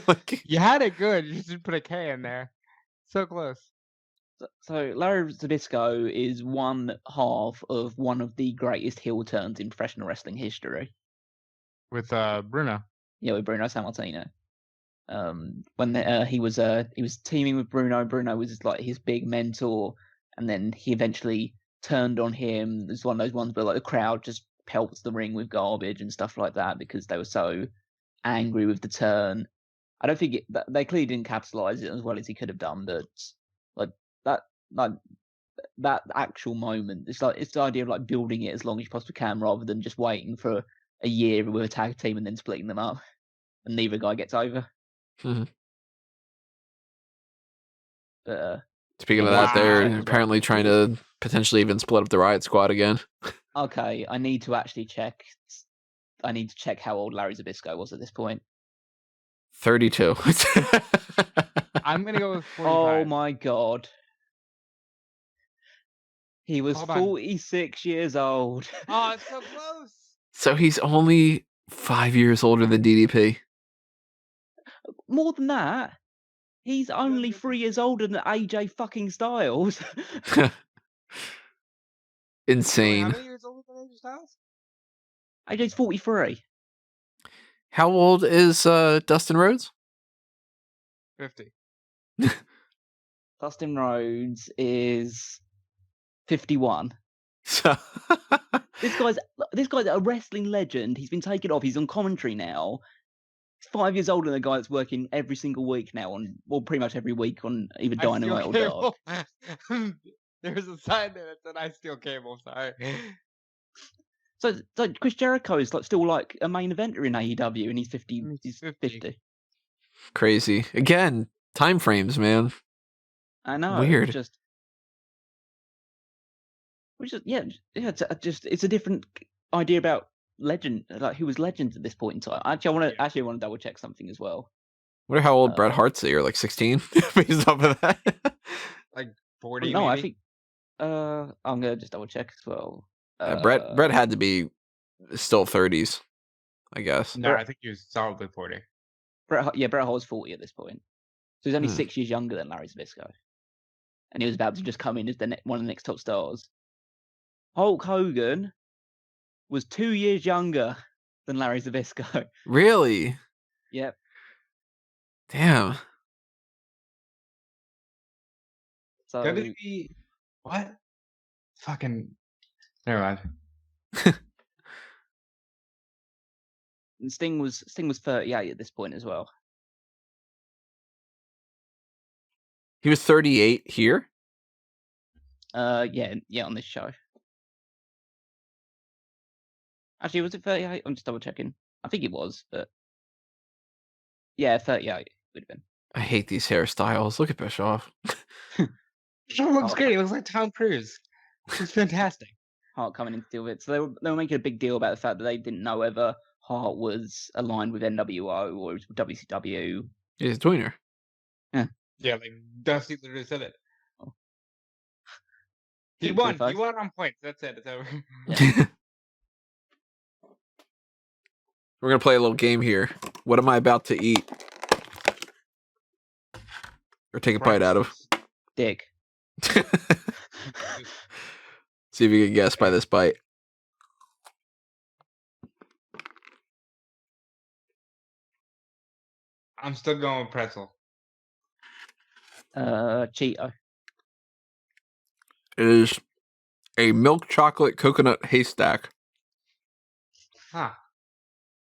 Like, you had it good. You just didn't put a K in there. So close. So Larry Zbyszko is one half of one of the greatest heel turns in professional wrestling history. With Bruno. Yeah, with Bruno Sammartino. When he was teaming with Bruno. Bruno was like his big mentor, and then he eventually turned on him. It's one of those ones where like the crowd just pelts the ring with garbage and stuff like that because they were so angry with the turn. I don't think they clearly didn't capitalize it as well as he could have done, but that actual moment, it's the idea of like building it as long as you possibly can rather than just waiting for a year with a tag team and then splitting them up and neither guy gets over. Mm-hmm. But, speaking of that, they're apparently trying to potentially even split up the Riot Squad again. Okay, I need to actually check. I need to check how old Larry Zbyszko was at this point. 32. I'm gonna go with 45. Oh my god. He was 46 years old. Oh, it's so close. So he's only 5 years older than DDP. More than that. He's only 3 years older than AJ fucking Styles. Insane. How many years older than AJ Styles? AJ's 43. How old is Dustin Rhodes? 50. Dustin Rhodes is 51. So this guy's a wrestling legend. He's been taken off. He's on commentary now. He's 5 years older than a guy that's working every single week now pretty much every week on either Dynamite or Dark. There's a sign there that said I steal cable. Sorry. So Chris Jericho is still like a main eventer in AEW, and he's 50. He's 50. Crazy. Again, time frames, man. I know. Weird. It's a different idea about legend, like who was legends at this point in time. Actually, I want to double check something as well. I wonder how old Bret Hart's here, like 16, based off of that. Like 40. No, maybe? I think. I'm gonna just double check as well. Bret had to be still 30s, I guess. No, I think he was solidly 40. Bret Hart was 40 at this point, so he's only 6 years younger than Larry Zbyszko, and he was about to just come in as one of the next top stars. Hulk Hogan was 2 years younger than Larry Zbyszko. Really? Yep. Damn. So WWE, what? Fucking, never mind. and Sting was 38 at this point as well. He was 38 here. Yeah, on this show. Actually, was it 38? I'm just double checking. I think it was, but yeah, 38 would have been. I hate these hairstyles. Look at Bischoff. Bischoff looks great. He looks like Tom Cruise. He's fantastic. Hart coming in to deal with it. So they were making a big deal about the fact that they didn't know whether Hart was aligned with NWO or WCW. He's a tweener. Yeah, like Dusty literally said it. Oh. He won. He won on points. That's it. It's over. Yeah. We're going to play a little game here. What am I about to eat? Or take a bite out of? Dick. See if you can guess by this bite. I'm still going with pretzel. Cheeto. It is a milk chocolate coconut haystack. Huh.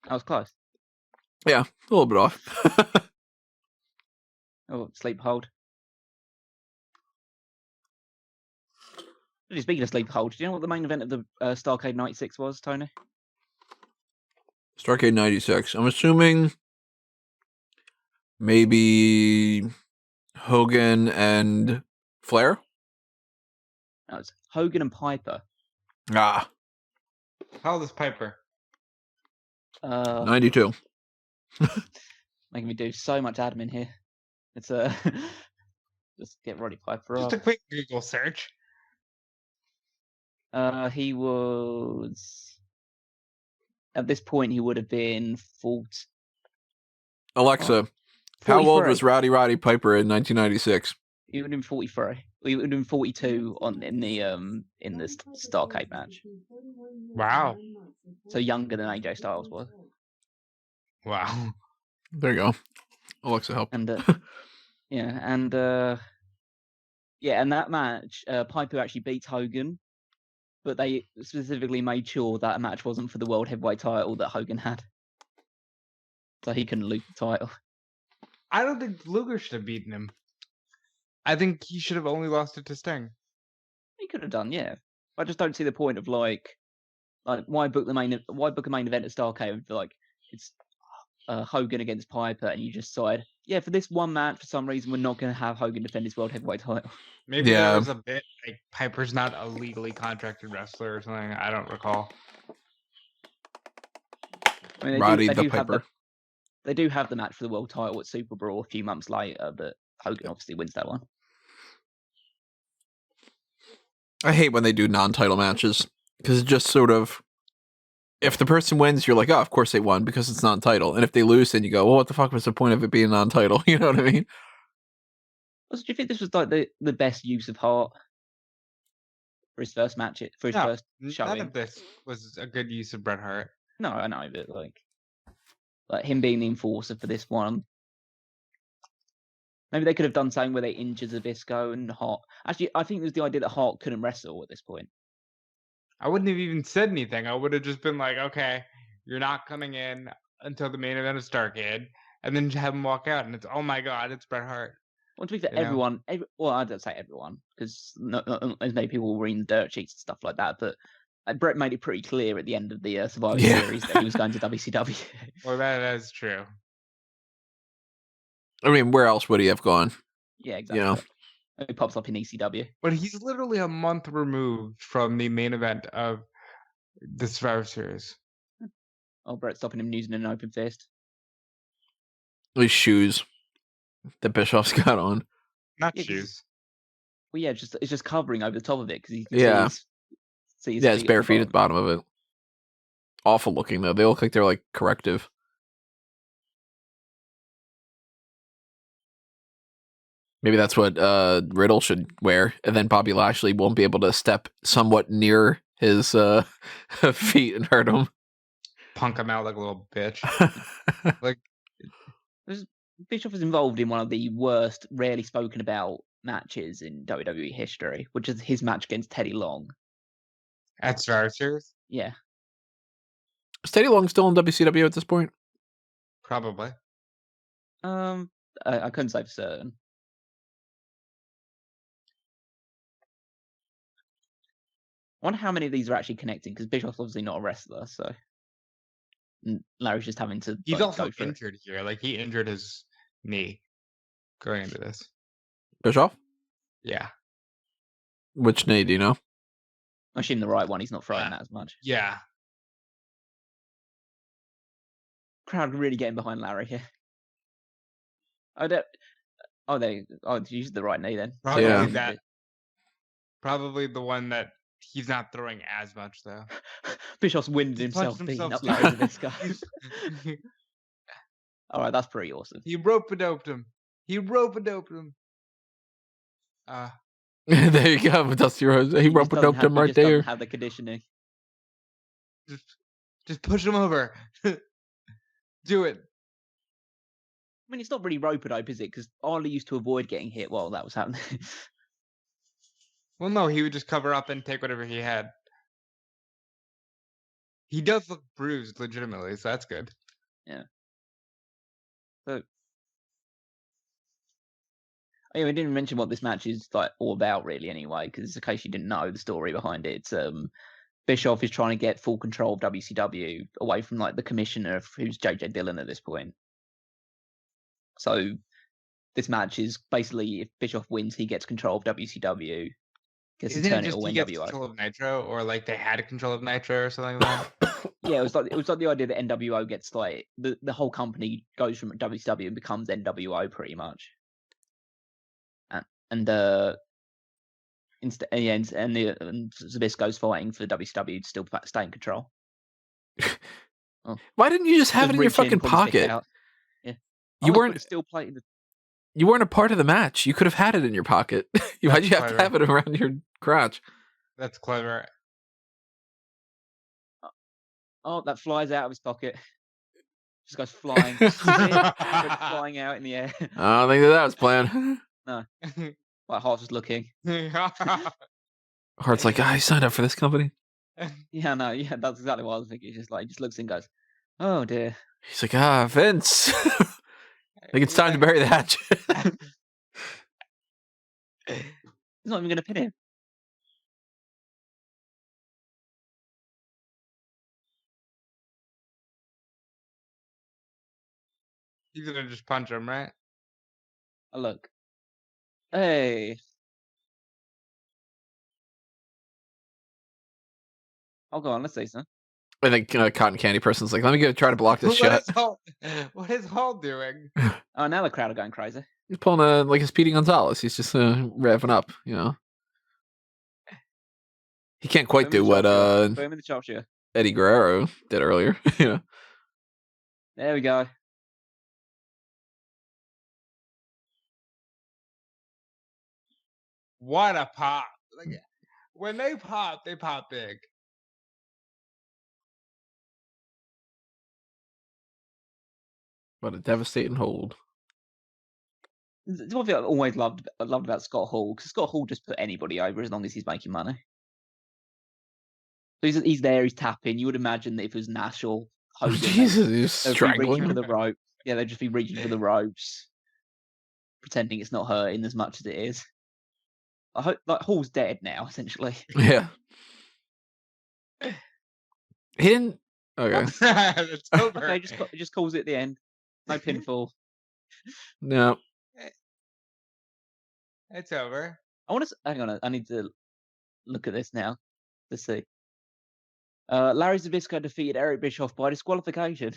That was close. Yeah, a little bit off. Oh, sleep hold. Speaking of sleep hold, do you know what the main event of the Starrcade 96 was, Tony? Starrcade 96. I'm assuming maybe Hogan and Flair? No, it's Hogan and Piper. Ah. How old is Piper? 92. Making me do so much admin here. It's just get Roddy Piper Just up. a quick Google search. He was at this point he would have been 40. Alexa, how old 43. was Roddy Piper in 1996? He would have been 43. He would have been 42 in the Starrcade match. Wow. So younger than AJ Styles was. Wow. There you go. Alexa, help. And and that match, Piper actually beats Hogan, but they specifically made sure that match wasn't for the World Heavyweight title that Hogan had, so he couldn't lose the title. I don't think Luger should have beaten him. I think he should have only lost it to Sting. He could have done, yeah. I just don't see the point of like why book a main event at Starrcade if like it's Hogan against Piper and you just decide, yeah, for this one match for some reason we're not going to have Hogan defend his World Heavyweight title. Maybe there was a bit like Piper's not a legally contracted wrestler or something. I don't recall. I mean, Roddy the Piper. They do have the match for the world title at Super Brawl a few months later, but Hogan obviously wins that one. I hate when they do non-title matches because it's just sort of, if the person wins, you're like, oh, of course they won because it's non-title. And if they lose, then you go, well, what the fuck was the point of it being non-title? You know what I mean? Also, do you think this was like the best use of Hart for his first match, for his first showing? None of this was a good use of Bret Hart. No, I know, but like him being the enforcer for this one. Maybe they could have done something where they injured Zbyszko and Hart. Actually, I think it was the idea that Hart couldn't wrestle at this point. I wouldn't have even said anything. I would have just been like, okay, you're not coming in until the main event of Starrcade, and then have him walk out, and it's, oh my god, it's Bret Hart. Well, to be fair, everyone, well, I don't say everyone, because not as many people were reading the dirt sheets and stuff like that, but Bret made it pretty clear at the end of the Survivor Series that he was going to WCW. Well, that is true. I mean, where else would he have gone? Yeah, exactly. You know? He pops up in ECW. But he's literally a month removed from the main event of the Survivor Series. Oh, Bret stopping him using an open fist. These shoes that Bischoff's got on. Not shoes. Well, yeah, it's just covering over the top of it because you can see his it's bare feet at the bottom of it. Awful looking though. They look like they're like corrective. Maybe that's what Riddle should wear, and then Bobby Lashley won't be able to step somewhat near his feet and hurt him. Punk him out like a little bitch. Like, Bischoff is involved in one of the worst, rarely spoken about matches in WWE history, which is his match against Teddy Long. At Survivor Series? Yeah. Is Teddy Long still in WCW at this point? Probably. I couldn't say for certain. I wonder how many of these are actually connecting, because Bischoff's obviously not a wrestler, so Larry's just having to. He's like, also go for it. injured here. Like, he injured his knee going into this. Bischoff? Yeah. Which knee, do you know? I assume the right one. He's not throwing that as much. Yeah. Crowd really getting behind Larry here. I don't. Oh, you used the right knee then. Probably Yeah. that. Probably the one that he's not throwing as much, though. Bischoff's winded He himself punched beating up himself Larry too. Zbyszko. All right, that's pretty awesome. He rope-a-doped him. There you go, Dusty Rose. He rope-a-doped him right there. Doesn't have the conditioning. Just push him over. Do it. I mean, it's not really rope-a-dope, is it? Because Arlie used to avoid getting hit while that was happening. Well, no, he would just cover up and take whatever he had. He does look bruised, legitimately, so that's good. Yeah. So, we didn't mention what this match is like all about, really. Anyway, because in case you didn't know the story behind it, Bischoff is trying to get full control of WCW away from like the commissioner, who's JJ Dillon at this point. So, this match is basically if Bischoff wins, he gets control of WCW. Isn't it just he gets control of Nitro, or like they had control of Nitro or something like that? Yeah, it was like the idea that NWO gets like the whole company goes from WCW and becomes NWO pretty much. And Zbyszko's fighting for WCW to still stay in control. Why didn't you just have it in your fucking pocket? Yeah, You weren't still playing. You weren't a part of the match. You could have had it in your pocket. Why'd you have to have it around your crotch? That's clever. Oh, that flies out of his pocket. Just goes flying. Flying out in the air. I don't think that was planned. No. Like Hart's just looking. Hart's like, I signed up for this company. Yeah, no, yeah, that's exactly what I was thinking. He just looks and goes, oh dear. He's like, Vince. I think it's time to bury the hatchet. He's not even going to pin him. He's going to just punch him, right? Oh, look. Hey. I'll go on, let's see, son. I think Cotton Candy Person's like, let me go try to block this shot. What is Hall doing? Oh, now the crowd are going crazy. He's pulling like a Speedy Gonzalez. He's just revving up, you know. He can't quite do what Eddie Guerrero did earlier. You know. There we go. What a pop. Like, when they pop big. What a devastating hold. It's one thing I've always loved about Scott Hall, because Scott Hall just put anybody over as long as he's making money. So he's there, he's tapping. You would imagine that if it was Nash or Hogan, Jesus, he's strangling for the rope. Yeah, they'd just be reaching for the ropes, pretending it's not hurting as much as it is. I hope like Hall's dead now, essentially. Yeah. He didn't. Okay. It's over. Okay, just calls it the end. No pinfall. No. It's over. Hang on. I need to look at this now to see. Larry Zbyszko defeated Eric Bischoff by disqualification.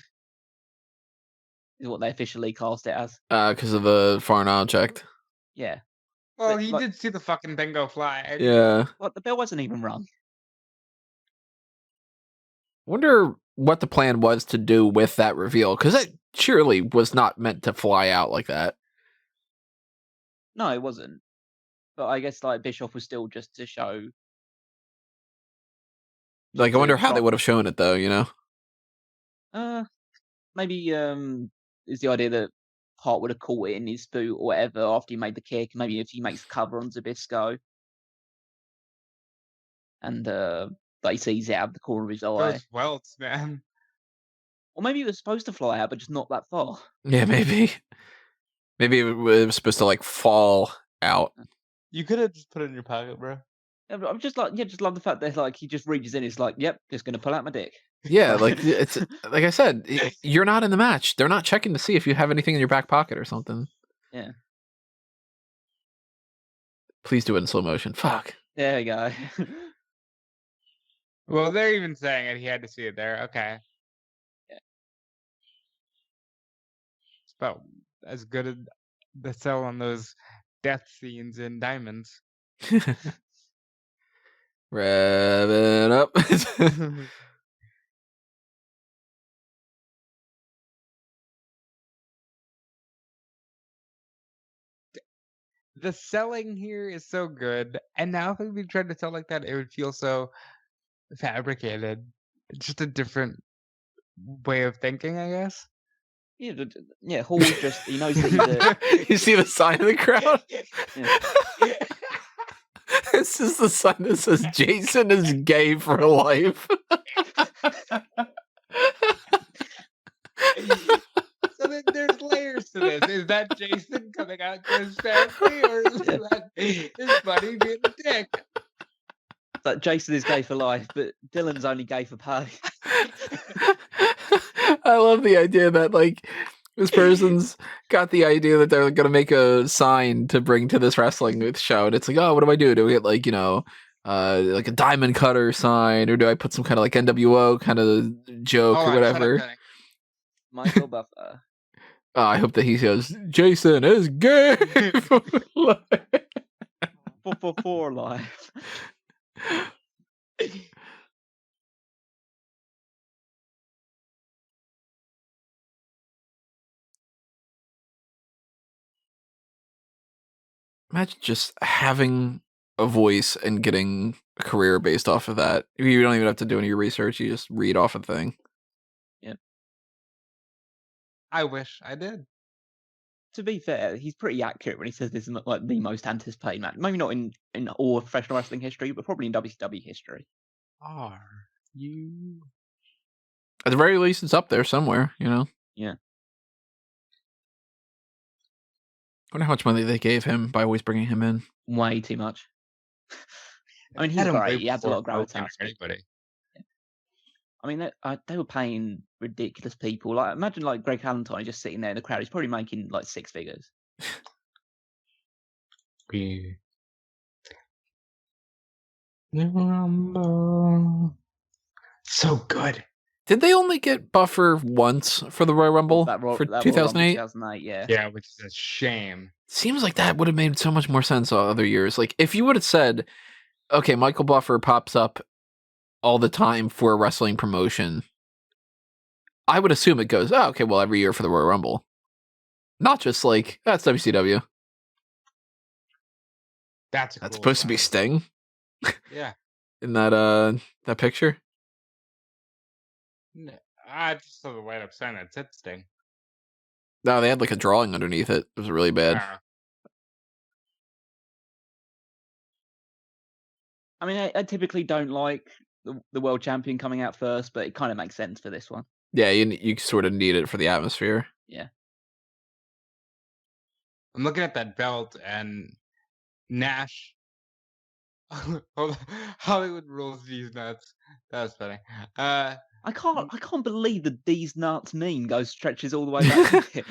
Is what they officially cast it as. Because of the foreign object. Yeah. Well, he did see the fucking thing go fly. Yeah. Well, the bell wasn't even rung. Wonder what the plan was to do with that reveal, because it surely was not meant to fly out like that. No, it wasn't. But I guess like Bischoff was still just to show. Like, I wonder how they would have shown it, though. You know. Maybe is the idea that Hart would have caught it in his boot or whatever after he made the kick. Maybe if he makes the cover on Zbyszko. And he sees it out of the corner of his eye. Those welts, man. Or maybe it was supposed to fly out, but just not that far. Yeah, maybe. Maybe it was supposed to like fall out. You could have just put it in your pocket, bro. Yeah, but I'm just like, just love the fact that like he just reaches in. It's like, yep, just gonna pull out my dick. Yeah, like it's like I said, you're not in the match. They're not checking to see if you have anything in your back pocket or something. Yeah. Please do it in slow motion. Fuck. There we go. Well, they're even saying it. He had to see it there. Okay. Yeah. It's about as good as the sell on those death scenes in Diamonds. Rev it up. The selling here is so good, and now if we tried to sell like that, it would feel so fabricated. It's just a different way of thinking, I guess. Yeah, Hall's just, he knows that he's You see the sign in the crowd? Yeah. This is the sign that says Jason is gay for life. So then there's layers to this. Is that Jason coming out to his family, or is that his buddy being a dick? Like Jason is gay for life, but Dylan's only gay for pay. I love the idea that like this person's got the idea that they're gonna make a sign to bring to this wrestling show, and it's like, oh, what do I do? Do we get like like a diamond cutter sign, or do I put some kind of like NWO kind of joke or whatever? Michael Buffer. Oh, I hope that he says Jason is gay for life. For life. Imagine just having a voice and getting a career based off of that. You don't even have to do any of your research. You just read off a thing. Yep. I wish I did. To be fair, he's pretty accurate when he says this is like the most anticipated match. Maybe not in all professional wrestling history, but probably in WCW history. Are you? At the very least, it's up there somewhere, you know? Yeah. I wonder how much money they gave him by always bringing him in. Way too much. I mean, he's great. He adds a lot of gravitas. Anybody. I mean, they were paying ridiculous people. Like, imagine like Greg Valentine just sitting there in the crowd. He's probably making like 6 figures. So good. Did they only get Buffer once for the Royal Rumble for 2008? 2008, yeah. Yeah, which is a shame. Seems like that would have made so much more sense other years. Like, if you would have said, okay, Michael Buffer pops up all the time for a wrestling promotion, I would assume it goes, oh, okay, well, every year for the Royal Rumble. Not just like, that's WCW. That's supposed to be Sting? Yeah. In that picture? I just saw the light up sign that said Sting. No, they had like a drawing underneath it. It was really bad. I mean, I typically don't like the world champion coming out first, but it kind of makes sense for this one. Yeah, you sort of need it for the atmosphere. Yeah. I'm looking at that belt and Nash. Hollywood rules these nuts. That was funny. I can't believe that these nuts meme stretches all the way back.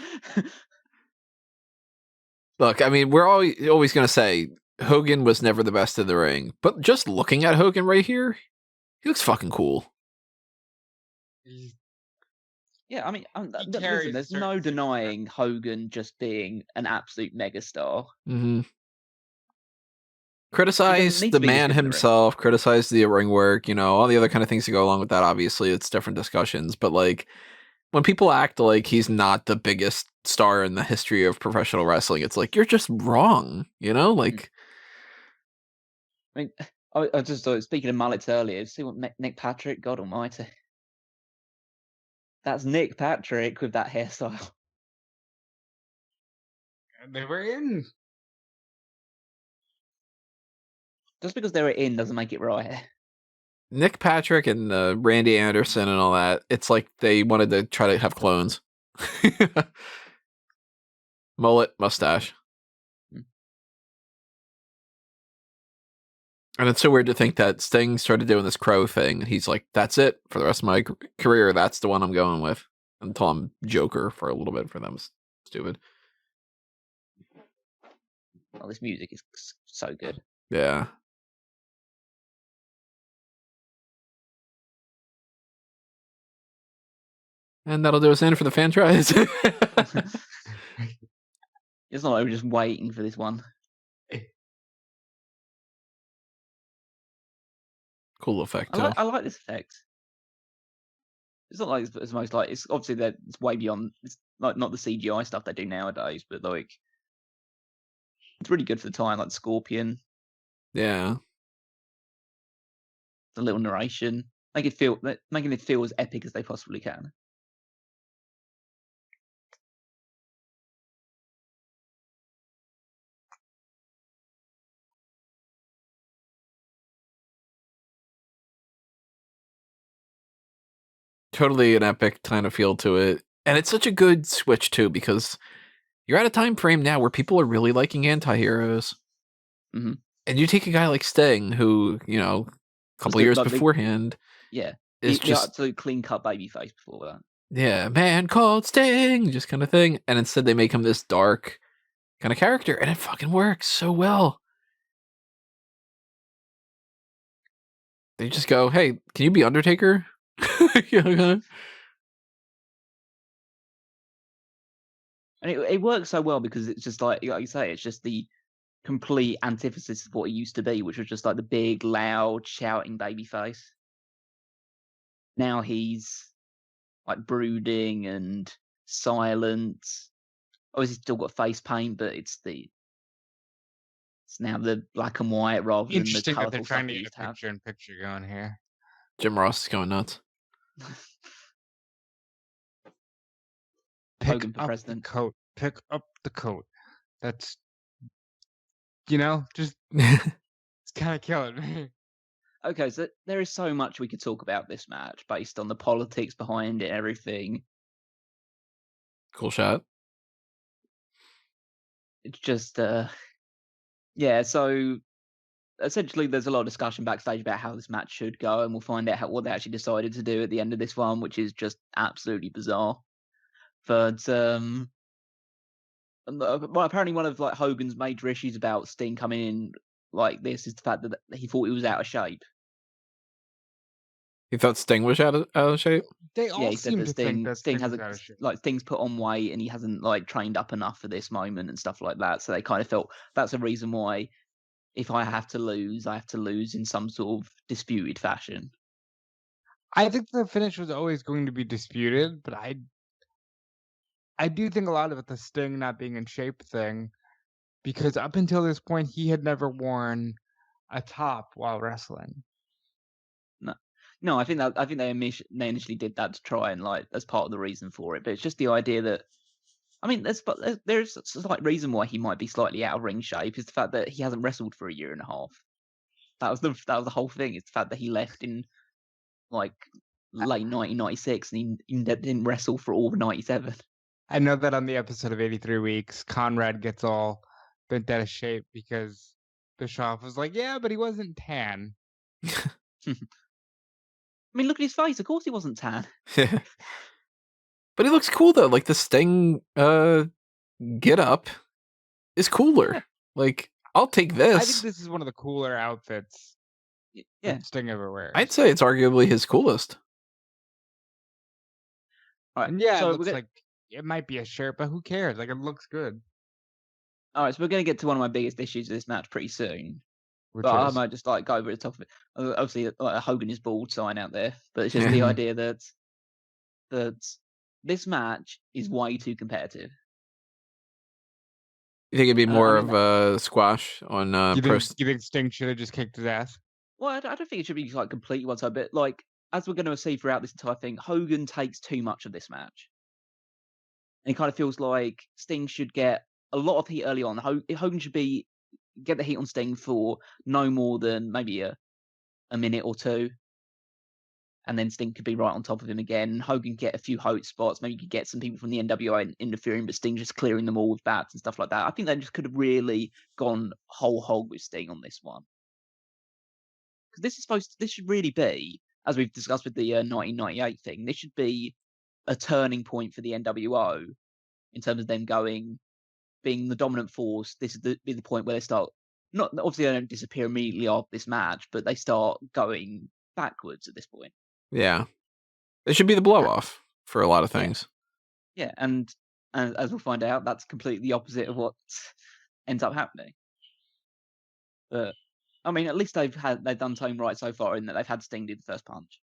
Look, I mean, we're always going to say Hogan was never the best in the ring, but just looking at Hogan right here, he looks fucking cool. Yeah, I mean, listen, there's no denying Hogan just being an absolute megastar. Mm-hmm. Criticize the man himself, criticize the ring work, all the other kind of things that go along with that. Obviously, it's different discussions, but like when people act like he's not the biggest star in the history of professional wrestling, it's like you're just wrong, like. I mean, I just thought, speaking of mullets earlier, see what Nick Patrick, God Almighty, that's Nick Patrick with that hairstyle. They were in. Just because they're in doesn't make it right. Nick Patrick and Randy Anderson and all that. It's like they wanted to try to have clones. Mullet, mustache. And it's so weird to think that Sting started doing this crow thing. And he's like, that's it for the rest of my career. That's the one I'm going with. Until I'm Joker for a little bit for them. Stupid. Oh, this music is so good. Yeah. And that'll do us in for the fan tries. It's not like we're just waiting for this one. Cool effect, too. I like this effect. It's not like it's most like it's obviously that it's way beyond. It's like not the CGI stuff they do nowadays, but like it's really good for the time. Like the Scorpion, Yeah. the little narration, making it feel as epic as they possibly can. Totally an epic kind of feel to it. And it's such a good switch, too, because you're at a time frame now where people are really liking anti-heroes. Mm-hmm. And you take a guy like Sting, who, you know, a couple years beforehand... is just absolute clean-cut babyface before that. Yeah, man called Sting, just kind of thing. And instead they make him this dark kind of character, and it fucking works so well. They just go, hey, can you be Undertaker? And it works so well because it's just like you say, it's just the complete antithesis of what he used to be, which was just like the big, loud, shouting babyface. Now he's like brooding and silent. Obviously, still got face paint, but it's now the black and white rather than the colourful they're trying to get a picture going here. Jim Ross is going nuts. Hogan for president. Pick up the coat. That's, just it's kind of killing me. Okay, so there is so much we could talk about this match based on the politics behind it, everything. Cool shot. It's just, so essentially there's a lot of discussion backstage about how this match should go, and we'll find out what they actually decided to do at the end of this one, which is just absolutely bizarre. But apparently one of like Hogan's major issues about Sting coming in like this is the fact that he thought he was out of shape. He thought Sting was out of shape? They all he seem said to think that Sting hasn't like Sting's put on weight and he hasn't like trained up enough for this moment and stuff like that. So they kind of felt that's a reason why if I have to lose, I have to lose in some sort of disputed fashion. I think the finish was always going to be disputed, but I do think a lot of it the Sting not being in shape thing, because up until this point he had never worn a top while wrestling. No, I think they initially did that to try and like as part of the reason for it, but it's just the idea that there's a slight reason why he might be slightly out of ring shape is the fact that he hasn't wrestled for a year and a half. That was the whole thing. It's the fact that he left in like late 1996 and he didn't wrestle for all of 97. I know that on the episode of 83 Weeks, Conrad gets all bent out of shape because Bischoff was like, yeah, but he wasn't tan. I mean, look at his face. Of course he wasn't tan. But he looks cool, though. Like, the Sting get up is cooler. Yeah. Like, I'll take this. I think this is one of the cooler outfits that Sting ever wears. I'd say it's arguably his coolest. All right. And yeah, so it looks like it might be a shirt, but who cares? Like, it looks good. All right, so we're going to get to one of my biggest issues of this match pretty soon. I might just like go over the top of it. Obviously, like a Hogan is bald sign out there, but it's just the idea that this match is way too competitive. You think it'd be more of a squash on you think Sting should have just kicked his ass? Well, I don't think it should be like completely one side, but like as we're going to see throughout this entire thing, Hogan takes too much of this match, and it kind of feels like Sting should get a lot of heat early on. Hogan should get the heat on Sting for no more than maybe a minute or two. And then Sting could be right on top of him again. Hogan get a few hot spots. Maybe you could get some people from the NWO interfering, but Sting just clearing them all with bats and stuff like that. I think they just could have really gone whole hog with Sting on this one. Because this should really be, as we've discussed with the 1998 thing, this should be a turning point for the NWO in terms of them being the dominant force. This is the point where they start, not obviously they don't disappear immediately after this match, but they start going backwards at this point. Yeah. It should be the blow off for a lot of things. Yeah, and as we'll find out, that's completely the opposite of what ends up happening. But I mean, at least they've done something right so far in that they've had Sting do the first punch.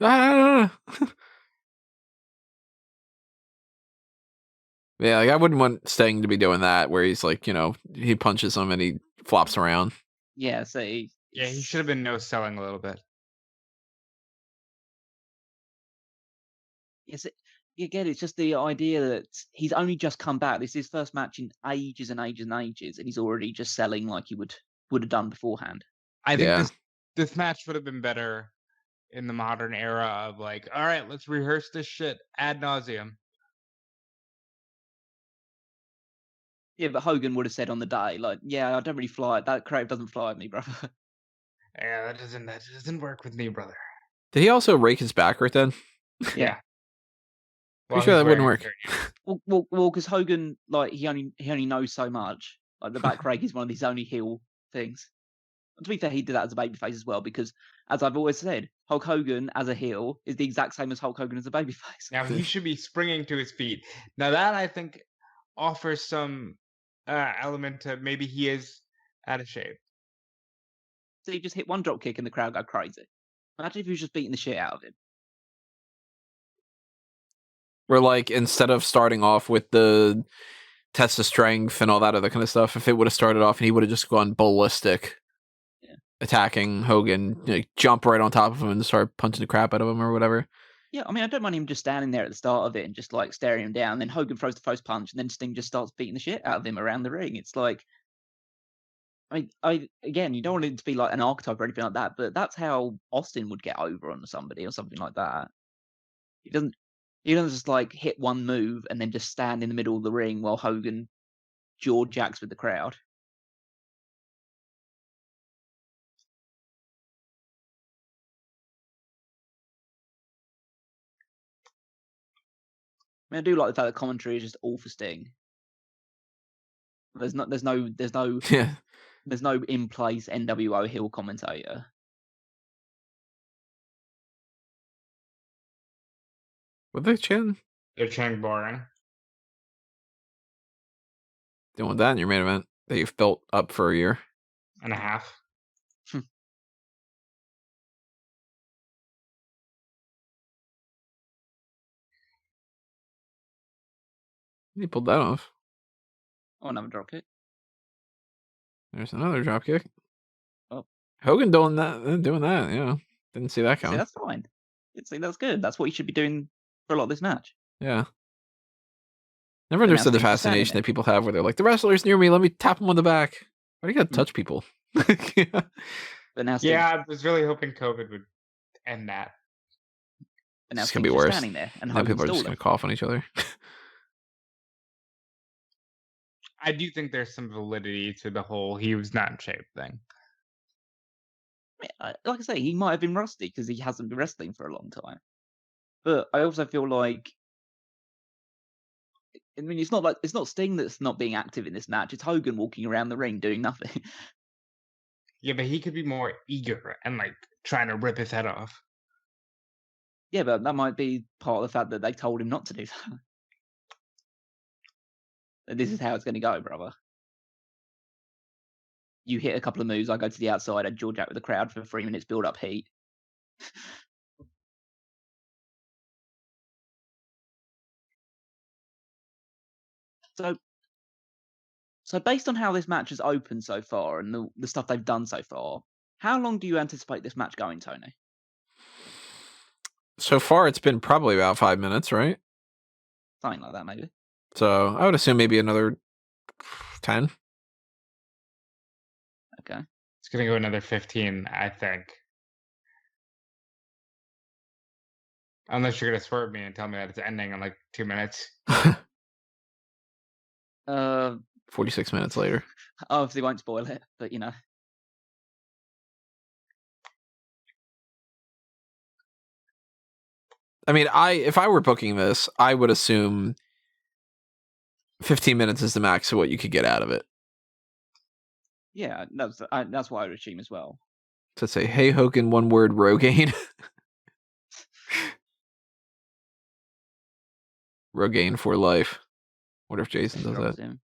Yeah, like I wouldn't want Sting to be doing that where he's like, he punches him and he flops around. Yeah, so he should have been no-selling a little bit. Yes, again, it's just the idea that he's only just come back. This is his first match in ages and ages and ages, and he's already just selling like he would have done beforehand. I think this match would have been better in the modern era of like, all right, let's rehearse this shit ad nauseum. Yeah, but Hogan would have said on the day, like, yeah, I don't really fly. That crowd doesn't fly with me, brother. Yeah, that doesn't work with me, brother. Did he also rake his back right then? Yeah. Pretty sure that wouldn't work. Well, because Hogan, like, he only knows so much. Like, the back rake is one of his only heel things. And to be fair, he did that as a babyface as well, because, as I've always said, Hulk Hogan as a heel is the exact same as Hulk Hogan as a babyface. Now, he should be springing to his feet. Now, that, I think, offers some element to maybe he is out of shape. So he just hit one drop kick and the crowd go crazy. Imagine if he was just beating the shit out of him. Where, like, instead of starting off with the test of strength and all that other kind of stuff, if it would have started off and he would have just gone ballistic, attacking Hogan, jump right on top of him and start punching the crap out of him or whatever. Yeah, I mean, I don't mind him just standing there at the start of it and just, like, staring him down. Then Hogan throws the first punch, and then Sting just starts beating the shit out of him around the ring. It's like, again, you don't want it to be like an archetype or anything like that, but that's how Austin would get over on somebody or something like that. He doesn't just, like, hit one move and then just stand in the middle of the ring while Hogan jaw jacks with the crowd. I mean, I do like the fact that commentary is just all for Sting. There's no Yeah. There's no in place NWO heel commentator. What they chanting? They're chanting boring. Don't want that in your main event that you've built up for a year and a half. He pulled that off. Oh, another dropkick. There's another dropkick. Oh, Hogan doing that. Yeah, didn't see that coming. See, that's fine. See, that's good. That's what he should be doing for a lot of this match. Yeah. Never understood the fascination that people have where they're like, the wrestler's near me, let me tap him on the back. Why do you gotta touch people? Yeah. But now I was really hoping COVID would end that. But now it's gonna be worse. Standing there and now people are just gonna cough on each other. I do think there's some validity to the whole he was not in shape thing. Like I say, he might have been rusty because he hasn't been wrestling for a long time. But I also feel like, I mean, it's not Sting that's not being active in this match. It's Hogan walking around the ring doing nothing. Yeah, but he could be more eager and like trying to rip his head off. Yeah, but that might be part of the fact that they told him not to do that. This is how it's going to go, brother. You hit a couple of moves, I go to the outside, I jaw jack with the crowd for 3 minutes, build up heat. So based on how this match has opened so far and the stuff they've done so far, how long do you anticipate this match going, Tony? So far, it's been probably about 5 minutes, right? Something like that, maybe. So I would assume maybe another 10. Okay. It's going to go another 15, I think. Unless you're going to swerve me and tell me that it's ending in like 2 minutes. 46 minutes later. Obviously won't spoil it, but you know. I mean, if I were booking this, I would assume 15 minutes is the max of what you could get out of it. Yeah, that's what I would assume as well. To say, hey, Hogan, one word, Rogaine. Rogaine for life. What if Jason does that?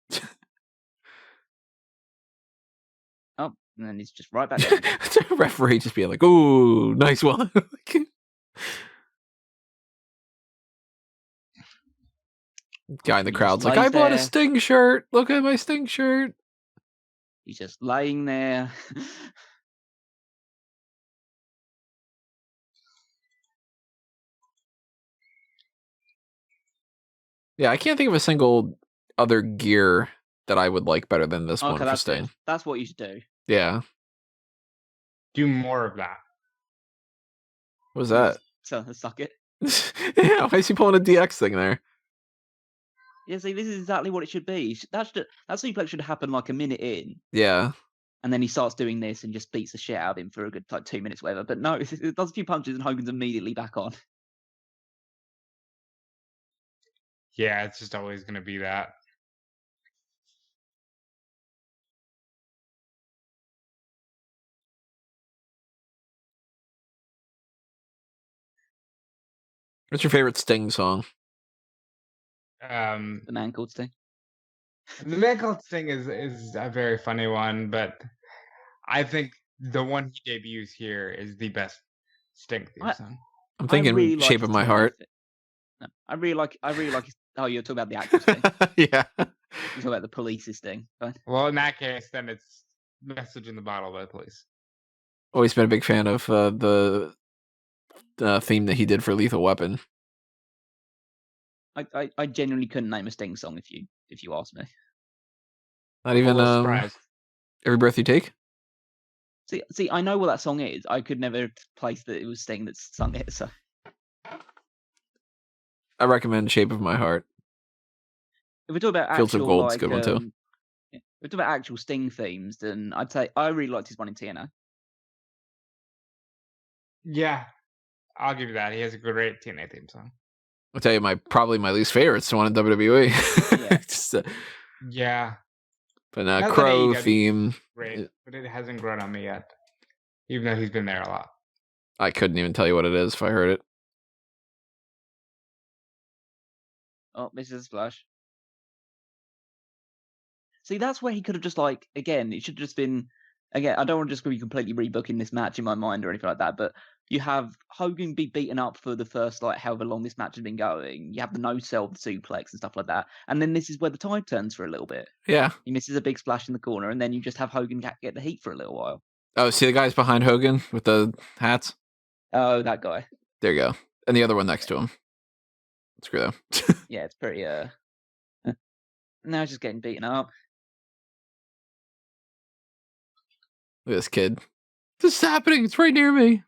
Oh, and then he's just right back down. The referee just being like, ooh, nice one. Guy in the crowd's like, I bought a Sting shirt. Look at my Sting shirt. He's just laying there. Yeah, I can't think of a single other gear that I would like better than this one for Sting. That's what you should do. Yeah. Do more of that. What was that? So, suck it. Yeah, why is he pulling a DX thing there? Yeah, see, this is exactly what it should be. That suplex should happen like a minute in. Yeah. And then he starts doing this and just beats the shit out of him for a good 2 minutes, whatever. But no, it does a few punches and Hogan's immediately back on. Yeah, it's just always going to be that. What's your favorite Sting song? The Man Called Sting. The Man Called Sting is a very funny one, but I think the one he debuts here is the best Sting theme song. I'm thinking really Shape of My Heart. No, I really like. Oh, you're talking about the actual Sting. Yeah. You're talking about the Police's Sting. Right? Well, in that case, then it's Message in the Bottle by the Police. Always been a big fan of the theme that he did for Lethal Weapon. I genuinely couldn't name a Sting song if you asked me. Not even Every Breath You Take? See, I know what that song is. I could never place that it was Sting that sung it. So I recommend Shape of My Heart. If we're talking about Fields of actual, Gold's good one too. If we're talking about actual Sting themes, then I'd say I really liked his one in TNA. Yeah, I'll give you that. He has a great TNA theme song. I'll tell you, probably my least favorite's the one in WWE. Yeah. Just, yeah. But Crow theme. Great, but it hasn't grown on me yet. Even though he's been there a lot. I couldn't even tell you what it is if I heard it. Oh, misses a splash. See, that's where he could have just again, it should have just been again, I don't want to just be completely rebooking this match in my mind or anything like that, but you have Hogan be beaten up for the first however long this match has been going. You have the no-sell, the suplex and stuff like that. And then this is where the tide turns for a little bit. Yeah. He misses a big splash in the corner, and then you just have Hogan get the heat for a little while. Oh, see the guys behind Hogan with the hats? Oh, that guy. There you go. And the other one next to him. Screw them. Yeah, it's pretty now he's just getting beaten up. Look at this kid. This is happening. It's right near me.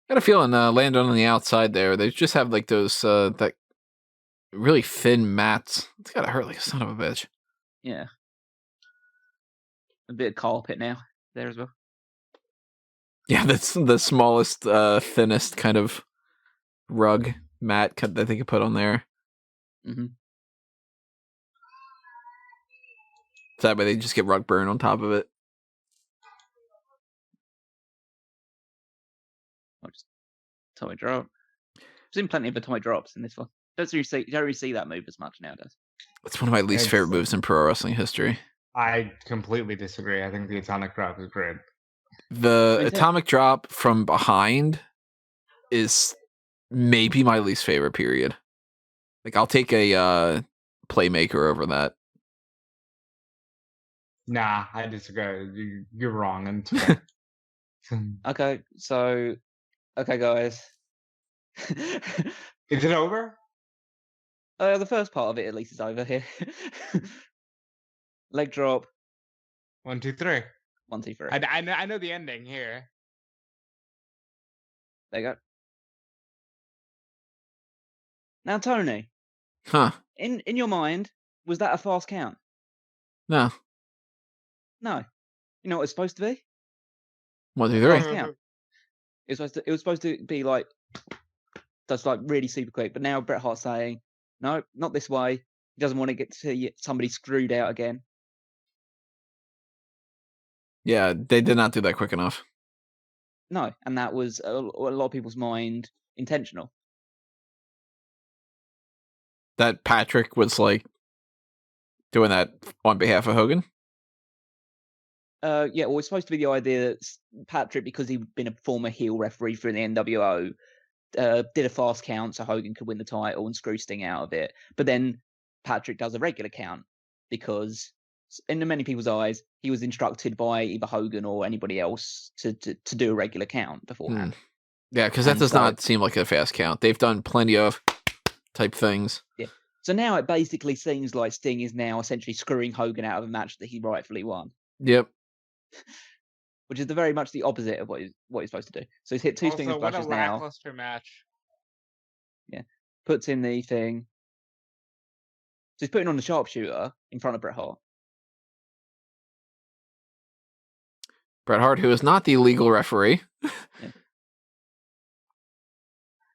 Got a feeling Landon on the outside there. They just have those that really thin mats. It's gotta hurt like a son of a bitch. Yeah. A bit of carpet now there as well. Yeah, that's the smallest, thinnest kind of rug mat that they could put on there. Mm-hmm. So that way they just get rug burn on top of it. Just atomic drop. I've seen plenty of atomic drops in this one. Don't really see that move as much nowadays. It's one of my least favorite moves in pro wrestling history. I completely disagree. I think the atomic drop is great. The atomic drop from behind is maybe my least favorite, period. I'll take a playmaker over that. Nah, I disagree. You're wrong. And Okay, so guys. Is it over? The first part of it at least is over here. Leg drop. 1, 2, 3. 1, 2, 3. I know the ending here. There you go. Now, Tony. Huh. In your mind, was that a fast count? No. No. You know what it's supposed to be? 1, 2, Fast 3. count. It was supposed to be like just like really super quick. But now Bret Hart's saying, no, not this way. He doesn't want to get to somebody screwed out again. Yeah, they did not do that quick enough. No, and that was a lot of people's mind intentional. That Patrick was like doing that on behalf of Hogan. Yeah, well, it's supposed to be the idea that Patrick, because he'd been a former heel referee for the NWO, did a fast count so Hogan could win the title and screw Sting out of it. But then Patrick does a regular count because, in many people's eyes, he was instructed by either Hogan or anybody else to do a regular count beforehand. Yeah, because that does not seem like a fast count. They've done plenty of type things. Yeah. So now it basically seems like Sting is now essentially screwing Hogan out of a match that he rightfully won. Yep. Which is very much the opposite of what he's supposed to do. So he's hit 2 Stinger splashes now. What a lackluster match. Yeah. Puts in the thing. So he's putting on the sharpshooter in front of Bret Hart. Bret Hart, who is not the legal referee. Yeah.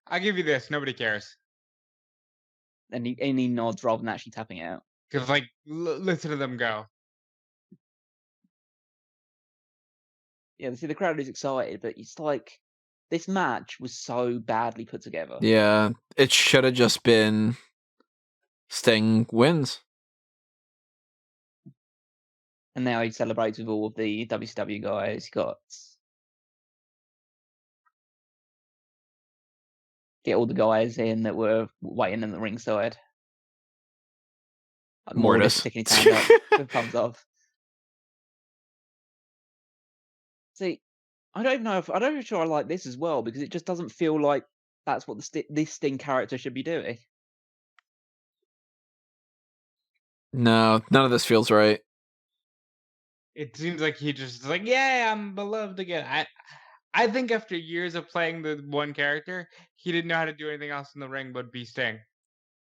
I'll give you this. Nobody cares. And he nods rather than actually tapping out. Because, like, listen to them go. Yeah, see, the crowd is excited, but it's like, this match was so badly put together. Yeah, it should have just been Sting wins. And now he celebrates with all of the WCW guys. He got... Get all the guys in that were waiting in the ringside. Like Mortis sticking his hand up with thumbs up. See, I don't know if I'm sure I like this as well because it just doesn't feel like that's what this Sting character should be doing. No, none of this feels right. It seems like he just is like, yeah, I'm beloved again. I think after years of playing the one character, he didn't know how to do anything else in the ring but be Sting.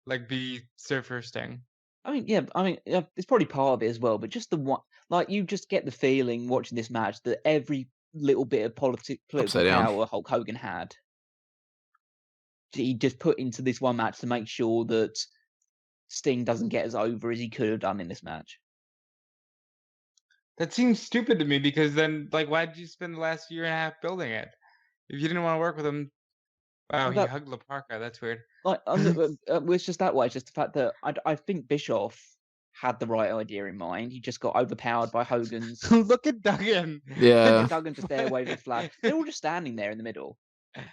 Like, be Surfer Sting. It's probably part of it as well, but just the one, like, you just get the feeling watching this match that every little bit of political power Hulk Hogan had, he just put into this one match to make sure that Sting doesn't get as over as he could have done in this match. That seems stupid to me because then, like, why did you spend the last year and a half building it? If you didn't want to work with him, wow, he hugged La Parka. That's weird. Like, it's just that way. It's just the fact that I think Bischoff had the right idea in mind. He just got overpowered by Hogan's. Look at Duggan. Yeah. Duggan just there waving the flag. They're all just standing there in the middle. They're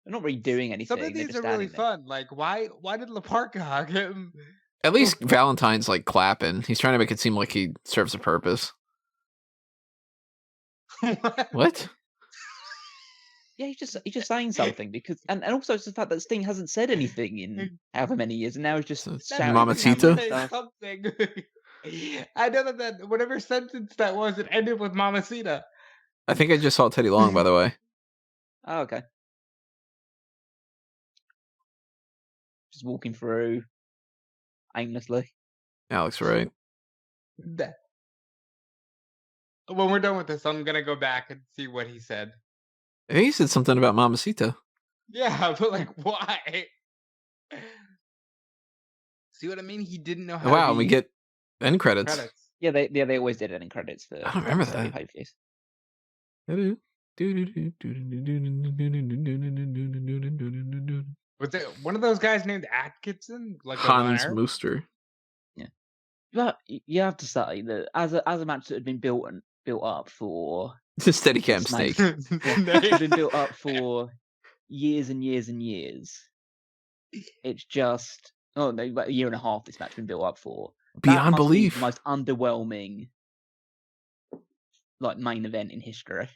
not really doing anything. Some of these are really fun. Like, why did La Parka hug him? At least Valentine's like clapping. He's trying to make it seem like he serves a purpose. What? Yeah, he's just saying something because, and also it's the fact that Sting hasn't said anything in however many years, and now he's just shouting Mamacita. Something. I know that whatever sentence that was, it ended with Mamacita. I think I just saw Teddy Long, by the way. Oh, okay. Just walking through aimlessly. Alex, right? When we're done with this, I'm gonna go back and see what he said. I think he said something about Mamacita. Yeah, but like, why? See what I mean? He didn't know how. Wow, we get end credits. Yeah, they always did end credits for. I don't remember that. Pay-per-views. Was it one of those guys named Atkinson? Like Hans Mooster. Yeah, but you have to say that as a match that had been built up for Steadicam Snake. It's been built up for years and years and years. It's just about a year and a half this match has been built up for. Beyond belief. The most underwhelming like main event in history.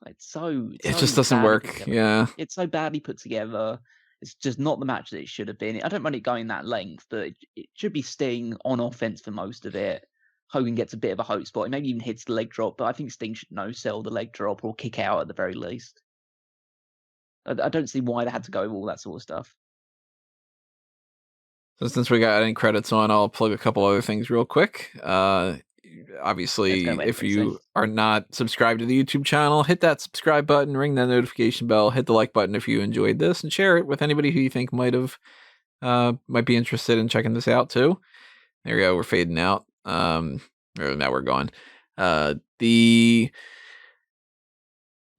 It's so It just doesn't badly put work. together. Yeah. It's so badly put together. It's just not the match that it should have been. I don't mind it going that length, but it should be Sting on offense for most of it. Hogan gets a bit of a hope spot. He maybe even hits the leg drop, but I think Sting should no-sell the leg drop or kick out at the very least. I don't see why they had to go with all that sort of stuff. So since we got any credits on, I'll plug a couple other things real quick. Obviously, if you are not subscribed to the YouTube channel, hit that subscribe button, ring that notification bell, hit the like button if you enjoyed this, and share it with anybody who you think might be interested in checking this out too. There we go. We're fading out. Now we're gone. The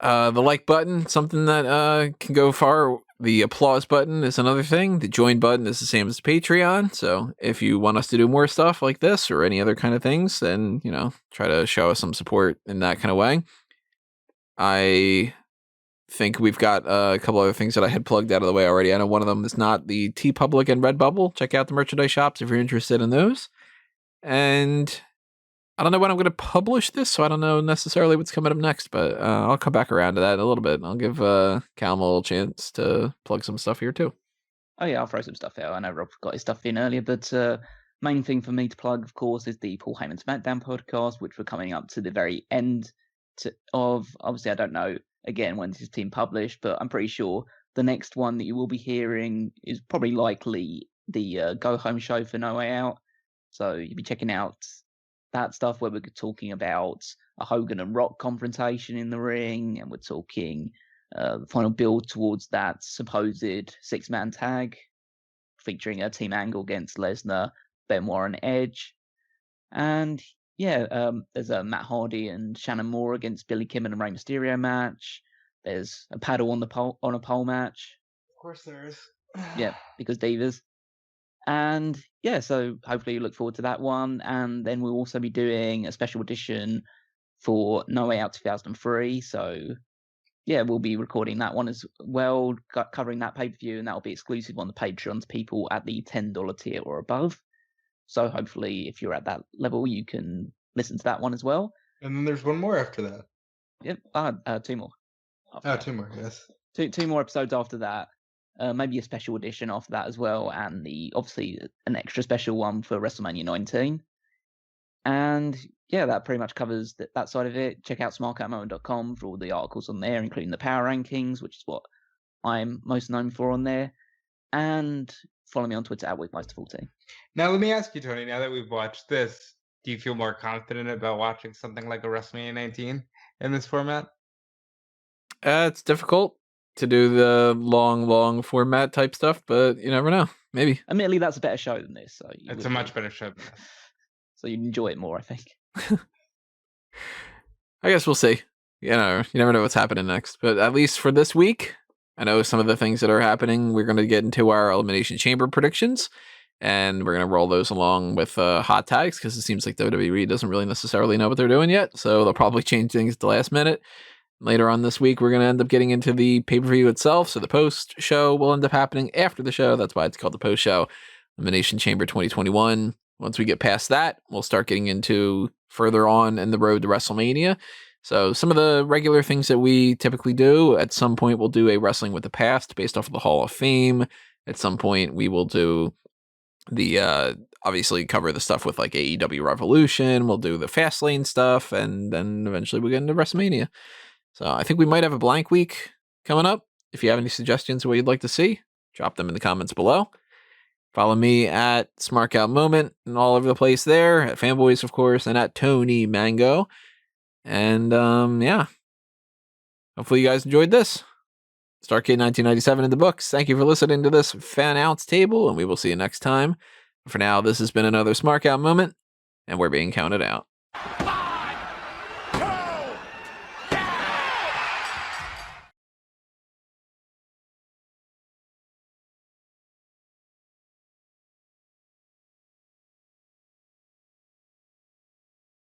like button, something that can go far. The applause button is another thing. The join button is the same as the Patreon. So if you want us to do more stuff like this or any other kind of things, then, try to show us some support in that kind of way. I think we've got a couple other things that I had plugged out of the way already. I know one of them is not the TeePublic and Redbubble. Check out the merchandise shops if you're interested in those. And I don't know when I'm going to publish this, so I don't know necessarily what's coming up next, but I'll come back around to that in a little bit. I'll give Calum a little chance to plug some stuff here too. Oh yeah, I'll throw some stuff out. I know Rob got his stuff in earlier, but main thing for me to plug, of course, is the Paul Heyman SmackDown podcast, which we're coming up to the very end of. Obviously, I don't know, again, when this is team published, but I'm pretty sure the next one that you will be hearing is probably likely the Go Home show for No Way Out. So you'll be checking out that stuff where we're talking about a Hogan and Rock confrontation in the ring, and we're talking the final build towards that supposed 6-man tag featuring a Team Angle against Lesnar, Benoit and Edge. And there's a Matt Hardy and Shannon Moore against Billy Kidman and Rey Mysterio match. There's a paddle on a pole match. Of course there is. Yeah, because divas. And so hopefully you look forward to that one. And then we'll also be doing a special edition for No Way Out 2003. So we'll be recording that one as well, covering that pay-per-view, and that'll be exclusive on the Patreon to people at the $10 tier or above. So hopefully if you're at that level, you can listen to that one as well. And then there's one more after that. Yep, 2 more. Two more, yes. Two more episodes after that. Maybe a special edition after that as well, and obviously an extra special one for WrestleMania 19. And that pretty much covers that side of it. Check out smarkoutmoment.com for all the articles on there, including the power rankings, which is what I'm most known for on there. And follow me on Twitter at WeekMeister14. Now let me ask you, Tony, now that we've watched this, do you feel more confident about watching something like a WrestleMania 19 in this format? It's difficult to do the long format type stuff, but you never know. Maybe. Admittedly, that's a better show than this. So it's a much better show than this. So you'd enjoy it more, I think. I guess we'll see. You never know what's happening next. But at least for this week, I know some of the things that are happening. We're going to get into our Elimination Chamber predictions, and we're going to roll those along with hot tags, because it seems like WWE doesn't really necessarily know what they're doing yet, so they'll probably change things at the last minute. Later on this week, we're going to end up getting into the pay-per-view itself, so the post-show will end up happening after the show. That's why it's called the post-show. Elimination Chamber 2021. Once we get past that, we'll start getting into further on in the road to WrestleMania. So some of the regular things that we typically do, at some point we'll do a Wrestling with the Past based off of the Hall of Fame. At some point we will do the, obviously cover the stuff with like AEW Revolution. We'll do the Fastlane stuff, and then eventually we'll get into WrestleMania. So I think we might have a blank week coming up. If you have any suggestions of what you'd like to see, drop them in the comments below. Follow me at Smark Out Moment and all over the place there, at Fanboys, of course, and at Tony Mango. And hopefully you guys enjoyed this. Starrcade 1997 in the books. Thank you for listening to this Fannounce Table, and we will see you next time. For now, this has been another Smark Out Moment, and we're being counted out.